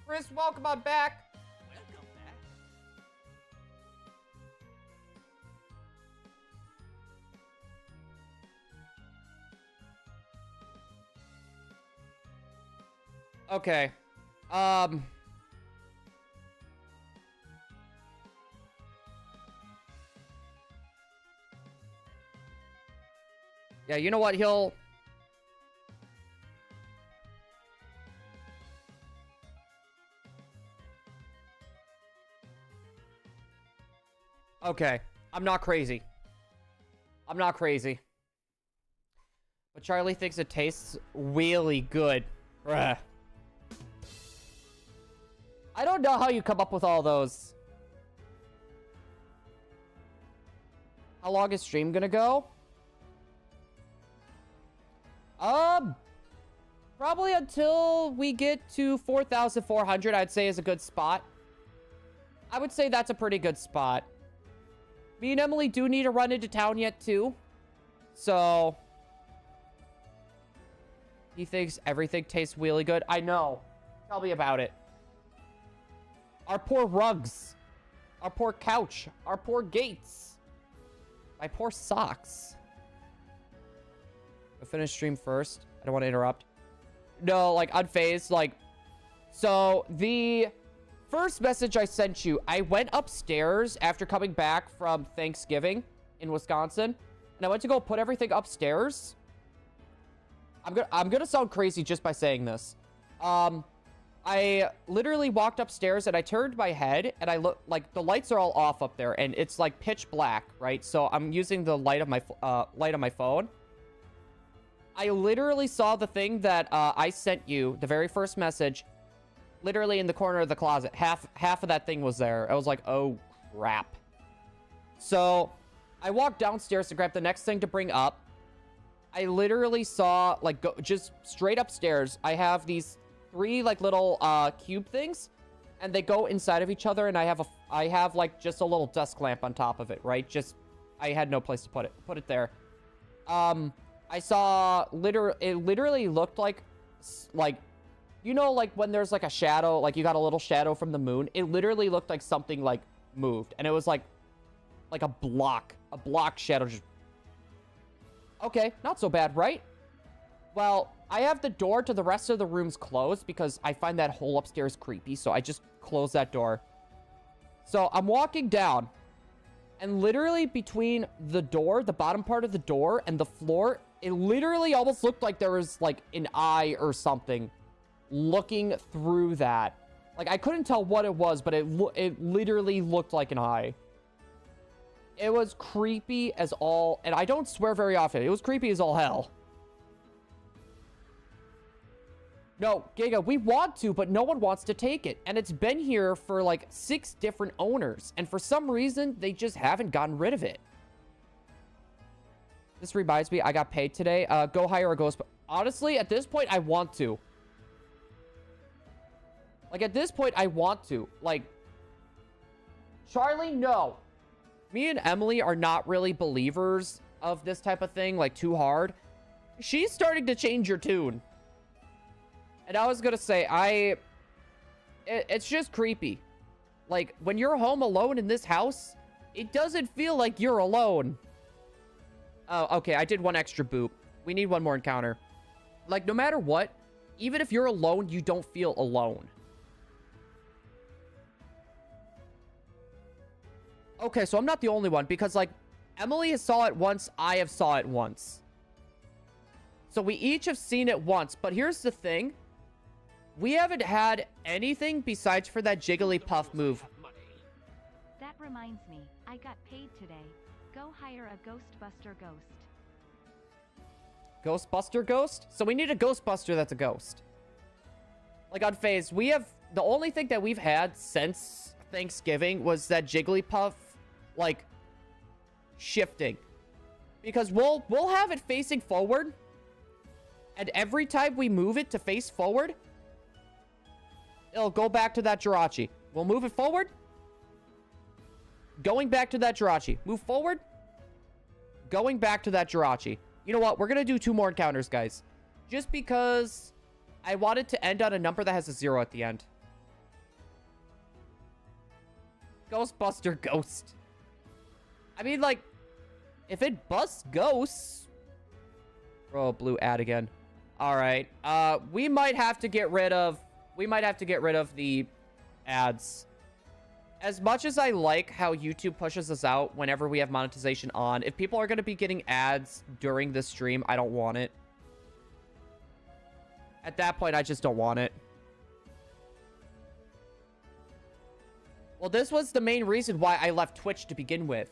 Chris, welcome on back. Welcome back. Okay. Yeah, you know what? He'll... Okay. I'm not crazy. I'm not crazy. But Charlie thinks it tastes really good. Bruh. I don't know how you come up with all those. How long is stream gonna go? Probably until we get to 4,400, I'd say is a good spot. I would say that's a pretty good spot. Me and Emily do need to run into town yet, too. So... He thinks everything tastes really good. I know. Tell me about it. Our poor rugs. Our poor couch. Our poor gates. My poor socks. I'll finish stream first. I don't want to interrupt. No, like, unfazed. Like, so the first message I sent you, I went upstairs after coming back from Thanksgiving in Wisconsin. And I went to go put everything upstairs. I'm gonna sound crazy just by saying this. I literally walked upstairs and I turned my head and I look like the lights are all off up there and it's like pitch black, right? So I'm using the light of my phone. I literally saw the thing that I sent you, the very first message, literally in the corner of the closet. Half of that thing was there. I was like, oh crap. So I walked downstairs to grab the next thing to bring up. I literally saw, like, just straight upstairs, I have these 3, like, little, cube things, and they go inside of each other, and I have, like, just a little desk lamp on top of it, right? Just, I had no place to put it there. I saw, it literally looked like, you know, like, when there's, like, a shadow, like, you got a little shadow from the moon, it literally looked like something, like, moved, and it was, like a block shadow just... Okay, not so bad, right? Well, I have the door to the rest of the rooms closed because I find that hole upstairs creepy, so I just close that door. So I'm walking down, and literally between the door, the bottom part of the door, and the floor, it literally almost looked like there was, like, an eye or something looking through that. Like, I couldn't tell what it was, but it literally looked like an eye. It was creepy as all... And I don't swear very often. It was creepy as all hell. No, Giga, we want to, but no one wants to take it. And it's been here for, like, 6 different owners. And for some reason, they just haven't gotten rid of it. This reminds me, I got paid today. Go hire a ghost... Honestly, at this point, I want to. Like, at this point, I want to. Like... Charlie, no. Me and Emily are not really believers of this type of thing, like, too hard. She's starting to change your tune. And I was gonna say, it's just creepy. Like, when you're home alone in this house, it doesn't feel like you're alone. Oh, okay, I did 1 extra boop. We need 1 more encounter. Like, no matter what, even if you're alone, you don't feel alone. Okay, so I'm not the only one because, like, Emily has saw it once, I have saw it once. So we each have seen it once, but here's the thing. We haven't had anything besides for that Jigglypuff move. That reminds me, I got paid today. Go hire a Ghostbuster ghost. Ghostbuster ghost? So we need a Ghostbuster that's a ghost. Like, on Phase, we have... The only thing that we've had since Thanksgiving was that Jigglypuff, like, shifting. Because we'll have it facing forward, and every time we move it to face forward, it'll go back to that Jirachi. We'll move it forward, going back to that Jirachi. Move forward, going back to that Jirachi. You know what? We're gonna do 2 more encounters, guys. Just because I wanted to end on a number that has a 0 at the end. Ghostbuster ghost. I mean, like, if it busts ghosts... Oh, blue ad again. Alright. We might have to get rid of... We might have to get rid of the ads. As much as I like how YouTube pushes us out whenever we have monetization on, if people are going to be getting ads during this stream, I don't want it. At that point, I just don't want it. Well, this was the main reason why I left Twitch to begin with.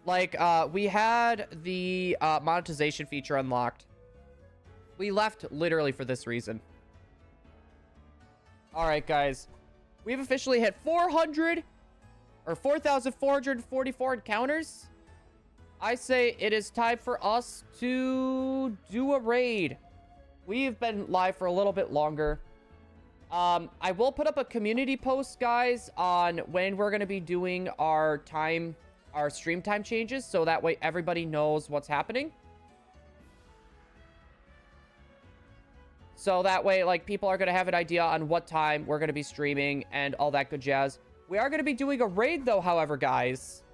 Like, we had the monetization feature unlocked. We left literally for this reason. All right, guys. We've officially hit 4,444 encounters. I say it is time for us to do a raid. We've been live for a little bit longer. I will put up a community post, guys, on when we're going to be doing our stream time changes, so that way everybody knows what's happening. So that way, like, people are going to have an idea on what time we're going to be streaming and all that good jazz. We are going to be doing a raid, though, however, guys.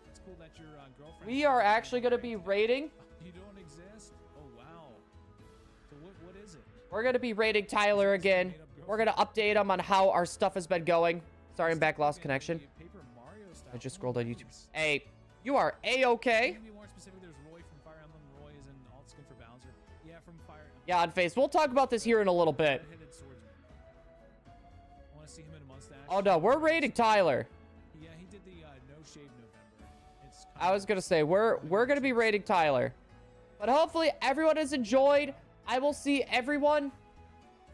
It's cool that your girlfriend... We are actually going to be raiding. You don't exist? Oh, wow. So what is it? We're going to be raiding Tyler again. We're going to update him on how our stuff has been going. Sorry, I'm back. Lost connection. I just scrolled on YouTube. Hey, you are A-okay. To be more specific, there's Roy from Fire Emblem. Roy is an alt skin for Bowser. Yeah, from Fire Emblem. Yeah, on face. We'll talk about this here in a little bit. Want to see him in a mustache? Oh, no. We're raiding Tyler. Yeah, he did the no shave November. It's I was going to say, we're going to be raiding Tyler. But hopefully everyone has enjoyed. I will see everyone.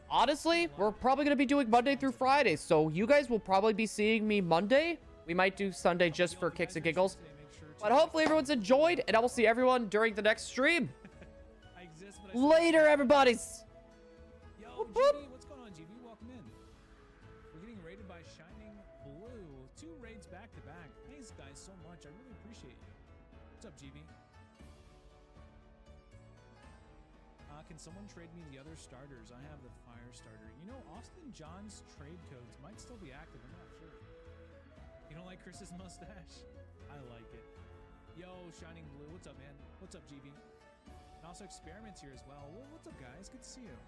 Honestly, we're probably going to be doing Monday through Friday. So you guys will probably be seeing me Monday. We might do Sunday just for kicks and giggles. But hopefully everyone's enjoyed. And I will see everyone during the next stream. Later, everybody's. Yo, Whoop, whoop. GB, what's going on, GB? Welcome in. We're getting raided by ShiningBlue. 2 raids back to back. Thanks, guys, so much. I really appreciate you. What's up, GB? Can someone trade me the other starters? I have the fire starter. You know, Austin John's trade codes might still be active. I'm not sure. You don't like Chris's mustache? I like it. Yo, ShiningBlue. What's up, man? What's up, GB? And also Experiments here as well. What's up, guys? Good to see you.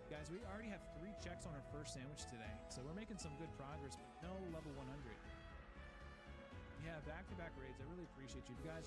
Guys, we already have 3 checks on our first sandwich today, so we're making some good progress, but no level 100. Yeah, back-to-back raids. I really appreciate you. You guys are